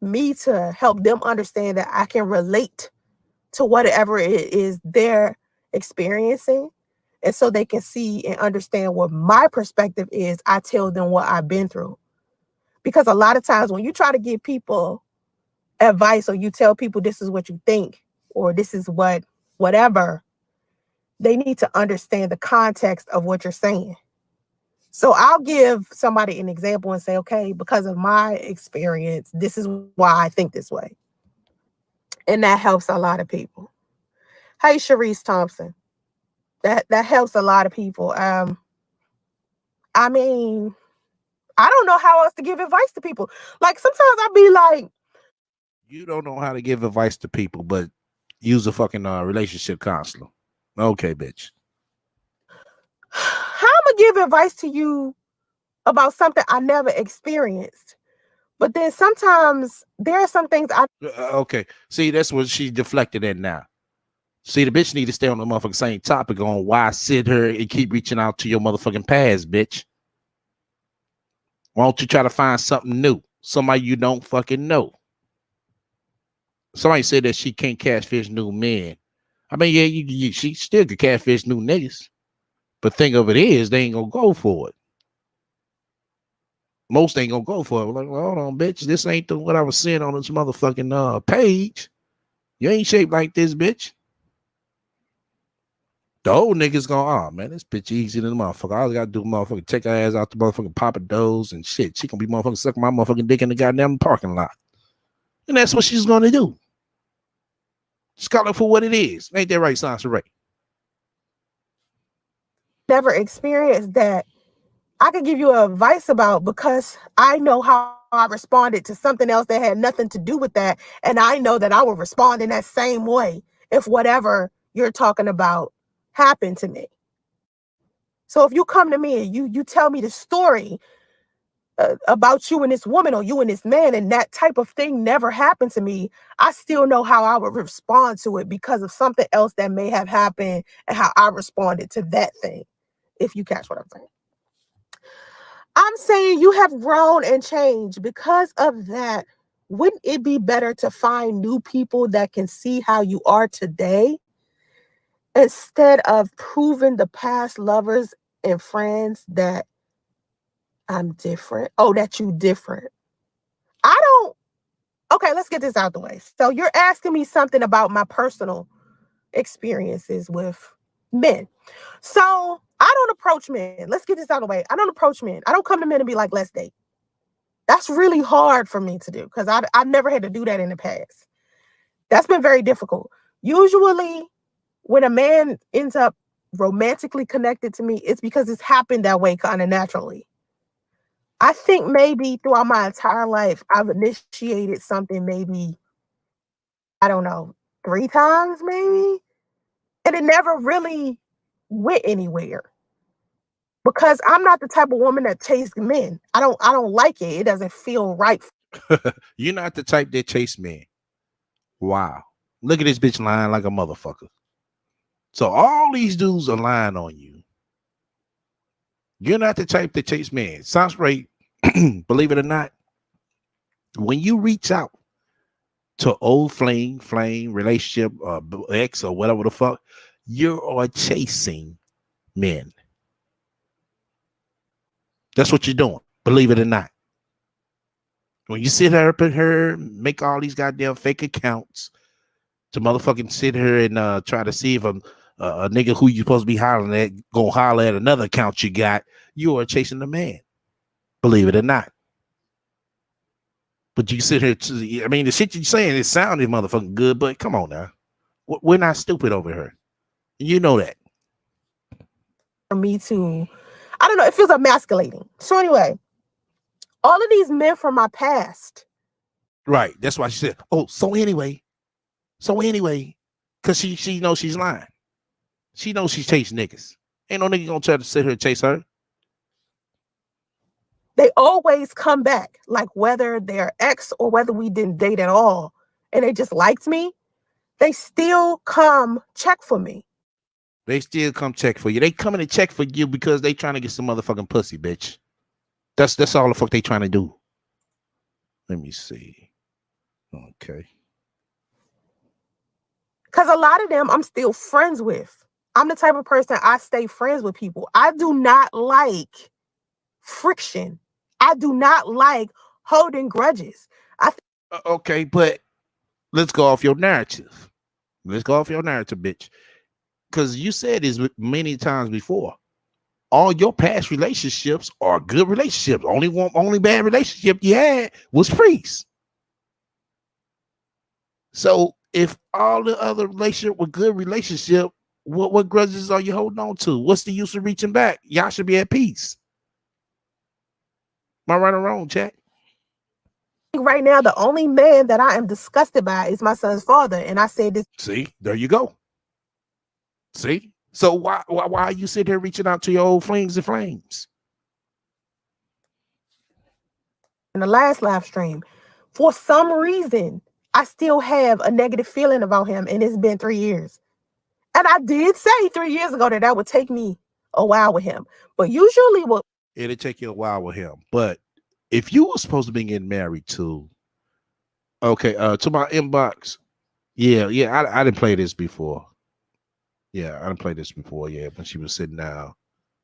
Speaker 5: me to help them understand that I can relate to whatever it is they're experiencing, and so they can see and understand what my perspective is, I tell them what I've been through. Because a lot of times when you try to give people advice or you tell people this is what you think or this is whatever, they need to understand the context of what you're saying. So I'll give somebody an example and say, okay, because of my experience, this is why I think this way. And that helps a lot of people. Hey, Sharice Thompson. That helps a lot of people. I mean, I don't know how else to give advice to people. Like sometimes I'll be like,
Speaker 1: you don't know how to give advice to people, but use a fucking relationship counselor. Okay, bitch.
Speaker 5: How am I gonna give advice to you about something I never experienced? But then sometimes there are some things
Speaker 1: okay. See, that's what she deflected in now. See, the bitch need to stay on the motherfucking same topic on why sit her and keep reaching out to your motherfucking past, bitch. Why don't you try to find something new? Somebody you don't fucking know. Somebody said that she can't catfish new men. I mean, yeah, she still could catfish new niggas. But thing of it is, they ain't gonna go for it. Most ain't gonna go for it. Like, well, hold on, bitch. This ain't what I was seeing on this motherfucking page. You ain't shaped like this, bitch. The old niggas going, oh man, this bitch easy than the motherfucker. All I gotta do, motherfucker, take her ass out the motherfucking Papa Do's and shit. She gonna be motherfucking sucking my motherfucking dick in the goddamn parking lot. And that's what she's gonna do. Just call it for what it is. Ain't that right, Sansa Ray?
Speaker 5: never experienced that I could give you advice about because I know how I responded to something else that had nothing to do with that. And I know that I would respond in that same way if whatever you're talking about happened to me. So if you come to me and you tell me the story about you and this woman or you and this man and that type of thing never happened to me, I still know how I would respond to it because of something else that may have happened and how I responded to that thing, if you catch what I'm saying. I'm saying you have grown and changed. Because of that, wouldn't it be better to find new people that can see how you are today instead of proving the past lovers and friends that I'm different? Oh, that you different. Okay, let's get this out the way. So you're asking me something about my personal experiences with men. So I don't approach men. Let's get this out of the way. I don't approach men. I don't come to men and be like, let's date. That's really hard for me to do because I've never had to do that in the past. That's been very difficult. Usually when a man ends up romantically connected to me, it's because it's happened that way kind of naturally. I think maybe throughout my entire life, I've initiated something maybe, I don't know, 3 times maybe. And it never really went anywhere. Because I'm not the type of woman that chases men. I don't like it. It doesn't feel right.
Speaker 1: You're not the type that chase men. Wow. Look at this bitch lying like a motherfucker. So all these dudes are lying on you. You're not the type that chase men. Sounds right. Believe it or not, when you reach out to old flame relationship ex or whatever the fuck, you are chasing men. That's what you're doing. Believe it or not. When you sit her up in her, make all these goddamn fake accounts to motherfucking sit her and try to see if a nigga who you supposed to be hollering at gonna holler at another account you got, you are chasing a man. Believe it or not. But you sit here, I mean, the shit you're saying, it sounded motherfucking good, but come on now. We're not stupid over here. You know that.
Speaker 5: For me to, I don't know, it feels emasculating. So anyway, All of these men from my past.
Speaker 1: Right. That's why she said, oh, so anyway, because she knows she's lying. She knows she's chasing niggas. Ain't no nigga gonna try to sit here and chase her.
Speaker 5: They always come back, like whether they're ex or whether we didn't date at all, and they just liked me, they still come check for me.
Speaker 1: They still come check for you. They coming to check for you because they trying to get some motherfucking pussy, bitch. That's all the fuck they trying to do. Let me see. Okay.
Speaker 5: Because a lot of them I'm still friends with. I'm the type of person, I stay friends with people. I do not like friction. I do not like holding grudges.
Speaker 1: Okay, but let's go off your narrative. Let's go off your narrative, bitch. Because you said this many times before. All your past relationships are good relationships. Only bad relationship you had was Priest. So if all the other relationship were good relationship, what grudges are you holding on to? What's the use of reaching back? Y'all should be at peace. Am I right or wrong, chat?
Speaker 5: Right now, the only man that I am disgusted by is my son's father. And I said this.
Speaker 1: See, there you go. See? So why are you sitting here reaching out to your old flings and flames?
Speaker 5: In the last live stream, for some reason, I still have a negative feeling about him, and it's been 3 years. And I did say 3 years ago that would take me a while with him. But usually
Speaker 1: it'll take you a while with him. But if you were supposed to be getting married to, okay, to my inbox, yeah, I didn't play this before. Yeah, I didn't play this before. Yeah, when she was sitting down.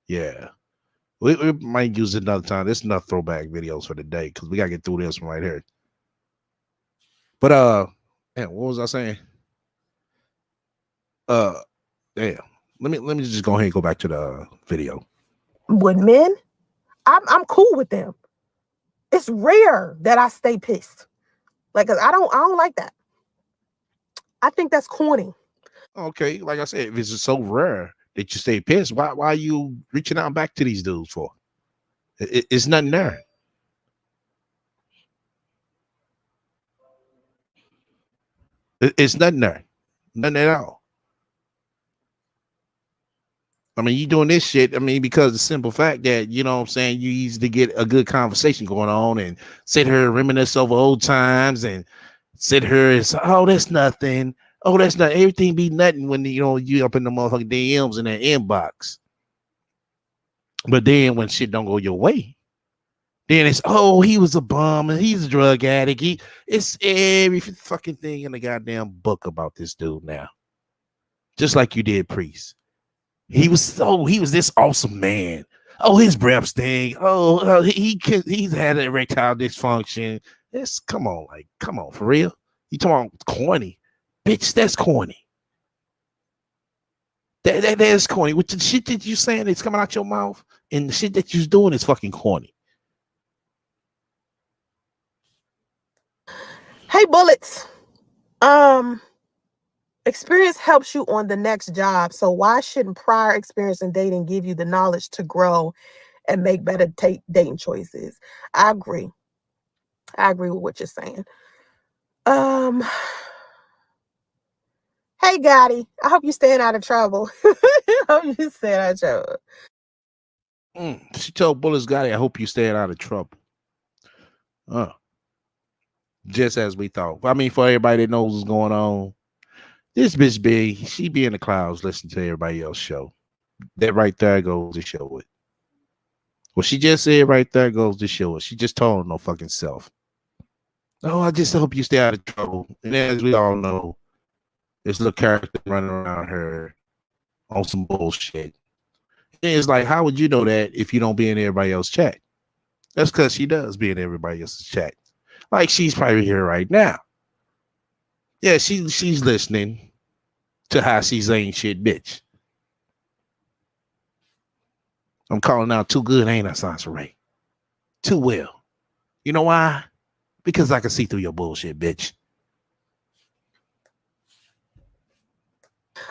Speaker 1: Yeah. We might use it another time. This is enough throwback videos for the day because we gotta get through this one right here. But man, what was I saying? Damn. Let me just go ahead and go back to the video.
Speaker 5: With men, I'm cool with them. It's rare that I stay pissed. Like, 'cause I don't like that. I think that's corny.
Speaker 1: Okay, like I said, if it's so rare that you stay pissed, why are you reaching out back to these dudes for? It's nothing there. It's nothing there. Nothing at all. I mean, you doing this shit, I mean, because the simple fact that, you know what I'm saying, you easily get a good conversation going on and sit here and reminisce over old times and sit here and say, oh, that's nothing. Oh, that's not everything be nothing when you up in the motherfucking DMs in that inbox. But then when shit don't go your way, then it's, oh, he was a bum and he's a drug addict. It's every fucking thing in the goddamn book about this dude now. Just like you did Priest. He was this awesome man. Oh, his breath stink. Oh, he's had an erectile dysfunction. Come on, for real. You talking about corny, bitch? That's corny. That's corny. With the shit that you saying that's coming out your mouth and the shit that you're doing is fucking corny.
Speaker 5: Hey, Bullets. Experience helps you on the next job. So why shouldn't prior experience in dating give you the knowledge to grow and make better dating choices? I agree. I agree with what you're saying. Hey, Gotti. I hope you're staying out of trouble. I hope you're staying out of trouble.
Speaker 1: She told Bullets Gotti, I hope you staying out of trouble. Just as we thought. I mean, for everybody that knows what's going on, this bitch she be in the clouds listening to everybody else's show. That right there goes to show it. What she just said right there goes to show it. She just told no fucking self. Oh, I just hope you stay out of trouble. And as we all know, this little character running around her on some bullshit. And it's like, how would you know that if you don't be in everybody else's chat? That's because she does be in everybody else's chat. Like she's probably here right now. Yeah, she's listening to how she's saying shit, bitch. I'm calling out too good, ain't I, Sansa Ray? Too well. You know why? Because I can see through your bullshit, bitch.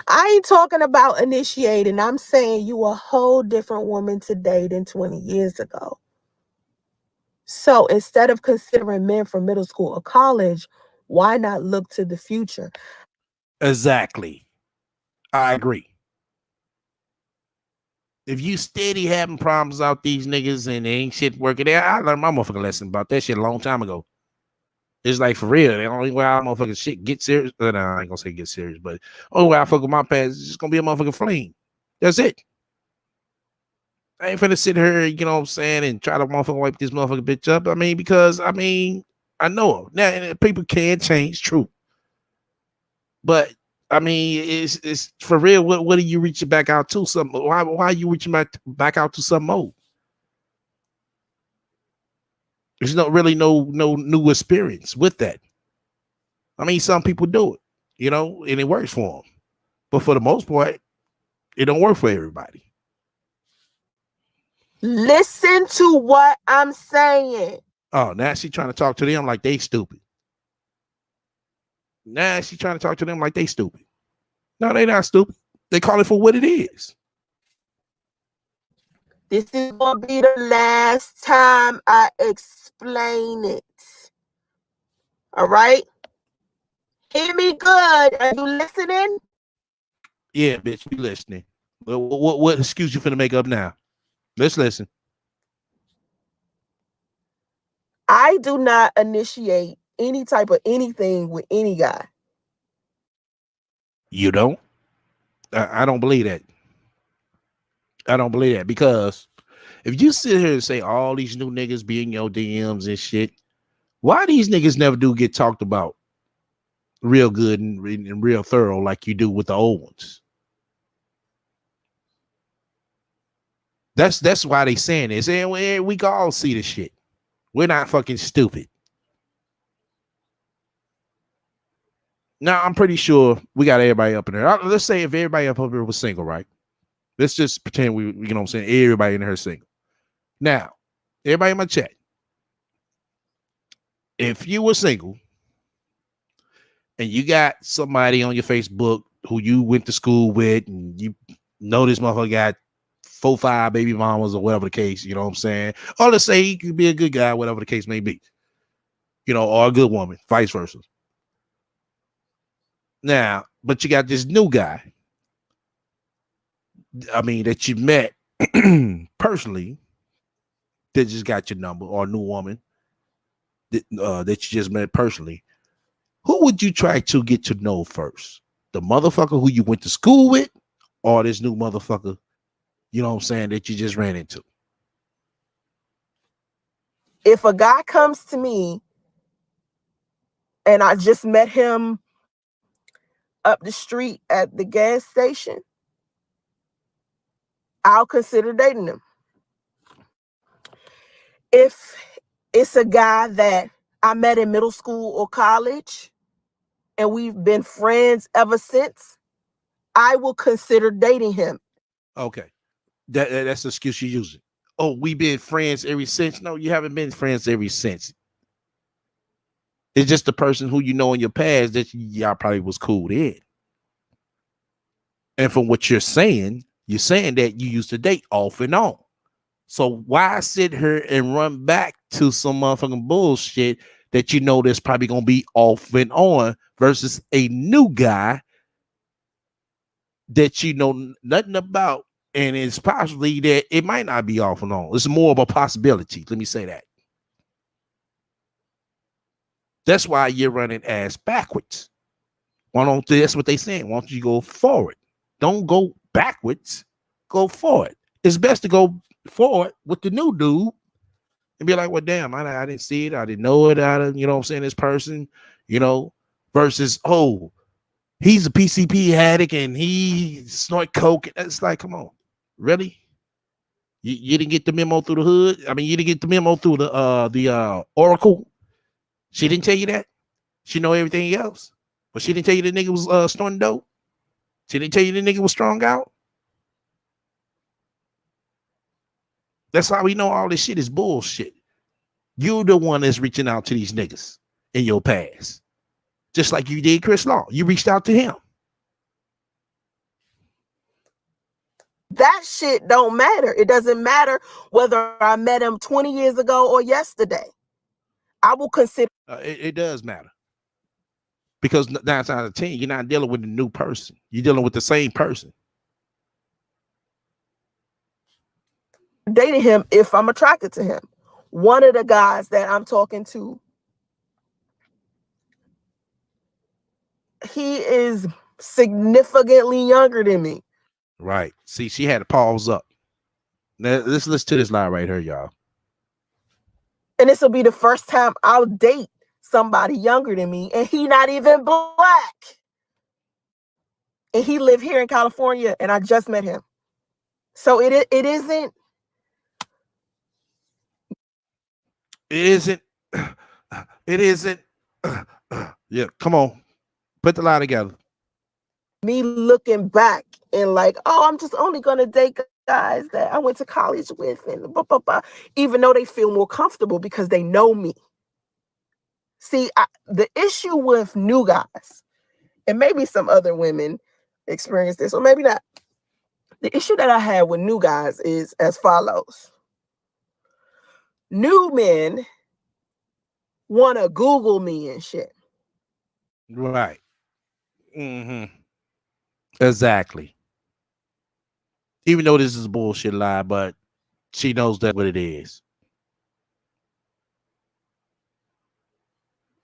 Speaker 5: I ain't talking about initiating. I'm saying you a whole different woman today than 20 years ago. So instead of considering men from middle school or college, why not look to the future?
Speaker 1: Exactly. I agree. If you steady having problems out these niggas and ain't shit working there, I learned my motherfucking lesson about that shit a long time ago. It's like for real. The only way I motherfucking shit get serious. No, I ain't gonna say get serious, but only way I fuck with my past is just gonna be a motherfucking fling. That's it. I ain't finna sit here, you know what I'm saying, and try to motherfucking wipe this motherfucking bitch up. I mean, because I know her. Now people can change, true. But I mean, it's for real. What are you reaching back out to? Something? Why are you reaching back out to some more? There's not really no new experience with that. I mean, some people do it, you know, and it works for them. But for the most part, it don't work for everybody.
Speaker 5: Listen to what I'm saying.
Speaker 1: Oh, now she trying to talk to them like they stupid. Now she trying to talk to them like they stupid. No, they not stupid. They call it for what it is.
Speaker 5: This is going to be the last time I explain it. All right? Hear me good. Are you listening?
Speaker 1: Yeah, bitch, we listening. What excuse you finna make up now? Let's listen.
Speaker 5: I do not initiate any type of anything with any guy.
Speaker 1: You don't? I don't believe that. I don't believe that because if you sit here and say all these new niggas be in your DMs and shit, why these niggas never do get talked about real good and real thorough like you do with the old ones? That's why they saying this. And we can all see the shit. We're not fucking stupid. Now, I'm pretty sure we got everybody up in there. Let's say if everybody up here was single, right? Let's just pretend we, you know what I'm saying, everybody in here single. Now, everybody in my chat, if you were single and you got somebody on your Facebook who you went to school with and you know this motherfucker got 4, 5 baby mamas or whatever the case, you know what I'm saying? Or let's say he could be a good guy, whatever the case may be, you know, or a good woman, vice versa. Now, but you got this new guy, I mean, that you met personally, that just got your number, or a new woman that you just met personally. Who would you try to get to know first? The motherfucker who you went to school with, or this new motherfucker, you know what I'm saying, that you just ran into?
Speaker 5: If a guy comes to me and I just met him up the street at the gas station, I'll consider dating him. If it's a guy that I met in middle school or college and we've been friends ever since, I will consider dating him.
Speaker 1: Okay. That's the excuse you're using. Oh, we've been friends ever since. No, you haven't been friends ever since. It's just the person who you know in your past that y'all probably was cool in. And from what you're saying that you used to date off and on. So why sit here and run back to some motherfucking bullshit that you know that's probably gonna be off and on versus a new guy that you know nothing about, and it's possibly that it might not be off and on. It's more of a possibility. Let me say that. That's why you're running ass backwards. Why don't that's what they saying? Why don't you go forward? Don't go backwards. Go forward. It's best to go forward with the new dude and be like, well, damn, I didn't see it. I didn't know it. You know what I'm saying? This person, you know, versus, oh, he's a PCP addict and he snort coke. It's like, come on, really? You didn't get the memo through the hood? I mean, you didn't get the memo through the Oracle? She didn't tell you that? She know everything else? But she didn't tell you the nigga was snorting dope? She didn't tell you the nigga was strong out? That's how we know all this shit is bullshit. You're the one that's reaching out to these niggas in your past. Just like you did Chris Law. You reached out to him.
Speaker 5: That shit don't matter. It doesn't matter whether I met him 20 years ago or yesterday. I will consider
Speaker 1: it does matter. Because 9 times out of 10, you're not dealing with a new person. You're dealing with the same person.
Speaker 5: Dating him if I'm attracted to him. One of the guys that I'm talking to, he is significantly younger than me.
Speaker 1: Right. See, she had to pause up. Now, let's listen to this line right here, y'all.
Speaker 5: And this will be the first time I'll date somebody younger than me, and he not even black. And he lived here in California, and I just met him. So it isn't.
Speaker 1: It isn't. Yeah, come on. Put the line together.
Speaker 5: Me looking back and like, oh, I'm just only going to date guys that I went to college with, and blah, blah, blah, even though they feel more comfortable because they know me. See, the issue with new guys, and maybe some other women experience this, or maybe not. The issue that I have with new guys is as follows. New men want to Google me and shit.
Speaker 1: Right. Mm-hmm. Exactly. Even though this is a bullshit lie, but she knows that's what it is.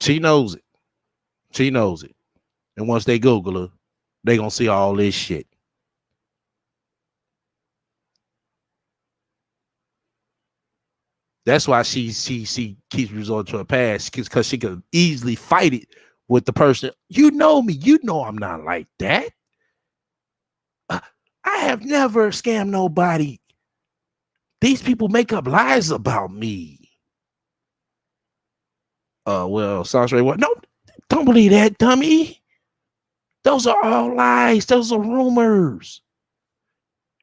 Speaker 1: She knows it. She knows it. And once they Google her, they gonna see all this shit. That's why she keeps resorting to her past, because she could easily fight it with the person. You know me. You know I'm not like that. I have never scammed nobody. These people make up lies about me. Well, Sasha, what? No, don't believe that, dummy. Those are all lies. Those are rumors.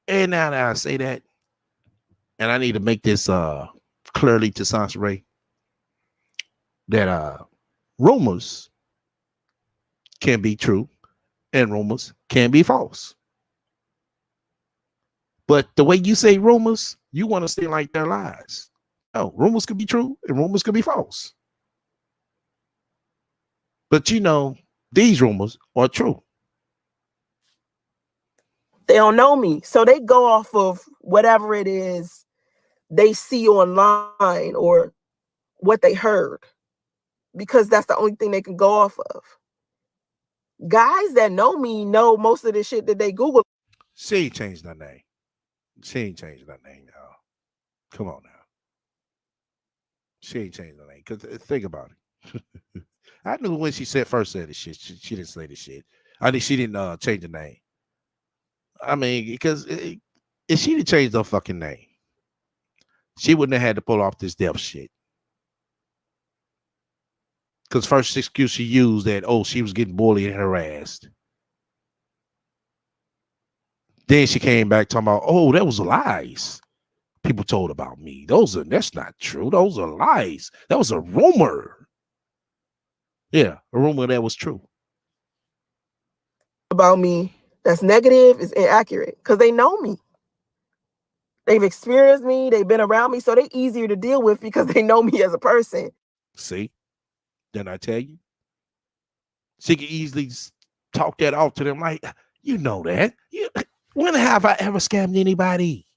Speaker 1: And now that I say that, and I need to make this clearly to Sasha Ray, that rumors can be true and rumors can be false. But the way you say rumors, you want to say like they're lies. No, rumors could be true and rumors could be false. But you know, these rumors are true.
Speaker 5: They don't know me. So they go off of whatever it is they see online or what they heard, because that's the only thing they can go off of. Guys that know me know most of the shit that they Google.
Speaker 1: She ain't changed her name. She ain't changed her name, y'all. Come on now. She ain't changed her name. Because think about it. I knew when she first said this shit. She didn't say this shit. I think she didn't change the name. I mean, because if she didn't change her fucking name, she wouldn't have had to pull off this death shit. Because first excuse she used that, oh, she was getting bullied and harassed. Then she came back talking about, oh, that was lies people told about me. That's not true. Those are lies. That was a rumor. Yeah, a rumor that was true.
Speaker 5: About me that's negative is inaccurate because they know me. They've experienced me. They've been around me. So they're easier to deal with because they know me as a person.
Speaker 1: See? Didn't I tell you? She can easily talk that off to them like, you know that. When have I ever scammed anybody?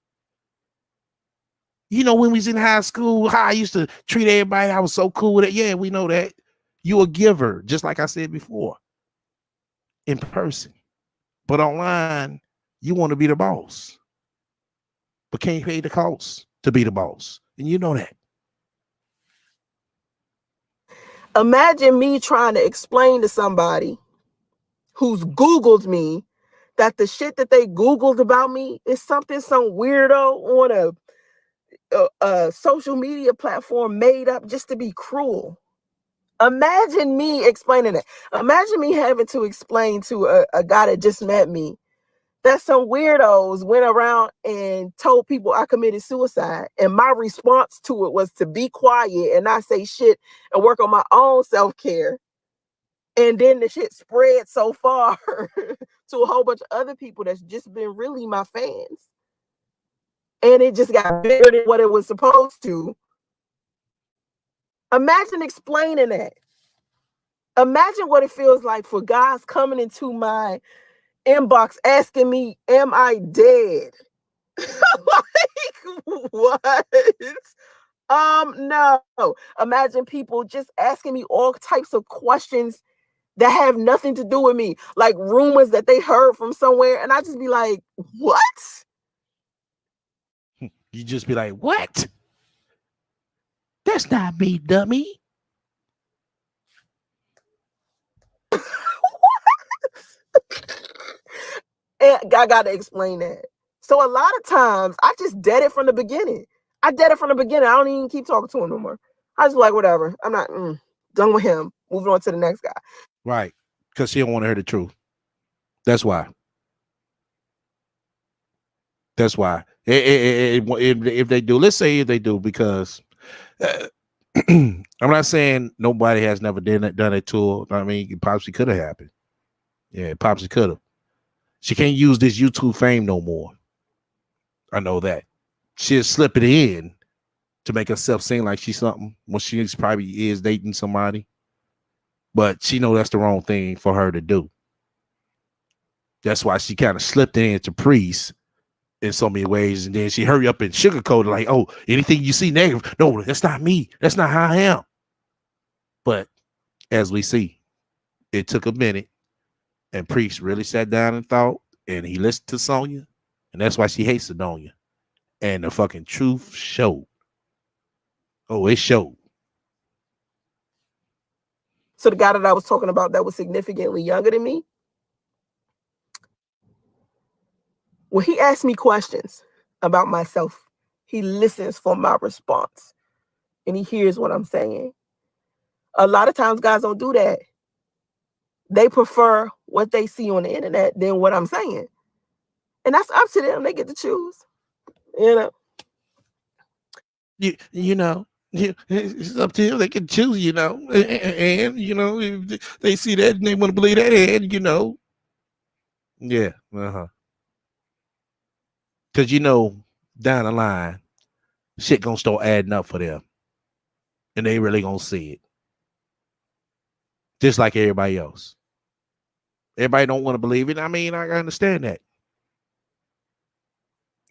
Speaker 1: You know, when we was in high school, how I used to treat everybody, I was so cool with it. Yeah, we know that. You a giver, just like I said before, in person. But online, you want to be the boss. But can't pay the cost to be the boss. And you know that.
Speaker 5: Imagine me trying to explain to somebody who's Googled me that the shit that they Googled about me is something some weirdo on a social media platform made up just to be cruel. Imagine me explaining it. Imagine me having to explain to a guy that just met me that some weirdos went around and told people I committed suicide. And my response to it was to be quiet and not say shit and work on my own self-care. And then the shit spread so far to a whole bunch of other people that's just been really my fans. and it just got bigger than what it was supposed to. Imagine explaining that. Imagine what it feels like for guys coming into my inbox asking me, am I dead? Like, what? No. Imagine people just asking me all types of questions that have nothing to do with me, like rumors that they heard from somewhere, and I just be like, what?
Speaker 1: You just be like, what? That's not me, dummy.
Speaker 5: And I gotta explain that. So a lot of times I just dead it from the beginning. I don't even keep talking to him no more. I just be like, whatever. I'm not done with him. Moving on to the next guy.
Speaker 1: Right. Because she don't want to hear the truth. That's why. That's why. If they do, let's say if they do, because I'm not saying nobody has never done it to her. I mean, it possibly could have happened. Yeah, it possibly could have. She can't use this YouTube fame no more. I know that. She'll slip it in to make herself seem like she's something when she probably is dating somebody. But she know that's the wrong thing for her to do. That's why she kind of slipped it into Priest in so many ways. And then she hurry up and sugarcoat it like, oh, anything you see negative. No, that's not me. That's not how I am. But as we see, it took a minute. And Priest really sat down and thought, and he listened to Sonya, and that's why she hates Sonya. And the fucking truth showed. Oh, it showed.
Speaker 5: So the guy that I was talking about that was significantly younger than me, when he asks me questions about myself, he listens for my response, and he hears what I'm saying. A lot of times guys don't do that. They prefer what they see on the internet than what I'm saying. And that's up to them. They get to choose. You know.
Speaker 1: You know, it's up to them. They can choose, you know. And you know, if they see that and they want to believe that, and you know. Yeah. Uh-huh. Because you know, down the line, shit gonna start adding up for them. And they really gonna see it. Just like everybody else. Everybody don't want to believe it. I mean, I can understand that.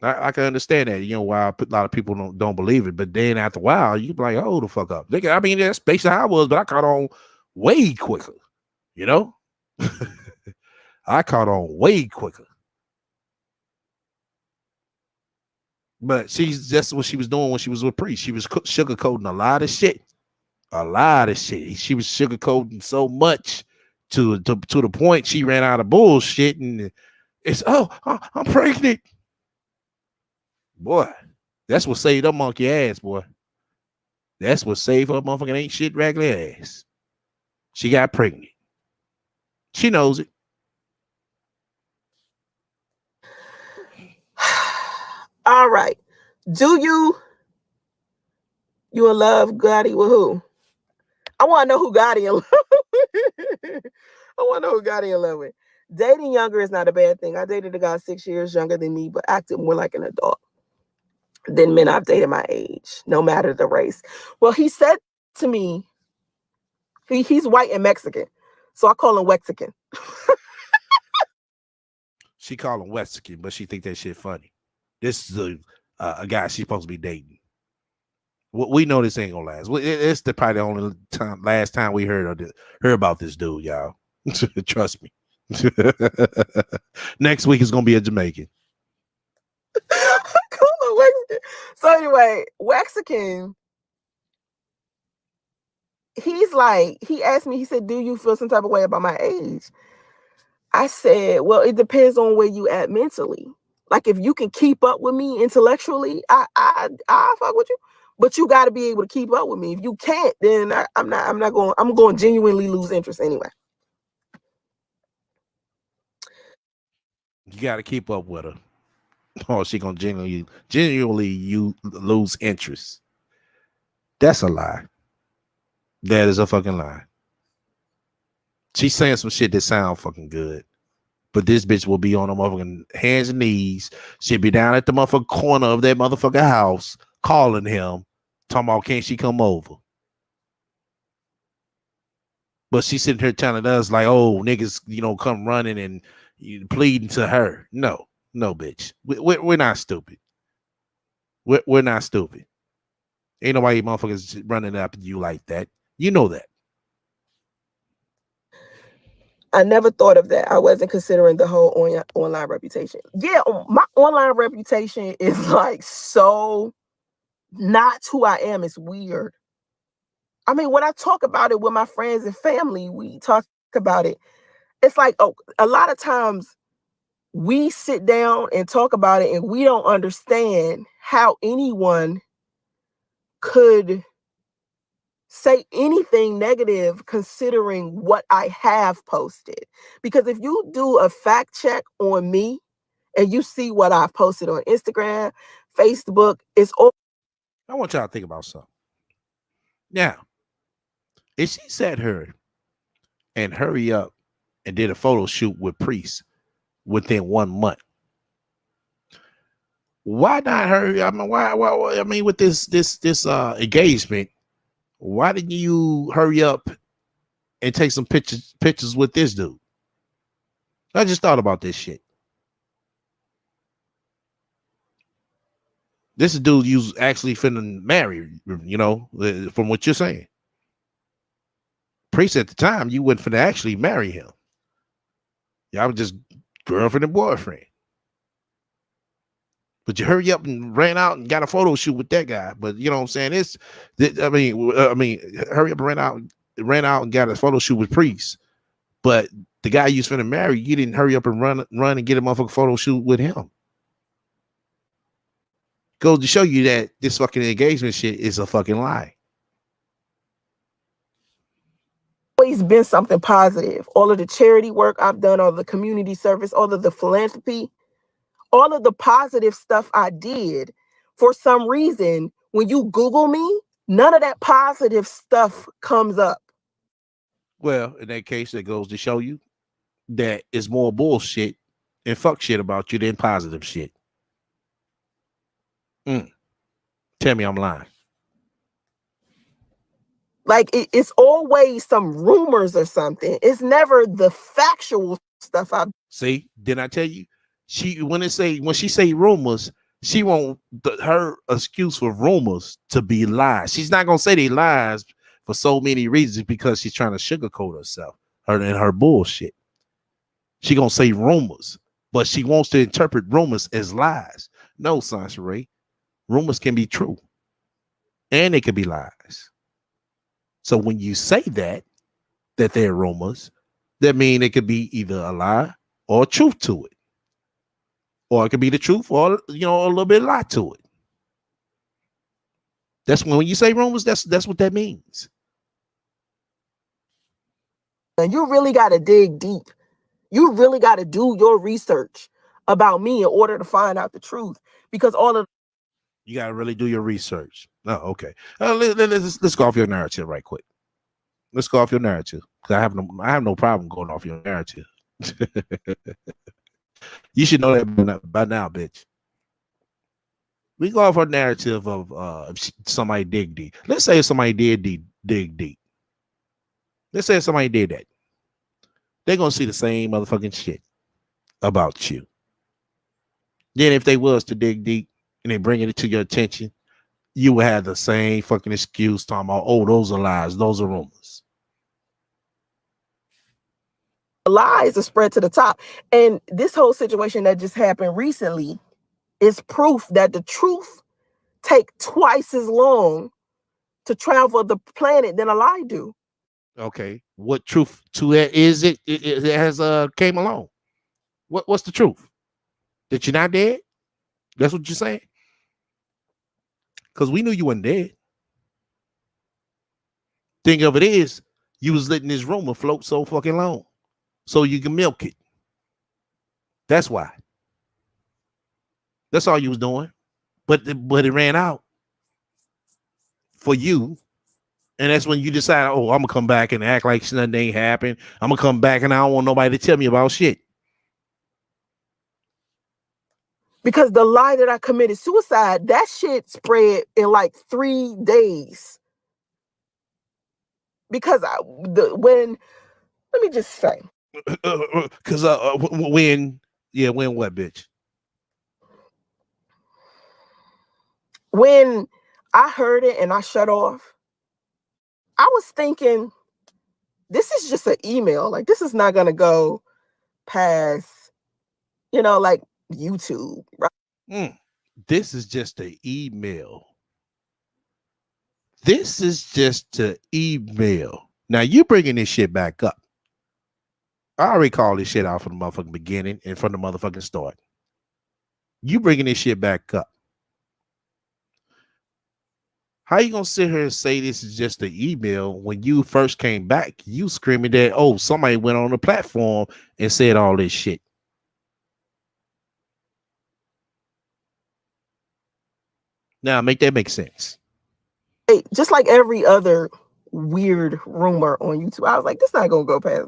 Speaker 1: I can understand that. You know, why a lot of people don't believe it. But then after a while, you be like, oh, the fuck up. I mean, that's basically how I was, but I caught on way quicker. You know? I caught on way quicker. But that's what she was doing when she was with Priest. She was sugarcoating a lot of shit. A lot of shit. She was sugarcoating so much to the point she ran out of bullshit. And it's, oh, I'm pregnant. Boy, that's what saved her monkey ass, boy. That's what saved her motherfucking ain't shit regular ass. She got pregnant. She knows it.
Speaker 5: All right. Do you in love Gotti with who? I want to know who Gotti in love with. I want to know who Gotti in love with. Dating younger is not a bad thing. I dated a guy 6 years younger than me, but acted more like an adult than men I've dated my age, no matter the race. Well, he said to me, he's white and Mexican, so I call him Wexican.
Speaker 1: She call him Wexican, but she think that shit funny. This is a guy she's supposed to be dating. We know this ain't gonna last. It's probably the only last time we heard about this dude, y'all. Trust me. Next week is gonna be a Jamaican.
Speaker 5: So anyway, Wexican, he's like, he asked me, he said, do you feel some type of way about my age? I said, well, it depends on where you at mentally. Like if you can keep up with me intellectually, I fuck with you. But you got to be able to keep up with me. If you can't, then I'm going to genuinely lose interest anyway.
Speaker 1: You got to keep up with her. Or she going to genuinely you lose interest. That's a lie. That is a fucking lie. She's saying some shit that sound fucking good. But this bitch will be on the motherfucking hands and knees. She'll be down at the motherfucking corner of that motherfucking house calling him, talking about, can't she come over? But she's sitting here telling us like, oh, niggas, come running and pleading to her. No, bitch. We're not stupid. We're not stupid. Ain't nobody motherfuckers running after you like that. You know that.
Speaker 5: I never thought of that. I wasn't considering the whole online reputation. Yeah, my online reputation is like so not who I am. It's weird. I mean, when I talk about it with my friends and family, we talk about it. It's like, a lot of times we sit down and talk about it and we don't understand how anyone could say anything negative considering what I have posted. Because if you do a fact check on me and you see what I've posted on Instagram, Facebook, it's all.
Speaker 1: I want y'all to think about something. Now, if she sat her and hurry up and did a photo shoot with Priest within 1 month, why not hurry? I mean, why? I mean, with this engagement, why didn't you hurry up and take some pictures with this dude? I just thought about this shit. This is a dude you actually finna marry, from what you're saying. Priest at the time, you wouldn't finna actually marry him. Y'all was just girlfriend and boyfriend. But you hurry up and ran out and got a photo shoot with that guy. But you know what I'm saying? Hurry up and ran out and got a photo shoot with Priest. But the guy you was finna marry, you didn't hurry up and run and get a motherfucking photo shoot with him. Goes to show you that this fucking engagement shit is a fucking lie.
Speaker 5: Always been something positive. All of the charity work I've done, all the community service, all of the philanthropy, all of the positive stuff I did. For some reason, when you Google me, none of that positive stuff comes up.
Speaker 1: Well, in that case, that goes to show you that it's more bullshit and fuck shit about you than positive shit. Tell me I'm lying.
Speaker 5: Like it's always some rumors or something. It's never the factual stuff.
Speaker 1: See, didn't I tell you? When she say rumors, she want her excuse for rumors to be lies. She's not gonna say they lies for so many reasons because she's trying to sugarcoat herself, her bullshit. She gonna say rumors, but she wants to interpret rumors as lies. No, Sansheree. Rumors can be true, and they can be lies. So when you say that they're rumors, that means it could be either a lie or truth to it. Or it could be the truth or, a little bit of lie to it. That's when you say rumors, that's what that means.
Speaker 5: And you really got to dig deep. You really got to do your research about me in order to find out the truth. Because
Speaker 1: you got to really do your research. Oh, okay. Let's go off your narrative right quick. Let's go off your narrative. Because I have no problem going off your narrative. You should know that by now, bitch. We go off our narrative of somebody dig deep. Let's say somebody did dig deep. Let's say somebody did that. They're going to see the same motherfucking shit about you. Then if they was to dig deep and they bring it to your attention, you would have the same fucking excuse talking about, oh, those are lies. Those are rumors.
Speaker 5: Lies are spread to the top. And this whole situation that just happened recently is proof that the truth take twice as long to travel the planet than a lie do.
Speaker 1: Okay. What truth to that is it has came along? What's the truth? That you're not dead? That's what you're saying? Because we knew you weren't dead. Thing of it is, you was letting this rumor float so fucking long so you can milk it. That's why. That's all you was doing. But it ran out for you. And that's when you decide, oh, I'm going to come back and act like nothing ain't happened. I'm going to come back and I don't want nobody to tell me about shit.
Speaker 5: Because the lie that I committed suicide, that shit spread in like 3 days. Because let me just say.
Speaker 1: Because when what, bitch?
Speaker 5: When I heard it and I shut off, I was thinking, this is just an email. Like, this is not going to go past, like YouTube, right?
Speaker 1: This is just an email. This is just an email. Now, you bringing this shit back up. I already called this shit out from the motherfucking beginning and from the motherfucking start. You bringing this shit back up. How you gonna sit here and say this is just an email when you first came back? You screaming that, oh, somebody went on the platform and said all this shit. Now, make that make sense.
Speaker 5: Hey, just like every other weird rumor on YouTube, I was like, this not gonna go past.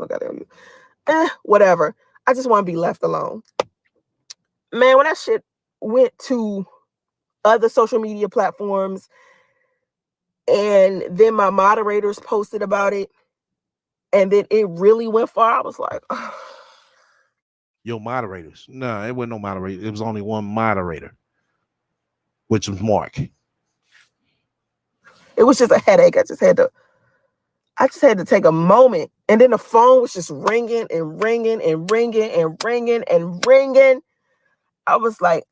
Speaker 5: Whatever. I just want to be left alone. Man, when that shit went to other social media platforms, and then my moderators posted about it, and then it really went far, I was like, oh.
Speaker 1: Your moderators. No, it wasn't no moderator. It was only one moderator, which was Mark.
Speaker 5: It was just a headache. I just had to take a moment. And then the phone was just ringing and ringing and ringing and ringing and ringing. I was like,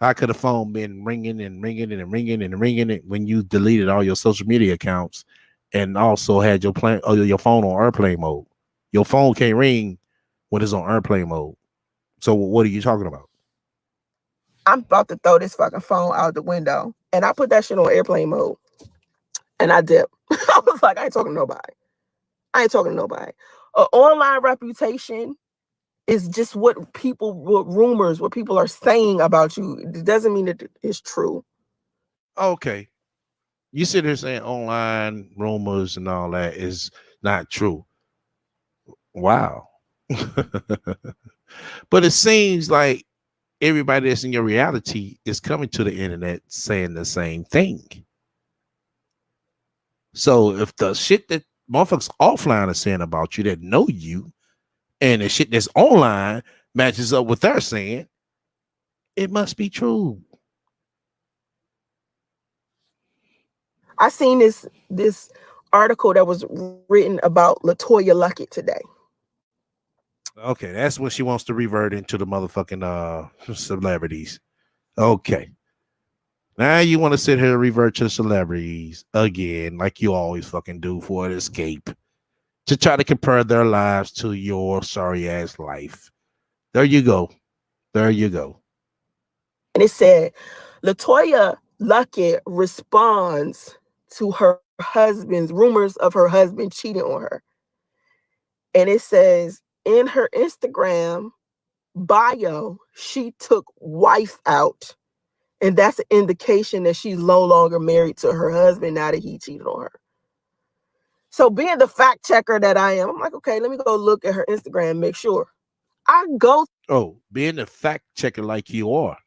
Speaker 1: how could the phone been ringing and ringing and ringing and ringing it when you deleted all your social media accounts and also had your phone on airplane mode? Your phone can't ring when it's on airplane mode. So what are you talking about?
Speaker 5: I'm about to throw this fucking phone out the window. And I put that shit on airplane mode. And I dipped. I was like, I ain't talking to nobody. An online reputation is just what rumors, what people are saying about you. It doesn't mean that it's true.
Speaker 1: Okay. You sit here saying online rumors and all that is not true. Wow. But it seems like everybody that's in your reality is coming to the internet saying the same thing. So if the shit that motherfuckers offline are saying about you that know you and the shit that's online matches up with they're saying, it must be true.
Speaker 5: I seen this article that was written about LaToya Luckett today.
Speaker 1: Okay, that's when she wants to revert into the motherfucking celebrities. Okay. Now you want to sit here and revert to celebrities again, like you always fucking do for an escape, to try to compare their lives to your sorry ass life. There you go. And
Speaker 5: it said, LaToya Luckett responds to her husband's rumors of her husband cheating on her. And it says, in her Instagram bio, she took wife out. And that's an indication that she's no longer married to her husband now that he cheated on her. So being the fact checker that I am, I'm like, okay, let me go look at her Instagram, make sure.
Speaker 1: Being the fact checker like you are.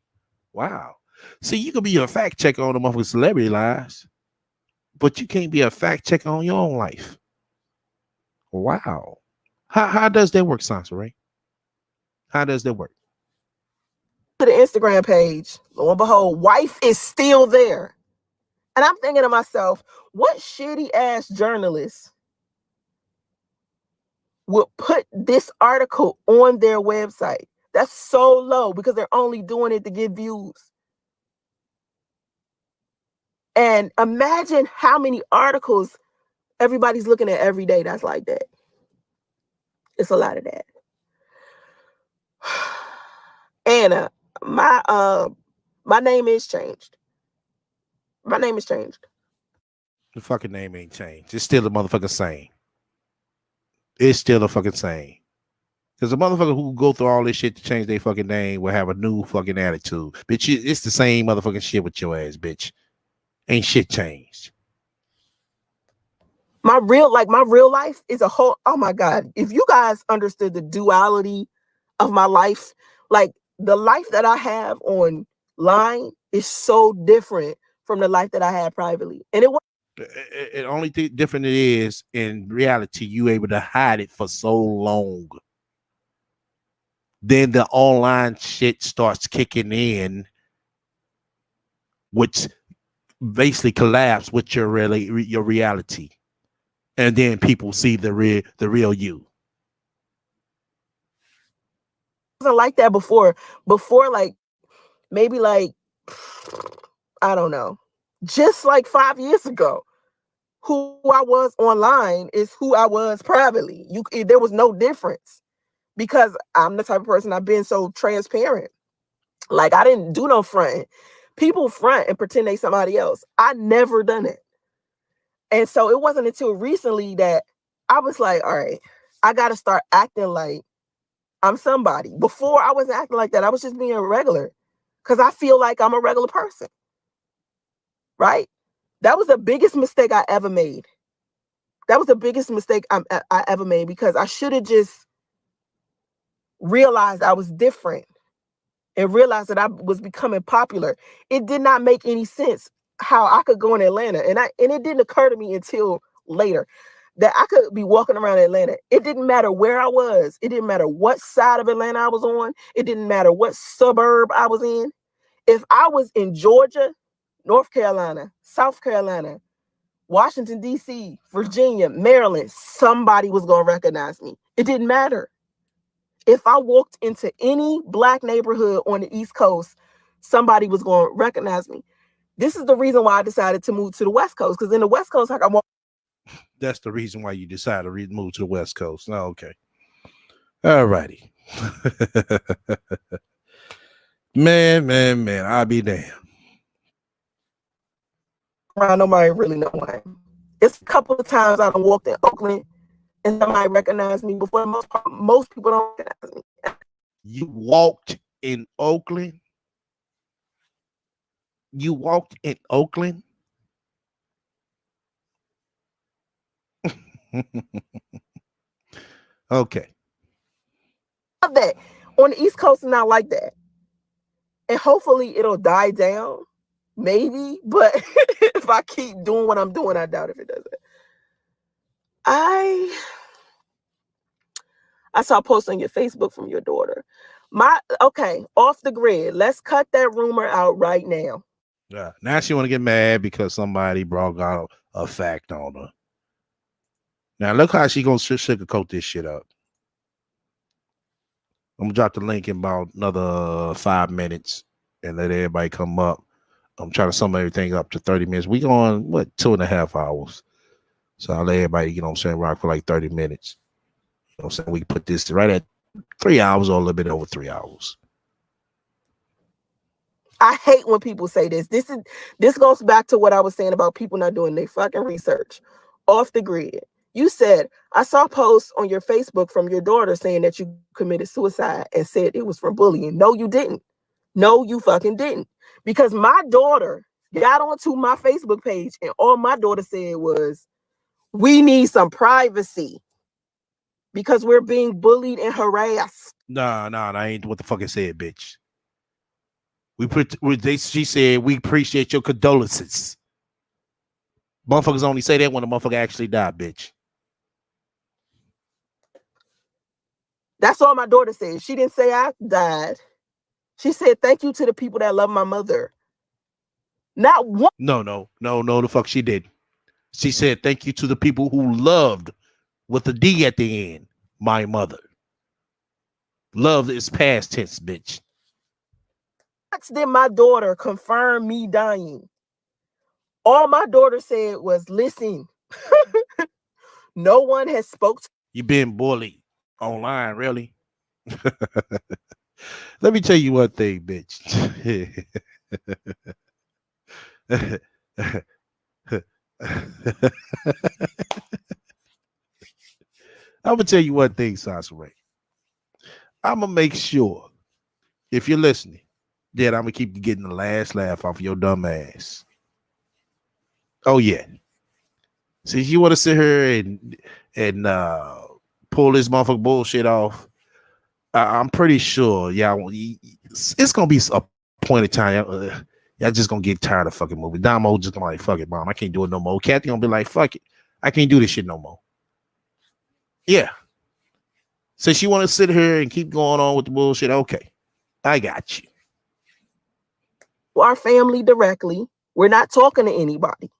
Speaker 1: Wow. See, you can be a fact checker on the motherfucking celebrity lives, but you can't be a fact checker on your own life. Wow. How does that work, Sansa Ray? How does that work?
Speaker 5: To the Instagram page, lo and behold, wife is still there. And I'm thinking to myself, what shitty ass journalist would put this article on their website? That's so low because they're only doing it to get views. And imagine how many articles everybody's looking at every day that's like that. It's a lot of that. Anna, my name is changed.
Speaker 1: The fucking name ain't changed. It's still the motherfucking same. It's still the fucking same. Because the motherfucker who go through all this shit to change their fucking name will have a new fucking attitude. Bitch, it's the same motherfucking shit with your ass, bitch. Ain't shit changed.
Speaker 5: My real life is a whole, oh my God. If you guys understood the duality of my life, like the life that I have online is so different from the life that I had privately. And it was
Speaker 1: only different it is in reality, you able to hide it for so long. Then the online shit starts kicking in, which basically collapse with your reality. And then people see the real you.
Speaker 5: wasn't like that before. Before, like, maybe like, I don't know, just like 5 years ago, who I was online is who I was privately. There was no difference because I'm the type of person, I've been so transparent. Like, I didn't do no fronting. People front and pretend they somebody else. I never done it. And so it wasn't until recently that I was like, all right, I got to start acting like I'm somebody. Before, I wasn't acting like that. I was just being regular because I feel like I'm a regular person. Right? That was the biggest mistake I ever made. That was the biggest mistake I ever made, because I should have just realized I was different and realized that I was becoming popular. It did not make any sense how I could go in Atlanta. And it didn't occur to me until later that I could be walking around Atlanta. It didn't matter where I was. It didn't matter what side of Atlanta I was on. It didn't matter what suburb I was in. If I was in Georgia, North Carolina, South Carolina, Washington, D.C., Virginia, Maryland, somebody was going to recognize me. It didn't matter. If I walked into any Black neighborhood on the East Coast, somebody was going to recognize me. This is the reason why I decided to move to the West Coast, because in the West Coast, like,
Speaker 1: that's the reason why you decided to move to the West Coast. Oh, okay. All righty. man, I'll be damned.
Speaker 5: Around nobody really know why. It's a couple of times I done walked in Oakland and somebody recognized me. Before most people don't recognize me.
Speaker 1: You walked in Oakland? You walked in Oakland? Okay.
Speaker 5: That on the East Coast is not like that. And hopefully it'll die down. Maybe, but if I keep doing what I'm doing, I doubt if it does it. I saw a post on your Facebook from your daughter. Okay, off the grid. Let's cut that rumor out right now.
Speaker 1: Yeah. Now she want to get mad because somebody brought out a fact on her. Now look how she gonna sugarcoat this shit up. I'm gonna drop the link in about another 5 minutes and let everybody come up. I'm trying to sum everything up to 30 minutes. We going, 2.5 hours. So I'll let everybody, you know what I'm saying, rock for like 30 minutes. You know what I'm saying? We put this right at 3 hours or a little bit over 3 hours.
Speaker 5: I hate when people say this. This goes back to what I was saying about people not doing their fucking research. Off the grid. You said, I saw posts on your Facebook from your daughter saying that you committed suicide and said it was from bullying. No, you didn't. No, you fucking didn't. Because my daughter got onto my Facebook page and all my daughter said was, we need some privacy because we're being bullied and harassed.
Speaker 1: Nah, that ain't what the fuck it said, bitch. She said, we appreciate your condolences. Motherfuckers only say that when a motherfucker actually died, bitch.
Speaker 5: That's all my daughter said. She didn't say I died. She said, thank you to the people that love my mother. Not one.
Speaker 1: No, the fuck she did. She said, thank you to the people who loved with a D at the end, my mother. Love is past tense, bitch.
Speaker 5: Did my daughter confirm me dying? All my daughter said was, listen, no one has spoke to
Speaker 1: you been bullied online, really? Let me tell you one thing, bitch. I'm gonna tell you one thing, Sasha Ray. I'm gonna make sure, if you're listening, that I'm gonna keep getting the last laugh off your dumb ass. Oh yeah. See, you want to sit here and pull this motherfucker bullshit off. I'm pretty sure y'all. it's gonna be a point of time. Y'all just gonna get tired of fucking movie. Damo just gonna like, fuck it, mom. I can't do it no more. Kathy gonna be like, fuck it. I can't do this shit no more. Yeah. Since you want to sit here and keep going on with the bullshit, okay. I got you.
Speaker 5: Our family directly. We're not talking to anybody.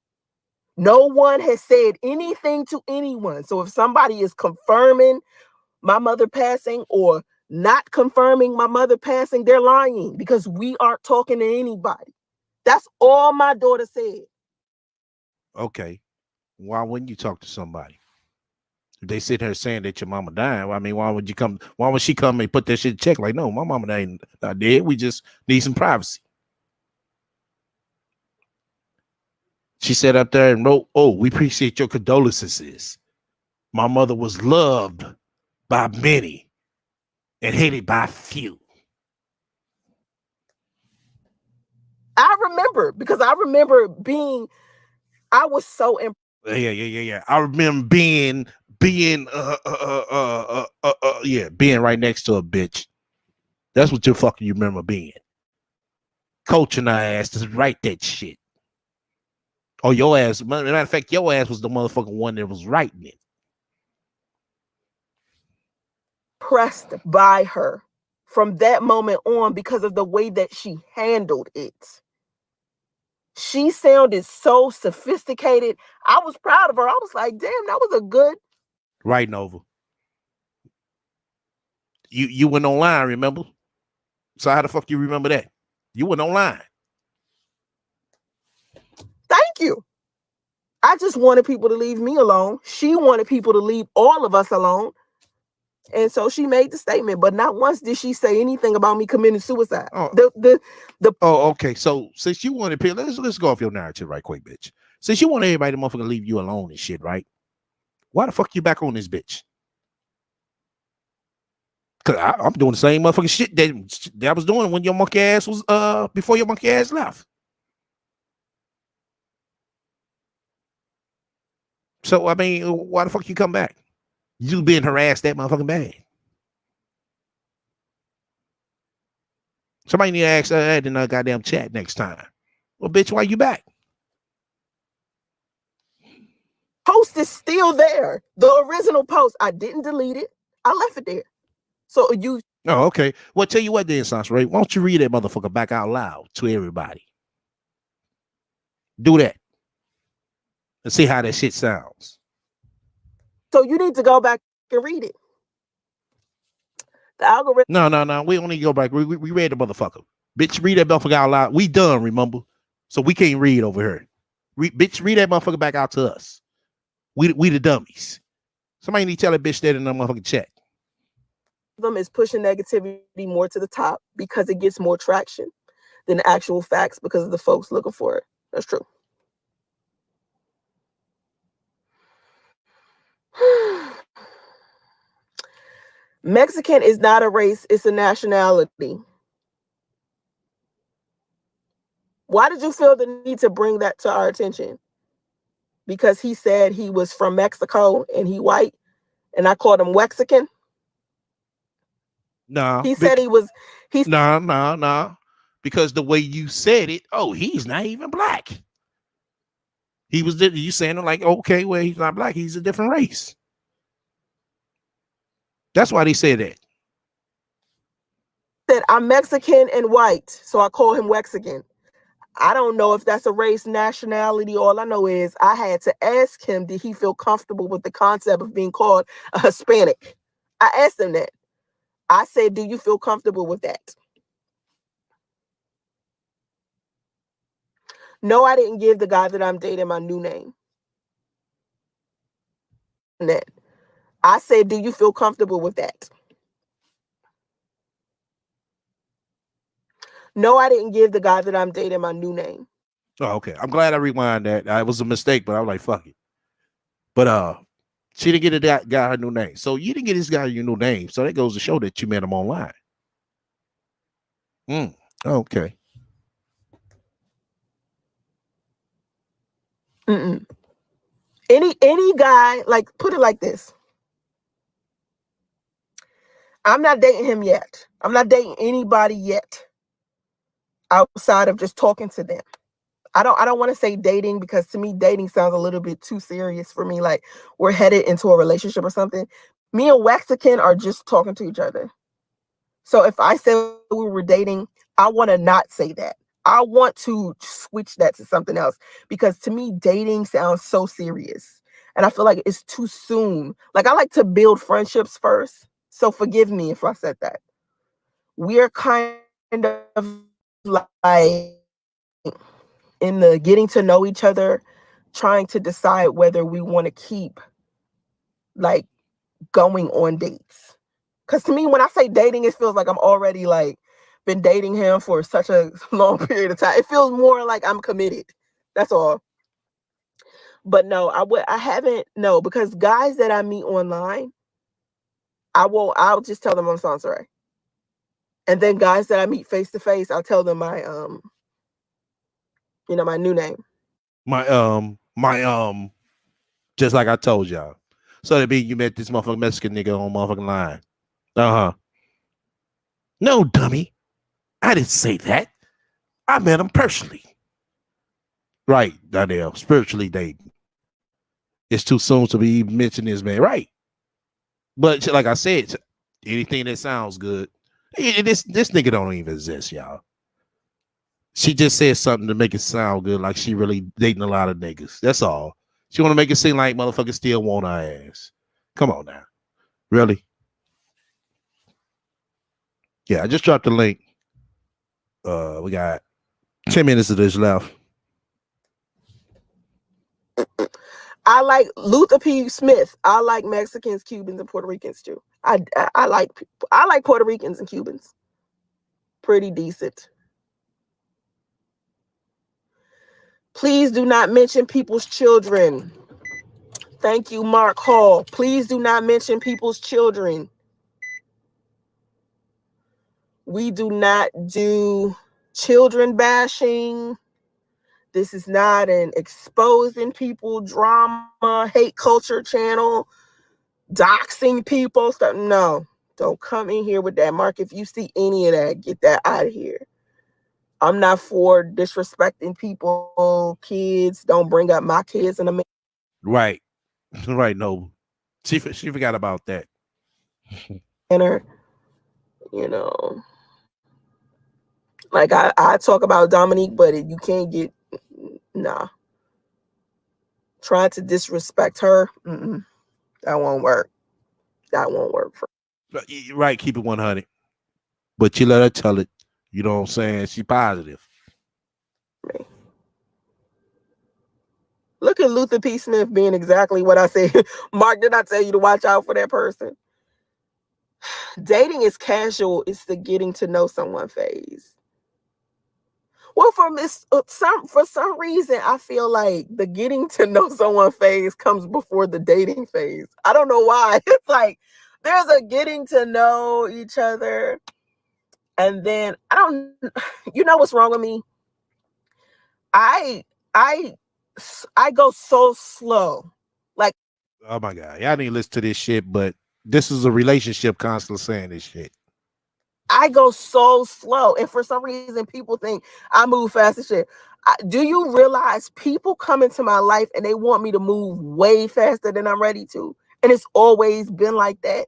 Speaker 5: No one has said anything to anyone. So if somebody is confirming my mother passing or not confirming my mother passing, they're lying because we aren't talking to anybody. That's all my daughter said.
Speaker 1: Okay. Why wouldn't you talk to somebody? If they sit here saying that your mama died, I mean, why would she come and put that shit in check? Like, no, my mama ain't not dead. We just need some privacy. She sat up there and wrote, "Oh, we appreciate your condolences. My mother was loved by many and hated by few."
Speaker 5: I remember because I remember being, I was so impressed.
Speaker 1: Yeah. I remember being being right next to a bitch. That's what you remember being. Coaching our ass to write that shit. Oh, your ass. Matter of fact, your ass was the motherfucking one that was writing it.
Speaker 5: Impressed by her from that moment on because of the way that she handled it. She sounded so sophisticated. I was proud of her. I was like, damn, that was a good.
Speaker 1: Right, Nova. You went online, remember? So how the fuck you remember that? You went online.
Speaker 5: Thank you. I just wanted people to leave me alone. She wanted people to leave all of us alone. And so she made the statement, but not once did she say anything about me committing suicide.
Speaker 1: Oh, okay. So since you wanted people, let's go off your narrative right quick, bitch. Since you want everybody to motherfucking leave you alone and shit, right? Why the fuck you back on this bitch? Cause I'm doing the same motherfucking shit that I was doing when your monkey ass was before your monkey ass left. So I mean, why the fuck you come back? You being harassed that motherfucking bad. Somebody need to ask that in a goddamn chat next time. Well, bitch, why you back?
Speaker 5: Post is still there. The original post. I didn't delete it. I left it there. So you.
Speaker 1: Oh, okay. Well, tell you what, then, Sansray, why don't you read that motherfucker back out loud to everybody? Do that. And see how that shit sounds.
Speaker 5: So you need to go back and read it. The algorithm.
Speaker 1: No. We only go back. We read the motherfucker. Bitch, read that motherfucker out loud. We done, remember? So we can't read over here. Bitch, read that motherfucker back out to us. We the dummies. Somebody need to tell that bitch that in the motherfucking chat.
Speaker 5: Them is pushing negativity more to the top because it gets more traction than the actual facts because of the folks looking for it. That's true. Mexican is not a race, it's a nationality. Why did you feel the need to bring that to our attention? Because he said he was from Mexico and he white, and I called him Wexican.
Speaker 1: No.
Speaker 5: He said he was.
Speaker 1: No. Because the way you said it, he's not even black. He was, you saying it like, okay, well, he's not black. He's a different race. That's why they said that.
Speaker 5: Said I'm Mexican and white, so I call him Wexican. I don't know if that's a race, nationality. All I know is I had to ask him, did he feel comfortable with the concept of being called a Hispanic? I asked him that. I said, do you feel comfortable with that? No, I didn't give the guy that I'm dating my new name. That. I said, do you feel comfortable with that? No, I didn't give the guy that I'm dating my new name.
Speaker 1: Oh, okay. I'm glad I rewind that. It was a mistake, but I was like, fuck it. But she didn't get that guy her new name. So you didn't get this guy your new name. So that goes to show that you met him online. Okay.
Speaker 5: Any guy, like, put it like this. I'm not dating him yet. I'm not dating anybody yet outside of just talking to them. I don't want to say dating, because to me dating sounds a little bit too serious for me. Like we're headed into a relationship or something. Me and Waxican are just talking to each other. So if I say we were dating, I want to not say that. I want to switch that to something else, because to me dating sounds so serious. And I feel like it's too soon. Like I like to build friendships first. So forgive me if I said that. We're kind of like in the getting to know each other, trying to decide whether we want to keep like going on dates. Because to me, when I say dating, it feels like I'm already like been dating him for such a long period of time. It feels more like I'm committed. That's all. But no, I haven't, no, because guys that I meet online, I'll just tell them I'm Sansaray. And then guys that I meet face to face, I'll tell them my my new name.
Speaker 1: My just like I told y'all. So that means you met this motherfucking Mexican nigga on motherfucking line. No, dummy. I didn't say that. I met him personally. Right, Danielle. Spiritually dating. It's too soon to be mentioning this man. Right. But like I said, anything that sounds good. This nigga don't even exist, y'all. She just said something to make it sound good, like she really dating a lot of niggas. That's all. She want to make it seem like motherfuckers still want her ass. Come on now. Really? Yeah, I just dropped the link. We got 10 minutes of this left.
Speaker 5: I like Luther P. Smith. I like Mexicans, Cubans, and Puerto Ricans too. I like Puerto Ricans and Cubans. Pretty decent. Please do not mention people's children. Thank you, Mark Hall. Please do not mention people's children. We do not do children bashing. This is not an exposing people, drama, hate culture channel, doxing people, stuff. No, don't come in here with that, Mark. If you see any of that, get that out of here. I'm not for disrespecting people, kids. Don't bring up my kids in a minute.
Speaker 1: Right. Right. No. She forgot about that.
Speaker 5: Like I talk about Dominique, but you can't get, nah. Trying to disrespect her, that won't work. That won't work for
Speaker 1: her. Right, keep it 100. But you let her tell it. You know what I'm saying? She positive.
Speaker 5: Me. Look at Luther P. Smith being exactly what I said. Mark, did I tell you to watch out for that person? Dating is casual. It's the getting to know someone phase. Well, for some reason, I feel like the getting to know someone phase comes before the dating phase. I don't know why. It's like there's a getting to know each other. And then you know what's wrong with me? I go so slow. Like,
Speaker 1: oh my God. Y'all need to listen to this shit, but this is a relationship constantly saying this shit.
Speaker 5: I go so slow. And for some reason, people think I move fast as shit. Do you realize people come into my life and they want me to move way faster than I'm ready to? And it's always been like that.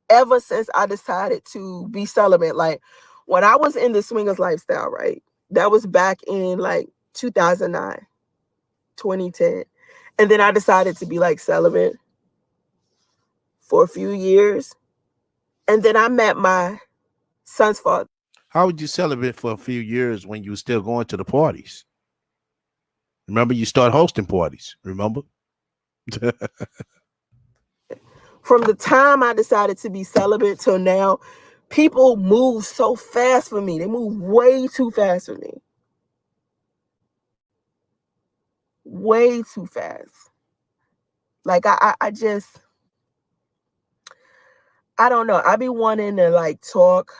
Speaker 5: Ever since I decided to be celibate. Like when I was in the swingers lifestyle, right? That was back in like 2009, 2010. And then I decided to be like celibate for a few years. And then I met my son's father.
Speaker 1: How would you celibate for a few years when you were still going to the parties? Remember, you start hosting parties, remember?
Speaker 5: From the time I decided to be celibate till now, people move so fast for me. They move way too fast for me. Way too fast. Like I don't know. I be wanting to like talk.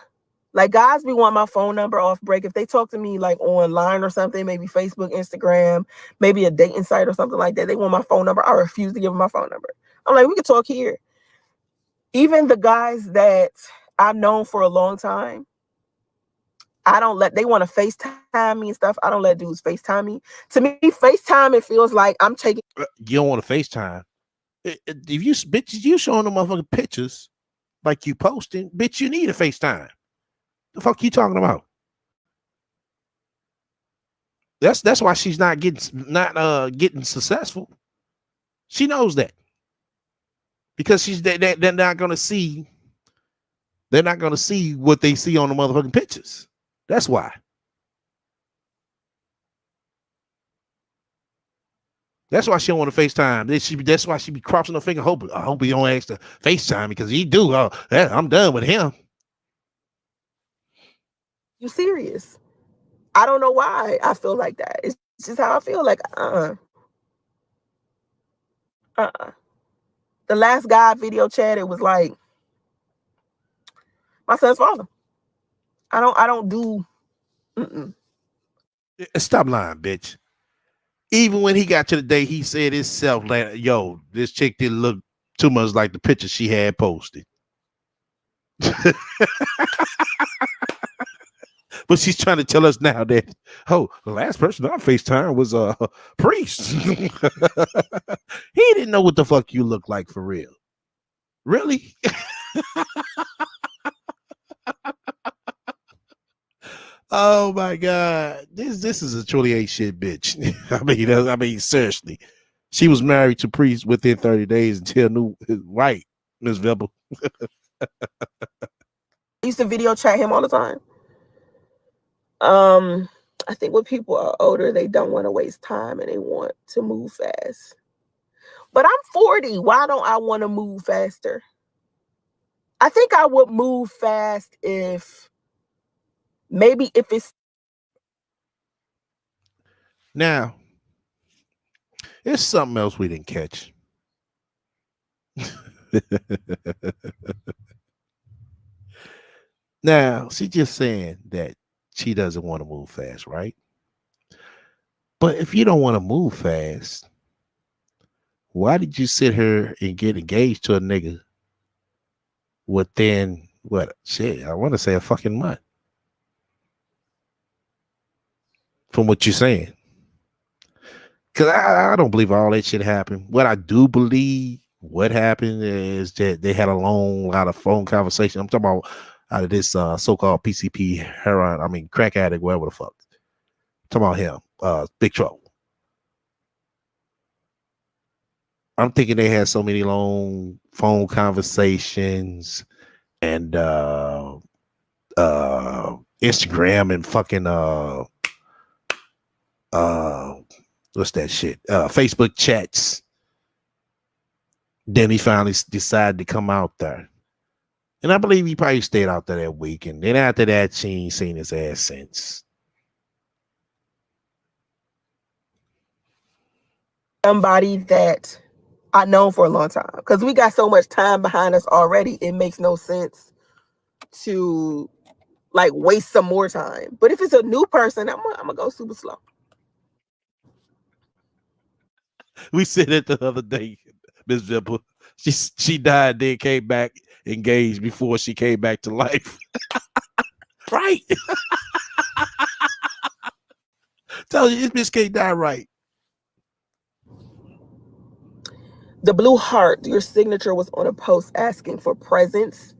Speaker 5: Like guys be wanting my phone number off break. If they talk to me like online or something, maybe Facebook, Instagram, maybe a dating site or something like that, they want my phone number. I refuse to give them my phone number. I'm like, we can talk here. even the guys that I've known for a long time, I don't let, they want to FaceTime me and stuff. I don't let dudes FaceTime me. To me, FaceTime, it feels like I'm taking.
Speaker 1: You don't want to FaceTime. If you bitches, you showing them motherfucking pictures like you posting, bitch, you need a FaceTime. The fuck you talking about? That's why she's not getting successful. She knows that. Because they're not gonna see. They're not gonna see what they see on the motherfucking pictures. That's why. That's why she don't want to FaceTime. That's why she be crossing her finger. I hope he don't ask to FaceTime because he do. I'm done with him.
Speaker 5: You serious? I don't know why I feel like that. It's just how I feel. Like The last guy I video chat, it was like my son's father. I don't do.
Speaker 1: Stop lying, bitch. Even when he got to the day, he said himself, like, yo, this chick didn't look too much like the picture she had posted. But she's trying to tell us now that, the last person on FaceTime was a priest. He didn't know what the fuck you look like for real. Really? Oh my God. This is a truly ain't shit bitch. I mean, seriously. She was married to priest within 30 days until new right, Ms. Vebel.
Speaker 5: I used to video chat him all the time. I think when people are older, they don't want to waste time and they want to move fast. But I'm 40. Why don't I want to move faster? I think I would move fast if it's.
Speaker 1: Now, there's something else we didn't catch. Now, she's just saying that she doesn't want to move fast, right? But if you don't want to move fast, why did you sit here and get engaged to a nigga within I want to say a fucking month? From what you're saying. Because I don't believe all that shit happened. What I do believe what happened is that they had a lot of phone conversation. I'm talking about out of this so-called PCP heroin, crack addict, whatever the fuck. I'm talking about him, Big Trouble. I'm thinking they had so many long phone conversations and Instagram and fucking what's that shit? Facebook chats. Then he finally decided to come out there. And I believe he probably stayed out there that week. And then after that, she ain't seen his ass since.
Speaker 5: Somebody that I know for a long time. Because we got so much time behind us already, it makes no sense to like waste some more time. But if it's a new person, I'm gonna go super slow.
Speaker 1: We said it the other day, Miss Vipper. She died, then came back engaged before she came back to life. Right. Tell you, this bitch can't die right.
Speaker 5: The blue heart, your signature was on a post asking for presents.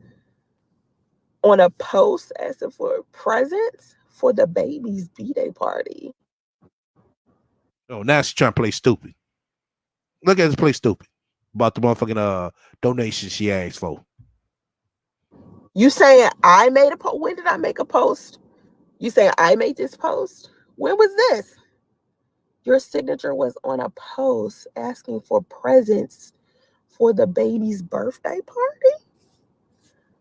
Speaker 5: On a post asking for presents for the baby's B-Day party.
Speaker 1: Oh, now she's trying to play stupid. Look at this play stupid about the motherfucking donation she asked for.
Speaker 5: You saying I made a post? When did I make a post? You saying I made this post? When was this? Your signature was on a post asking for presents for the baby's birthday party?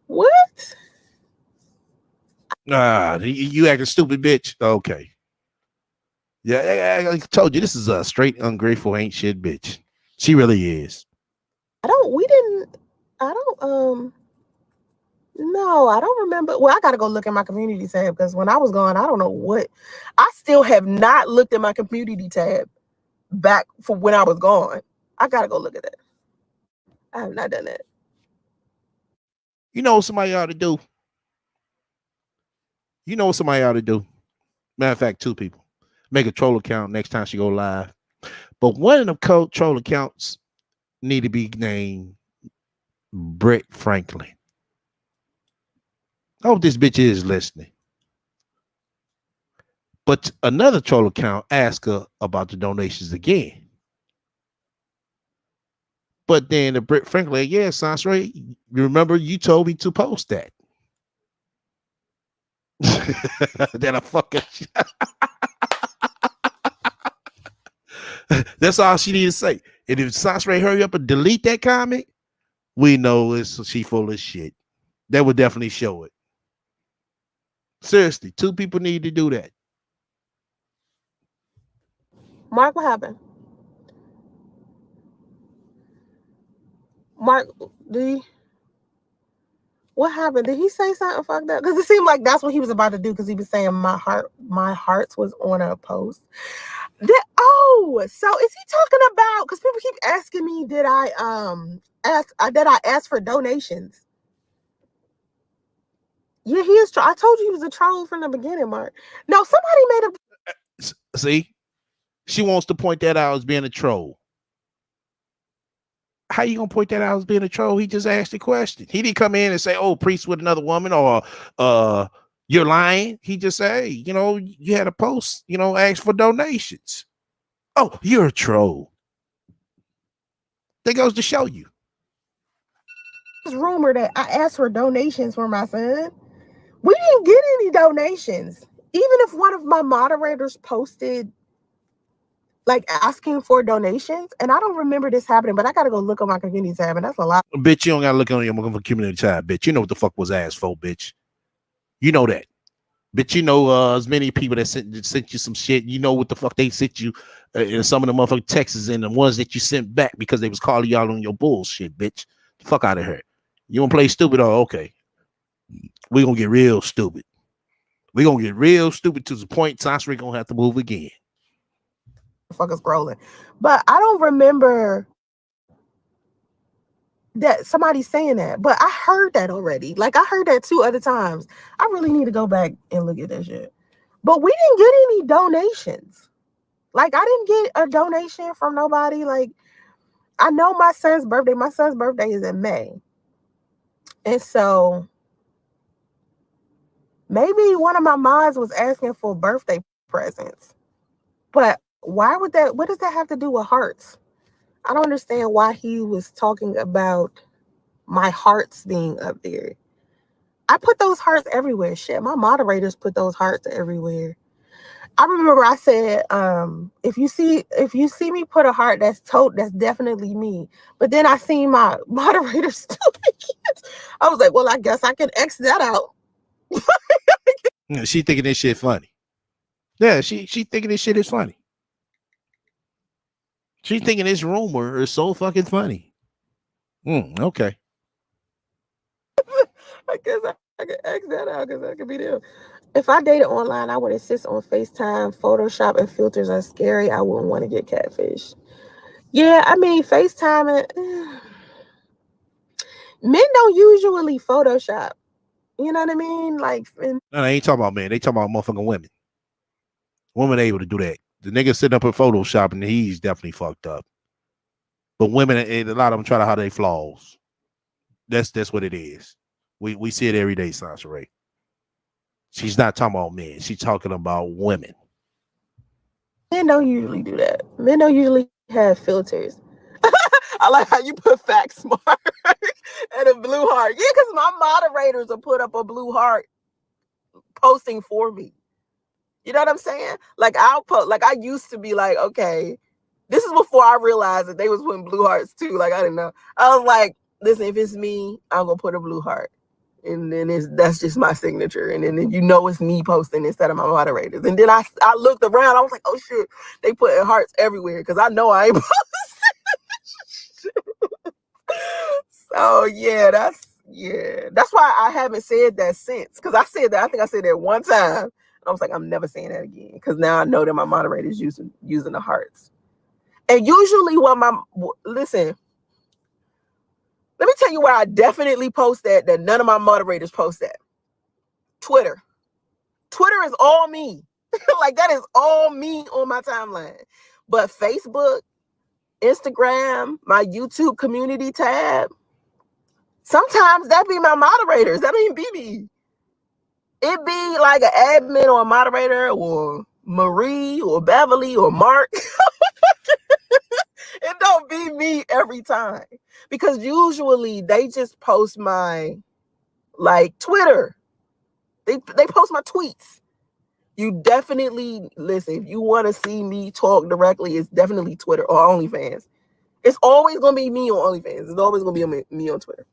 Speaker 5: What?
Speaker 1: You acting stupid, bitch. Okay. Yeah, I told you, this is a straight ungrateful ain't shit bitch. She really is.
Speaker 5: No, I don't remember. Well, I got to go look at my community tab because when I was gone, I don't know what. I still have not looked at my community tab back for when I was gone. I got to go look at that. I have not done that.
Speaker 1: You know what somebody ought to do? You know what somebody ought to do? Matter of fact, 2 people. Make a troll account next time she go live. But one of them troll accounts need to be named Brett Franklin. I hope this bitch is listening. But another troll account asked her about the donations again. But then the Brett Franklin, yeah, sounds right. You remember you told me to post that. Then I fucking that's all she needs to say. And if Sasray hurry up and delete that comment, we know she full of shit. That would definitely show it. Seriously, 2 people need to do that.
Speaker 5: Mark, what happened? Mark, what happened? Did he say something fucked up? Because it seemed like that's what he was about to do, because he was saying my hearts was on a post. So is he talking about, because people keep asking me, did I ask for donations? Yeah, he is. I told you he was a troll from the beginning, Mark. No, somebody made a.
Speaker 1: See, she wants to point that out as being a troll. How you gonna point that out as being a troll? He just asked the question. He didn't come in and say, "Oh, priest with another woman," or "You're lying." He just said, "Hey, you had a post, ask for donations." Oh, you're a troll. That goes to show you.
Speaker 5: There's rumor that I asked for donations for my son. We didn't get any donations. Even if one of my moderators posted like asking for donations, and I don't remember this happening, but I gotta go look on my community tab, and that's a lot.
Speaker 1: Bitch, you don't gotta look on your community tab, bitch. You know what the fuck was asked for, bitch. You know that. Bitch, as many people that sent you some shit, you know what the fuck they sent you, and some of the motherfucking texts and the ones that you sent back because they was calling y'all on your bullshit, bitch. The fuck out of here. You wanna play stupid? Oh, okay. We're gonna get real stupid. We're gonna get real stupid to the point Sasha gonna have to move again.
Speaker 5: Fuck is scrolling. But I don't remember that somebody saying that, but I heard that already. Like, I heard that 2 other times. I really need to go back and look at that shit. But we didn't get any donations. Like, I didn't get a donation from nobody. Like, I know my son's birthday is in May. And so maybe one of my moms was asking for birthday presents. But what does that have to do with hearts? I don't understand why he was talking about my hearts being up there. I put those hearts everywhere. Shit, my moderators put those hearts everywhere. I remember I said, if you see me put a heart, that's definitely me. But then I seen my moderators still. I was like, well, I guess I can X that out.
Speaker 1: She thinking this shit funny. Yeah, she thinking this shit is funny. She thinking this rumor is so fucking funny. Okay.
Speaker 5: I guess I can X that out because that could be them. If I dated online, I would insist on FaceTime. Photoshop and filters are scary. I wouldn't want to get catfish. Yeah, I mean, FaceTime men don't usually Photoshop. You know what I mean? Like,
Speaker 1: no, they ain't talking about men. They talking about motherfucking women. Women able to do that. The nigga sitting up in Photoshop and he's definitely fucked up. But women, a lot of them try to hide their flaws. That's what it is. We see it every day, Sasha Ray. She's not talking about men. She's talking about women.
Speaker 5: Men don't usually do that. Men don't usually have filters. I like how you put fact smart and a blue heart. Yeah, because my moderators will put up a blue heart posting for me. You know what I'm saying? Like, I'll put, like, I used to be like, okay, this is before I realized that they was putting blue hearts too. Like, I didn't know. I was like, listen, if it's me, I'm gonna put a blue heart. And then that's just my signature. And then it's me posting instead of my moderators. And then I looked around, I was like, oh shit, they putting hearts everywhere because I know I ain't posting. So yeah, that's why I haven't said that since. Because I think I said that one time. I was like, I'm never saying that again. Because now I know that my moderator is using the hearts. And usually listen, Let me tell you where I definitely post that none of my moderators post that. Twitter. Twitter is all me. Like that is all me on my timeline. But Facebook, Instagram, my YouTube community tab, sometimes that be my moderators. That ain't be me. It be like an admin or a moderator or Marie or Beverly or Mark. It don't be me every time. Because usually they just post my like Twitter. They post my tweets. You definitely listen. If you want to see me talk directly, it's definitely Twitter or OnlyFans. It's always gonna be me on OnlyFans. It's always gonna be me on Twitter.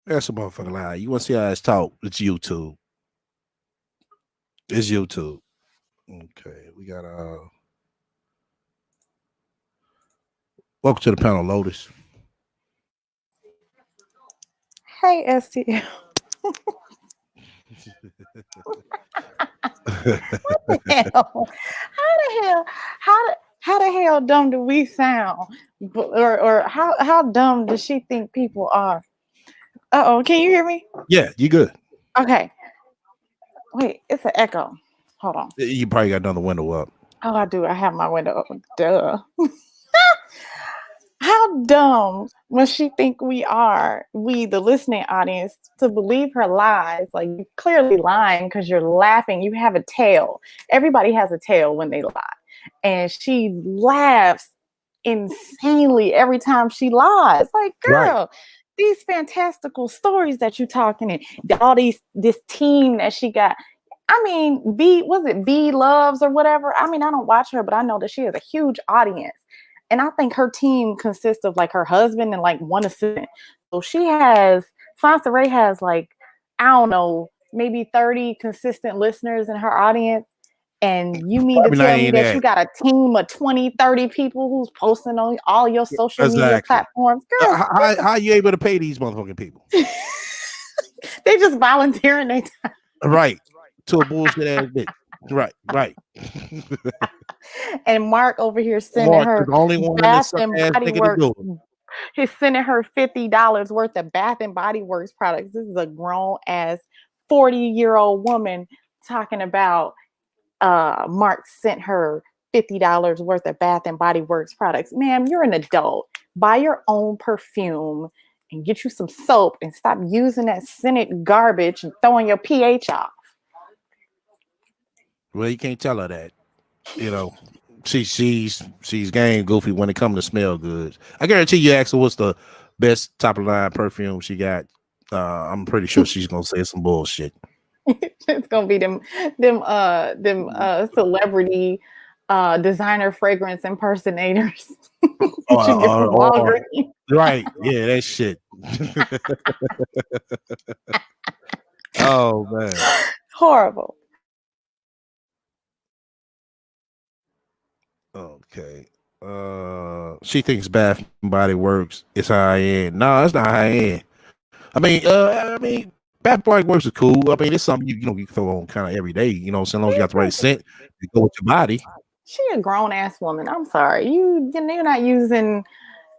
Speaker 1: That's a motherfucking lie. You want to see how it's talk? It's YouTube. It's YouTube. Okay, we got welcome to the panel, Lotus.
Speaker 7: Hey, STL. What the hell? How the hell dumb do we sound? Or how dumb does she think people are? Uh-oh, can you hear me?
Speaker 1: Yeah, you good.
Speaker 7: Okay. Wait, it's an echo. Hold on.
Speaker 1: You probably got another window up.
Speaker 7: Oh, I do. I have my window open. Duh. How dumb must she think we are, we, the listening audience, to believe her lies? Like, you're clearly lying because you're laughing. You have a tail. Everybody has a tail when they lie. And she laughs insanely every time she lies. Like, girl, these fantastical stories that you're talking in, this team that she got. I mean, was it B Loves or whatever? I mean, I don't watch her, but I know that she has a huge audience. And I think her team consists of like her husband and like one assistant. So Sansa Ray has like, I don't know, maybe 30 consistent listeners in her audience. And you mean to tell me that you got a team of 20, 30 people who's posting on all your social media platforms? Girl,
Speaker 1: how are you able to pay these motherfucking people?
Speaker 7: They just volunteering their time.
Speaker 1: Right. To a bullshit ass bitch. Right.
Speaker 7: And Mark over here sending her
Speaker 1: the only one
Speaker 7: Bath and Body Works. He's sending her $50 worth of Bath and Body Works products. This is a grown ass 40-year-old woman talking about Mark sent her $50 worth of Bath and Body Works products. Ma'am, you're an adult. Buy your own perfume and get you some soap and stop using that scented garbage and throwing your pH off.
Speaker 1: Well, you can't tell her that. You know, she's game goofy when it comes to smell goods. I guarantee you ask her what's the best top of the line perfume she got. I'm pretty sure she's gonna say some bullshit.
Speaker 7: It's gonna be them celebrity designer fragrance impersonators.
Speaker 1: Right. Yeah, that shit. Oh man.
Speaker 7: Horrible.
Speaker 1: Okay. She thinks Bath and Body Works is high end. No, it's not high end. I mean, Bath and Body Works is cool. I mean, it's something you can throw on kind of every day. You know, so long as you got the right scent to go with your body.
Speaker 7: She a grown ass woman. I'm sorry, you're not using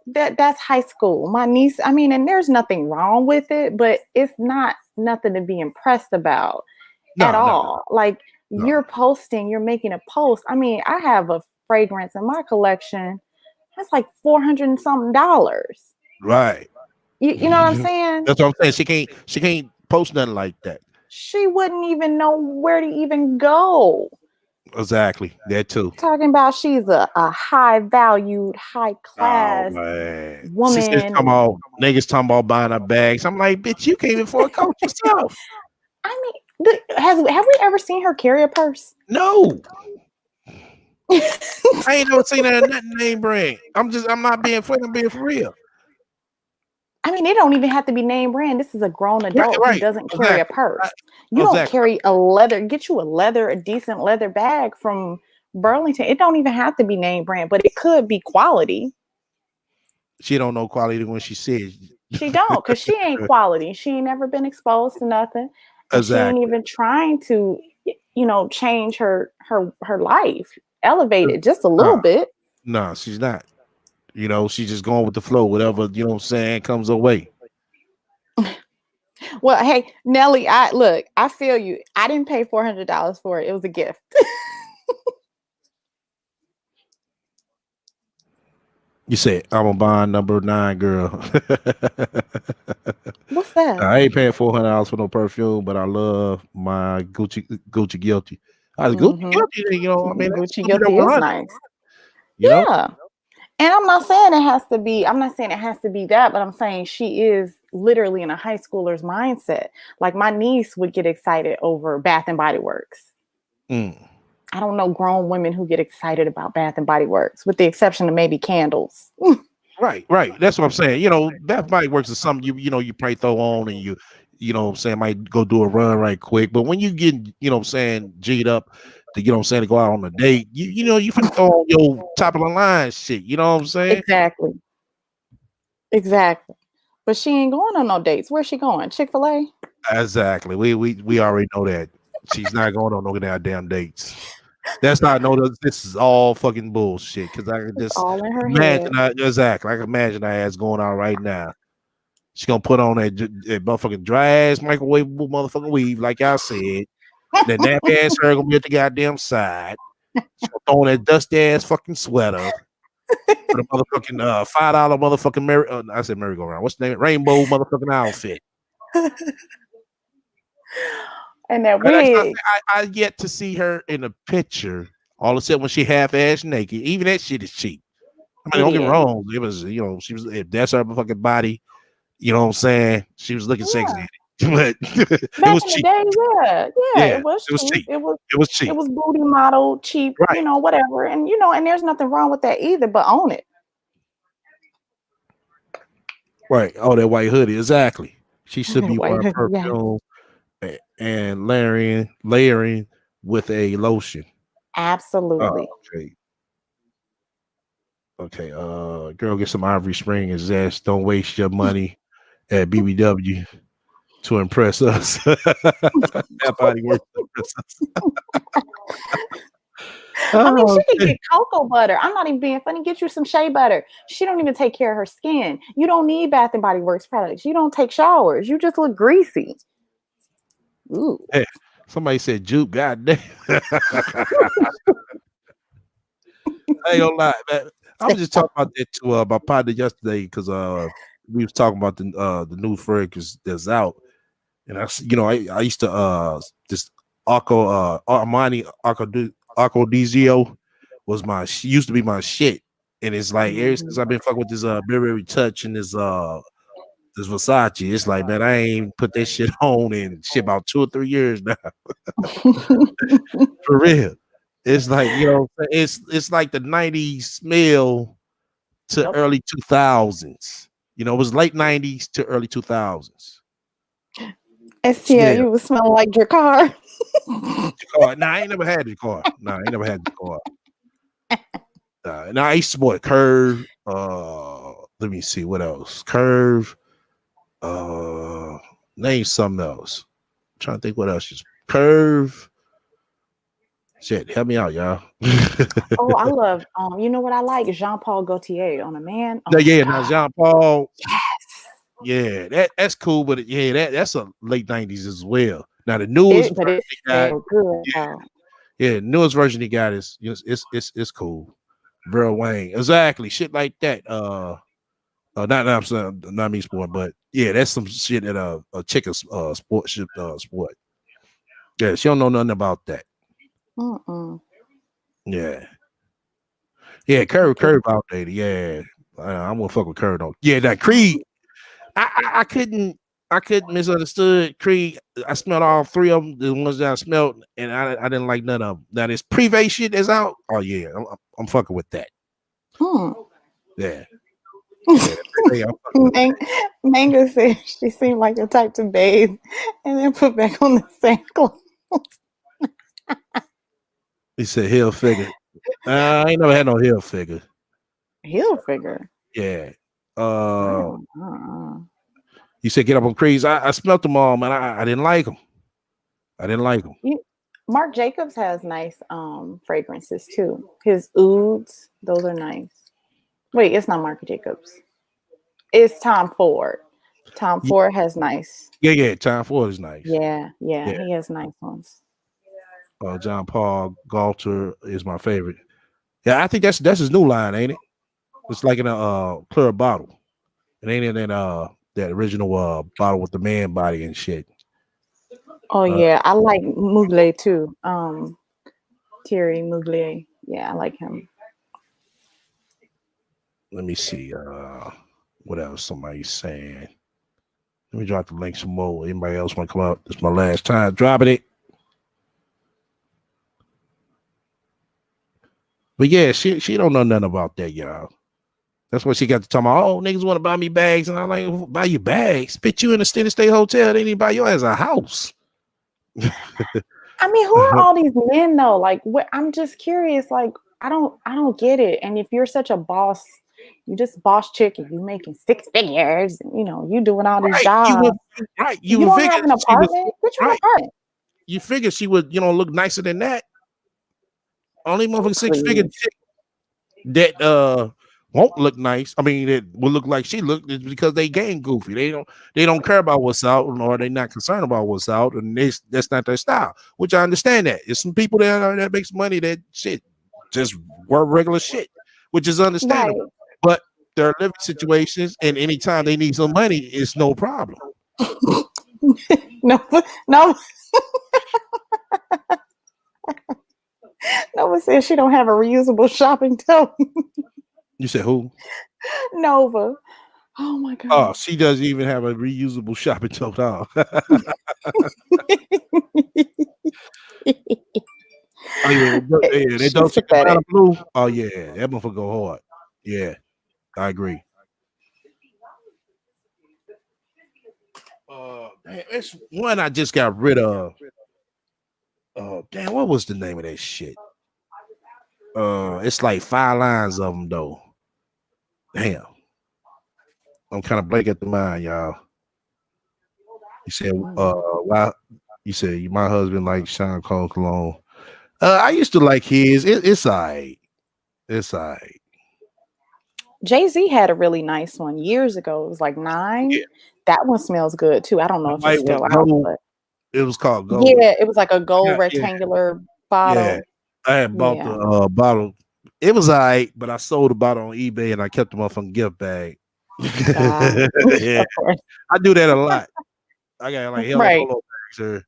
Speaker 7: that. That's high school. My niece. I mean, and there's nothing wrong with it, but it's not nothing to be impressed about at all. Like you're posting, you're making a post. I mean, I have a fragrance in my collection. That's like $400 and something.
Speaker 1: Right.
Speaker 7: You know what I'm saying?
Speaker 1: That's what I'm saying. She can't post nothing like that.
Speaker 7: She wouldn't even know where to even go.
Speaker 1: Exactly. That too.
Speaker 7: Talking about she's a high valued, high class woman.
Speaker 1: Niggas talking about buying her bags. I'm like, bitch, you can't even afford a coat yourself.
Speaker 7: I mean, have we ever seen her carry a purse?
Speaker 1: No. I ain't never seen that nothing name brand. I'm not being funny, I'm being for real.
Speaker 7: I mean, it don't even have to be name brand. This is a grown adult who doesn't carry a purse. You don't carry get you a decent leather bag from Burlington. It don't even have to be name brand, but it could be quality.
Speaker 1: She don't know quality when she says.
Speaker 7: She don't, because she ain't quality. She ain't never been exposed to nothing. Exactly. She ain't even trying to, change her life, elevate it just a little bit.
Speaker 1: No, she's not. You know, she's just going with the flow, whatever, you know what I'm saying, comes her way.
Speaker 7: Well, hey, Nelly, I feel you. I didn't pay $400 for it. It was a gift.
Speaker 1: You said I'm a bond number 9 girl.
Speaker 7: What's that?
Speaker 1: I ain't paying $400 for no perfume, but I love my Gucci Guilty. Gucci Guilty, you know, I mean,
Speaker 7: Gucci Guilty is nice.
Speaker 1: You know?
Speaker 7: Yeah. And I'm not saying it has to be that, but I'm saying she is literally in a high schooler's mindset. Like my niece would get excited over Bath and Body Works. I don't know grown women who get excited about Bath and Body Works, with the exception of maybe candles.
Speaker 1: Right. That's what I'm saying. You know, Bath and Body Works is something you probably throw on and you know what I'm saying, might go do a run right quick. But when you get, you know what I'm saying, G'd up to, you know what I'm saying, to go out on a date, you know, you finna throw on your top of the line shit. You know what I'm saying?
Speaker 7: Exactly. But she ain't going on no dates. Where's she going? Chick-fil-A?
Speaker 1: Exactly. We already know that. She's not going on no damn dates. That's not this is all fucking bullshit. Because I can just imagine exactly. I can imagine her ass going out right now. She gonna put on that motherfucking dry ass microwavable motherfucking weave, like I said. That nappy ass hair gonna be at the goddamn side. She gonna throw on that dusty ass fucking sweater. With a motherfucking $5 motherfucking I said merry-go-round. What's the name? Rainbow motherfucking outfit.
Speaker 7: And that wig.
Speaker 1: I yet to see her in a picture. All of a sudden when she half-ass naked, even that shit is cheap. I mean, don't get me wrong. It was, you know, she was, if that's her fucking body, you know what I'm saying? She was looking sexy. But it was cheap.
Speaker 7: It was cheap. It was cheap. It was booty model, cheap, you know, whatever. And you know, and there's nothing wrong with that either, but own it.
Speaker 1: Right. Oh, that white hoodie. Exactly. She should be wearing perfume and layering with a lotion.
Speaker 7: Absolutely.
Speaker 1: Okay. Girl, get some Ivory Spring and zest. Don't waste your money at BBW to impress us. That body works to impress us.
Speaker 7: I mean, she can get cocoa butter. I'm not even being funny. Get you some shea butter. She don't even take care of her skin. You don't need Bath and Body Works products. You don't take showers. You just look greasy. Ooh.
Speaker 1: Hey, somebody said juke. Goddamn. I ain't gonna lie, man. I was just talking about that to my partner yesterday because we was talking about the new fragrance that's out, and I used to this Armani Acrodizio was used to be my shit, and it's like ever since I've been fucking with this Berry Touch and this Versace, it's like, man, I ain't put that shit on in shit about 2 or 3 years now. For real. It's like, you know, it's like the 90s smell to early 2000s. You know, it was late 90s to early 2000s.
Speaker 7: STL, you was smelling like your car.
Speaker 1: Nah, I ain't never had the car. Now I used to boy Curve. Let me see what else. Curve. Name something else. I'm trying to think what else is Curve. Shit, help me out, y'all.
Speaker 7: Oh, I love you know what I like? Jean-Paul Gaultier on a man.
Speaker 1: Oh, now Jean-Paul. Yes. Yeah, that's cool, but that's a late 90s as well. Now the newest version he got, newest version he got is it's cool. Bro Wayne, exactly, shit like that. Not me sport, but yeah, that's some shit that a chicken sport should sport. Yeah, she don't know nothing about that. Yeah, Curve outdated. Yeah, I'm gonna fuck with Curve though. Yeah, that Creed. I couldn't misunderstood Creed. I smelled all 3 of them, the ones that I smelled, and I didn't like none of them. Now this Privé shit that's out. Oh yeah, I'm fucking with that. Yeah.
Speaker 7: Manga said she seemed like the type to bathe and then put back on the same clothes.
Speaker 1: He said heel figure. I ain't never had no heel figure.
Speaker 7: Heel figure?
Speaker 1: Yeah. You said get up on Creeds. I smelt them all, man. I didn't like them.
Speaker 7: Marc Jacobs has nice fragrances too. His ouds, those are nice. Wait, it's not Marc Jacobs. It's Tom Ford. Tom Ford has nice.
Speaker 1: Yeah. Tom Ford is nice.
Speaker 7: Yeah. He has nice ones.
Speaker 1: John Paul Galter is my favorite. Yeah, I think that's his new line, ain't it? It's like in a clear bottle. It ain't in that original bottle with the man body and shit.
Speaker 7: Oh yeah, I like Mugler too. Thierry Mugler. Yeah, I like him.
Speaker 1: Let me see. What else somebody's saying? Let me drop the link some more. Anybody else want to come up? This is my last time dropping it. But yeah, she don't know nothing about that, y'all. That's what she got to talk about. Oh, niggas want to buy me bags. And I'm like, buy you bags? Bitch, you in a steady state hotel. They need to buy you as a house.
Speaker 7: I mean, who are all these men though? Like, I'm just curious. Like, I don't get it. And if you're such a boss, you just boss chick and you making 6 figures, you know, you doing all these jobs. You don't have an apartment? Get you an apartment.
Speaker 1: You figure she would, look nicer than that. Only motherfucking 6-figure chick that won't look nice. I mean, it will look like she looked is because they game goofy. They don't care about what's out, or they're not concerned about what's out, and that's not their style. Which I understand that. It's some people that makes money that shit just work regular shit, which is understandable. Right. But their living situations, and anytime they need some money, it's no problem.
Speaker 7: No. Nova says she don't have a reusable shopping tote.
Speaker 1: You said who?
Speaker 7: Nova. Oh my god.
Speaker 1: Oh, she doesn't even have a reusable shopping tote. Oh. Oh yeah, they don't check the blue. Oh yeah, that motherfucker go hard. Yeah, I agree. It's one I just got rid of. Damn, what was the name of that shit? It's like 5 lines of them though. Damn, I'm kind of blank at the mind, y'all. You said, why? You said my husband likes Sean Cologne. I used to like his. It's alright. It's alright.
Speaker 7: Jay-Z had a really nice one years ago. It was like 9. Yeah. That one smells good too. I don't know if it's still out. But...
Speaker 1: It was called gold.
Speaker 7: Yeah, it was like a gold rectangular bottle.
Speaker 1: Yeah, I had bought the bottle. It was alright, but I sold the bottle on eBay and I kept the motherfucking gift bag. Yeah, I do that a lot. I got like hella polo bags.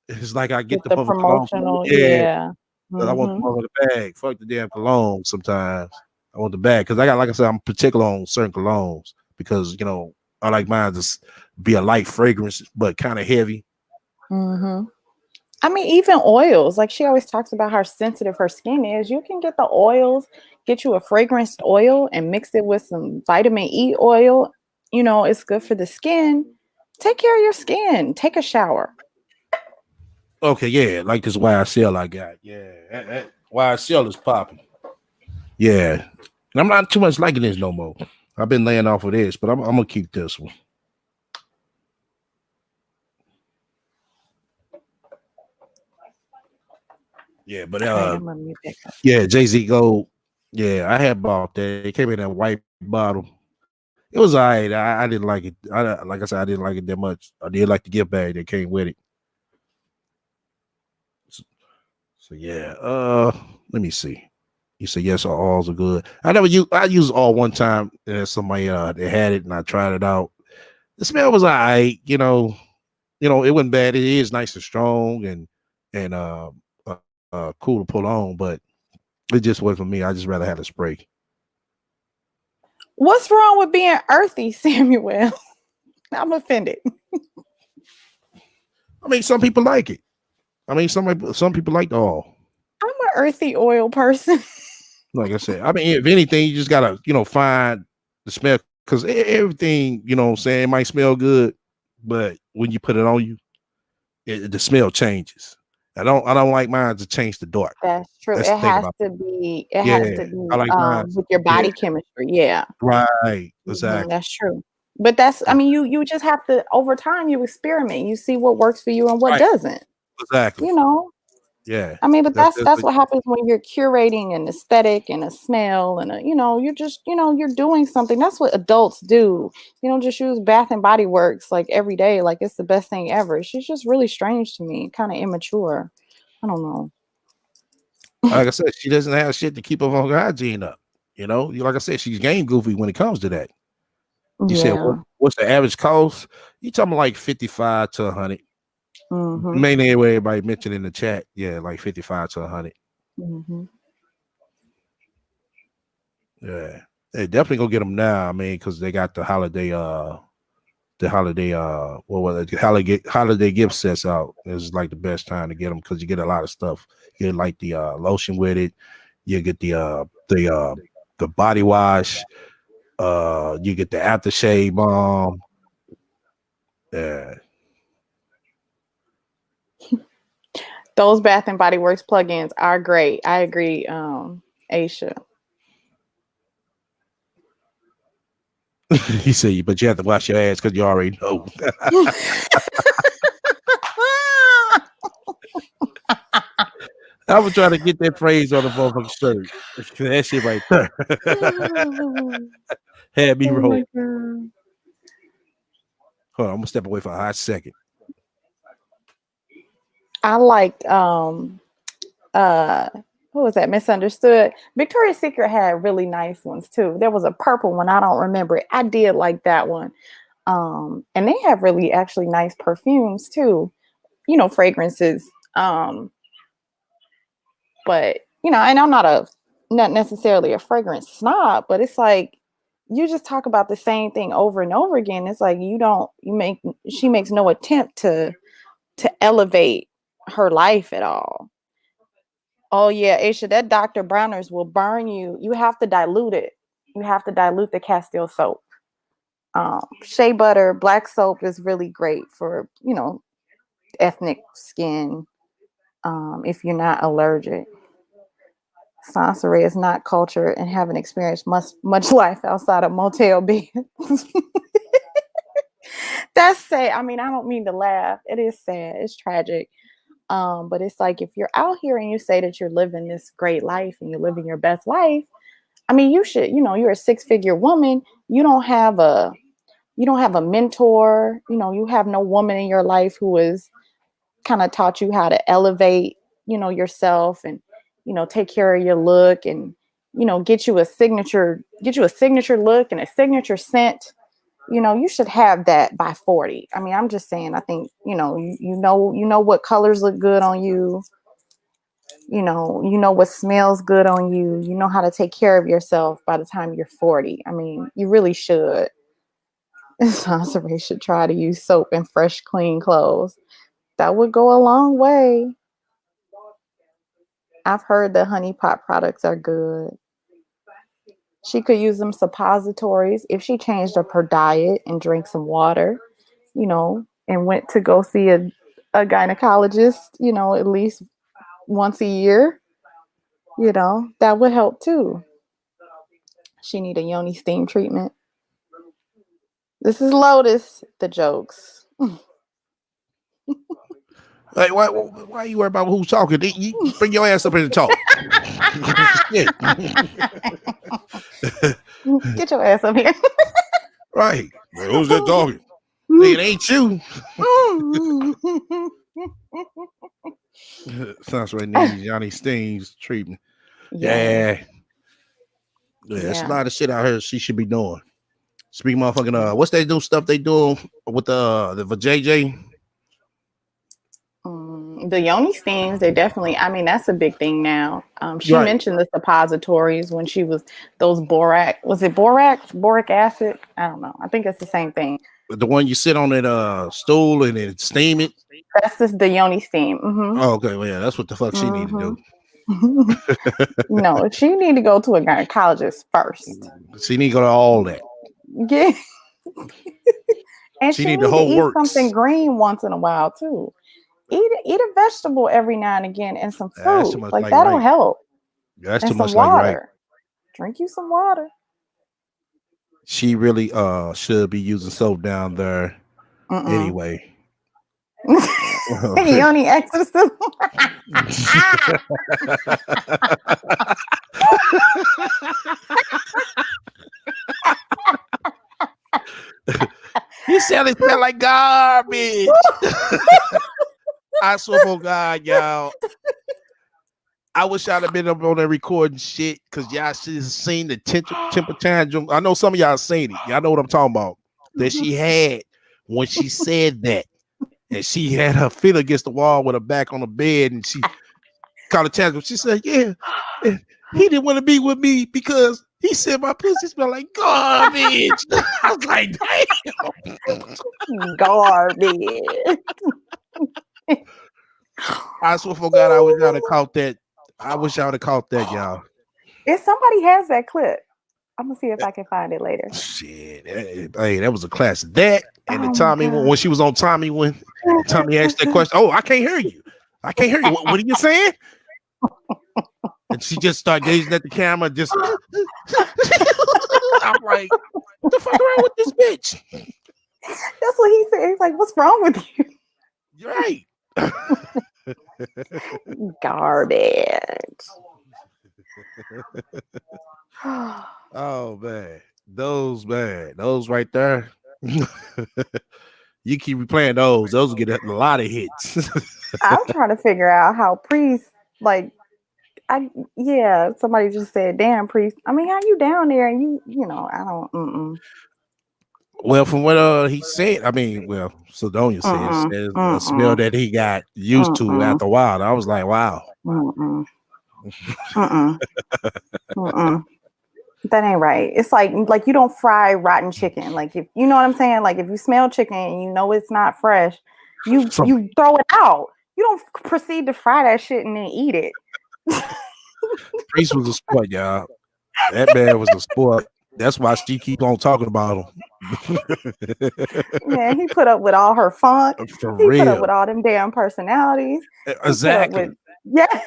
Speaker 1: It's like I get the
Speaker 7: promotional. Yeah.
Speaker 1: But I want the motherfucking bag. Fuck the damn cologne. Sometimes I want the bag because I got, like I said, I'm particular on certain colognes because I like mine to be a light fragrance but kind of heavy.
Speaker 7: Mm-hmm. I mean, even oils. Like she always talks about how sensitive her skin is. You can get the oils, get you a fragranced oil and mix it with some vitamin E oil. It's good for the skin. Take care of your skin. Take a shower.
Speaker 1: Okay, yeah, like this YSL I got. Yeah, that YSL is popping. Yeah, and I'm not too much liking this no more. I've been laying off of this, but I'm gonna keep this one. Yeah, but yeah, Jay-Z Gold. Yeah, I had bought that. It came in that white bottle. It was alright. I didn't like it. Like I said, I didn't like it that much. I did like the gift bag that came with it. So yeah, let me see. You say yes, alls are good. I used all one time. Somebody that had it and I tried it out. The smell was alright. It wasn't bad. It is nice and strong and cool to pull on, but it just wasn't for me. I just rather have a spray.
Speaker 7: What's wrong with being earthy, Samuel? I'm offended.
Speaker 1: I mean, some people like it. I mean, some people like the oil.
Speaker 7: I'm an earthy oil person.
Speaker 1: Like I said, I mean, if anything, you just gotta, find the smell because everything, it might smell good, but when you put it on you, the smell changes. I don't like mine to change the dark.
Speaker 7: That's true. It has to be. It has to be like with your body chemistry. Yeah.
Speaker 1: Right. Exactly.
Speaker 7: That's true. But that's. I mean, you just have to over time. You experiment. You see what works for you and what doesn't.
Speaker 1: Exactly. Yeah.
Speaker 7: I mean, but that's what happens when you're curating an aesthetic and a smell and you're just, you're doing something. That's what adults do. You don't just use Bath and Body Works like every day, like it's the best thing ever. She's just really strange to me, kind of immature. I don't know.
Speaker 1: Like I said, she doesn't have shit to keep her hygiene up. Like I said, she's game goofy when it comes to that. You said, what's the average cost? You talking like 55 to 100.
Speaker 7: Mm-hmm.
Speaker 1: Mainly what everybody mentioned in the chat. Yeah, like 55 to 100.
Speaker 7: Mm-hmm.
Speaker 1: Yeah, they definitely go get them now. I mean, because they got the holiday holiday gift sets out. It's like the best time to get them because you get a lot of stuff. You get like the lotion with it. You get the body wash. You get the aftershave balm. Yeah.
Speaker 7: Those Bath and Body Works plugins are great. I agree, Aisha.
Speaker 1: He said, but you have to wash your ass because you already know. I was trying to get that phrase on the motherfucking shirt. That shit right there. Had me roll. Hold on, I'm gonna step away for a hot second.
Speaker 7: I liked what was that? Misunderstood. Victoria's Secret had really nice ones too. There was a purple one. I don't remember it. I did like that one. And they have really actually nice perfumes too. Fragrances. But and I'm not necessarily a fragrance snob, but it's like you just talk about the same thing over and over again. It's like she makes no attempt to elevate her life at all. Oh yeah, Aisha, that Dr. Bronner's will burn you. You have to dilute it. You have to dilute the Castile soap. Shea butter, black soap is really great for, ethnic skin. If you're not allergic. Sansaray is not culture and haven't experienced much life outside of motel beds. That's sad. I mean, I don't mean to laugh. It is sad. It's tragic. But it's like if you're out here and you say that you're living this great life and you're living your best life, I mean, you should, you're a 6-figure woman. You don't have a mentor. You have no woman in your life who has kind of taught you how to elevate, yourself and, take care of your look and, get you a signature look and a signature scent. You should have that by 40. I mean, I'm just saying, I think, you know what colors look good on you. You know what smells good on you. You know how to take care of yourself by the time you're 40. I mean, you really should. Sansaray should try to use soap and fresh, clean clothes. That would go a long way. I've heard the honey pot products are good. She could use them suppositories if she changed up her diet and drank some water, and went to go see a gynecologist, at least once a year. That would help too. She need a yoni steam treatment. This is Lotus, the jokes.
Speaker 1: Hey, why you worry about who's talking? You bring your ass up here to talk.
Speaker 7: Get your ass up here.
Speaker 1: Right. Like, who's that talking? It ain't you. Sansaray needs Johnny Steen's treatment. Yeah. That's a lot of shit out here she should be doing. Speaking motherfucking what's they do stuff they doing with the JJ?
Speaker 7: The yoni steams, they definitely, I mean, that's a big thing now. She mentioned the suppositories when she was those boric acid? I don't know. I think it's the same thing.
Speaker 1: The one you sit on that stool and then steam it?
Speaker 7: That's just the yoni steam. Mm-hmm.
Speaker 1: Oh, okay. Well, yeah, that's what the fuck she need to do.
Speaker 7: No, she need to go to a gynecologist first.
Speaker 1: She need to go to all that.
Speaker 7: Yeah. And
Speaker 1: she need the whole works.
Speaker 7: Something green once in a while too. Eat a vegetable every now and again and some fruit. Like that'll help.
Speaker 1: That's
Speaker 7: and
Speaker 1: too much
Speaker 7: water.
Speaker 1: like right.
Speaker 7: Drink you some water.
Speaker 1: She really should be using soap down there anyway.
Speaker 7: Yoni exorcism.
Speaker 1: You said it smelled like garbage. I swear for God, y'all. I wish I'd have been up on there recording shit because y'all should have seen the temper tantrum. I know some of y'all seen it. Y'all know what I'm talking about. That she had when she said that. And she had her feet against the wall with her back on the bed and she called a tantrum. She said, yeah, he didn't want to be with me because he said my pussy smelled like garbage. I was like, damn.
Speaker 7: Garbage.
Speaker 1: I swear for God, I wish y'all have caught that. I wish y'all would have caught that, y'all.
Speaker 7: If somebody has that clip, I'm gonna see if I can find it later.
Speaker 1: Shit, hey, that was a class. That and the Tommy when she was on Tommy when Tommy asked that question. Oh, I can't hear you. I can't hear you. What are you saying? And she just started gazing at the camera. Just, I'm like, what the fuck wrong with this bitch?
Speaker 7: That's what he said. He's like, what's wrong with you?
Speaker 1: You're right.
Speaker 7: Garbage.
Speaker 1: Oh man, those right there. You keep replaying those will get a lot of hits.
Speaker 7: I'm trying to figure out how Priest, like, somebody just said, damn, Priest. I mean, how you down there and you know, I don't.
Speaker 1: Well, from what he said, I mean, well, Sidonia says a smell that he got used to after a while. I was like, wow.
Speaker 7: That ain't right. It's like you don't fry rotten chicken. Like, if you know what I'm saying, like if you smell chicken and you know it's not fresh, you throw it out. You don't proceed to fry that shit and then eat it.
Speaker 1: Priest was a sport, y'all. That man was a sport. That's why she keep on talking about him.
Speaker 7: Man, he put up with all her funk.
Speaker 1: For
Speaker 7: he
Speaker 1: real.
Speaker 7: Put up with all them damn personalities.
Speaker 1: Exactly.
Speaker 7: Yes.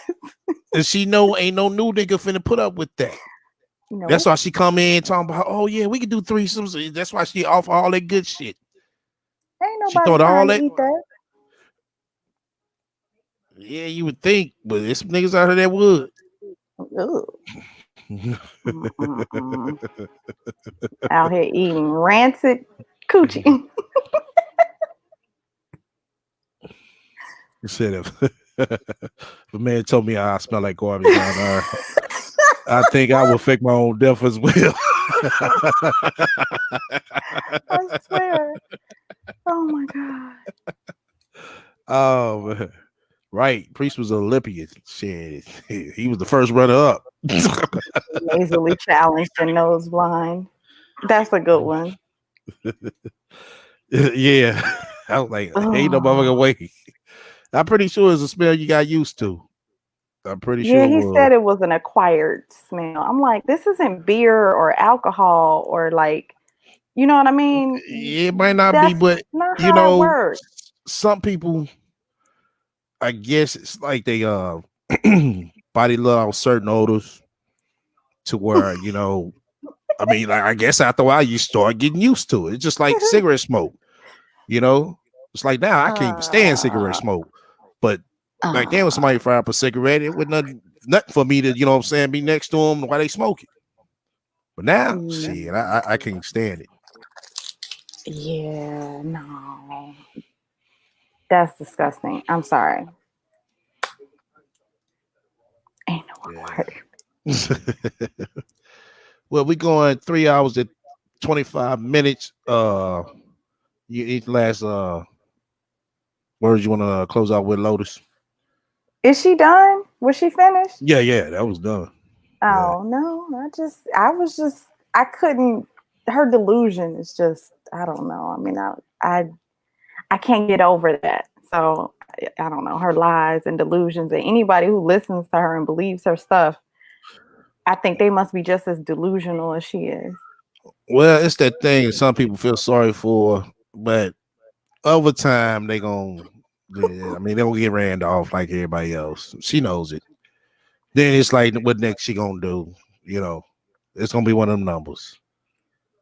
Speaker 1: And she know ain't no new nigga finna put up with that. No. That's why she come in talking about, oh yeah, we can do threesomes. That's why she offer all that good shit.
Speaker 7: Ain't nobody trying to eat that.
Speaker 1: Yeah, you would think, but there's some niggas out here that would.
Speaker 7: Out here eating rancid coochie.
Speaker 1: You said if a man told me I smell like garbage down there, I think I will fake my own death as well.
Speaker 7: I swear. Oh my God.
Speaker 1: Oh man. Right. Priest was Olympian. Shit. He was the first runner up.
Speaker 7: Nasally challenged and nose blind. That's a good one.
Speaker 1: Yeah. I was like, ain't no motherfucking way. I'm pretty sure it's a smell you got used to. I'm pretty sure.
Speaker 7: Yeah, he said it was an acquired smell. I'm like, this isn't beer or alcohol or like, you know what I mean?
Speaker 1: It might not be, but you know, some people, I guess it's like they body love certain odors to where, you know, I mean, like I guess after a while you start getting used to it. It's just like cigarette smoke, you know. It's like now I can't even stand cigarette smoke, but like there was somebody fire up a cigarette, it was nothing for me to, you know what I'm saying, be next to them while they smoke it. But now, shit, I can't stand it.
Speaker 7: Yeah, no. That's disgusting. I'm sorry. Ain't no word.
Speaker 1: Well, we're going 3 hours and 25 minutes. You eat last words you want to close out with, Lotus?
Speaker 7: Is she done? Was she finished?
Speaker 1: Yeah, that was done.
Speaker 7: Oh no, I couldn't. Her delusion is just, I don't know. I mean, I can't get over that. So I don't know, her lies and delusions, and anybody who listens to her and believes her stuff, I think they must be just as delusional as she is.
Speaker 1: Well, it's that thing some people feel sorry for, but over time they gonna get ran off like everybody else. She knows it. Then it's like, what next she gonna do? You know, it's gonna be one of them numbers.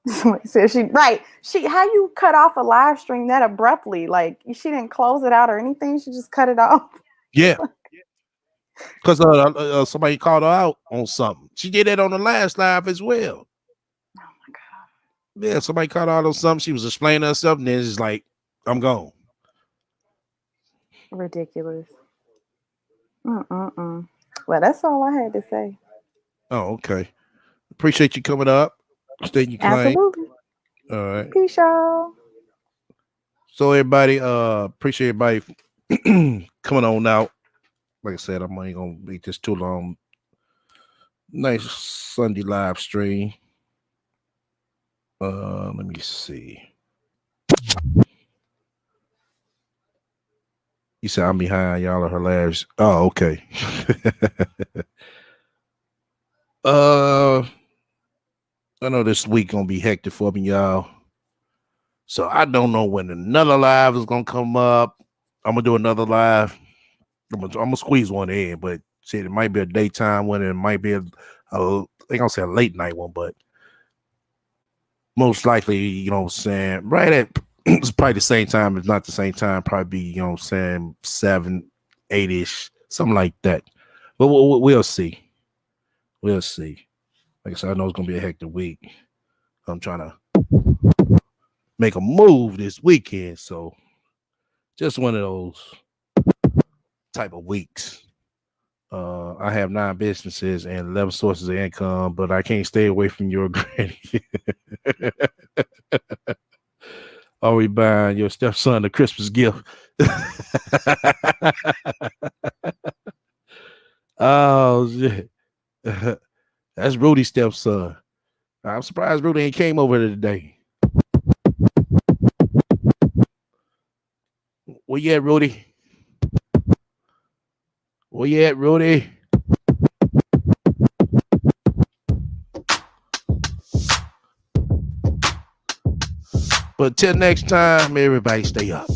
Speaker 7: Somebody said how you cut off a live stream that abruptly? Like she didn't close it out or anything. She just cut it off.
Speaker 1: Yeah. Because somebody called her out on something. She did that on the last live as well.
Speaker 7: Oh my God.
Speaker 1: Yeah, somebody called her out on something. She was explaining herself, and then it's like, I'm gone.
Speaker 7: Ridiculous. Well, that's all I had to say.
Speaker 1: Oh, okay. Appreciate you coming up. Stating your claim.
Speaker 7: Absolutely.
Speaker 1: All right.
Speaker 7: Peace, y'all.
Speaker 1: So everybody, appreciate everybody coming on out. Like I said, I'm ain't gonna make this too long. Nice Sunday live stream. Let me see. You said I'm behind, y'all are hilarious. Oh, okay. I know this week gonna be hectic for me, y'all. So I don't know when another live is gonna come up. I'm gonna do another live. I'm gonna squeeze one in, but shit, it might be a daytime one, and it might be I think I'll say a late night one, but most likely, you know what I'm saying, right at it's probably the same time, if not the same time, probably be, you know what I'm saying, 7, 8-ish, something like that. But we'll see. We'll see. Like I said, I know it's gonna be a hectic week. I'm trying to make a move this weekend, so just one of those type of weeks. I have 9 businesses and 11 sources of income, but I can't stay away from your granny. Are we buying your stepson a Christmas gift? Oh shit. That's Rudy's stepson. I'm surprised Rudy ain't came over today. Where you at, Rudy? Where you at, Rudy? But till next time, everybody stay up.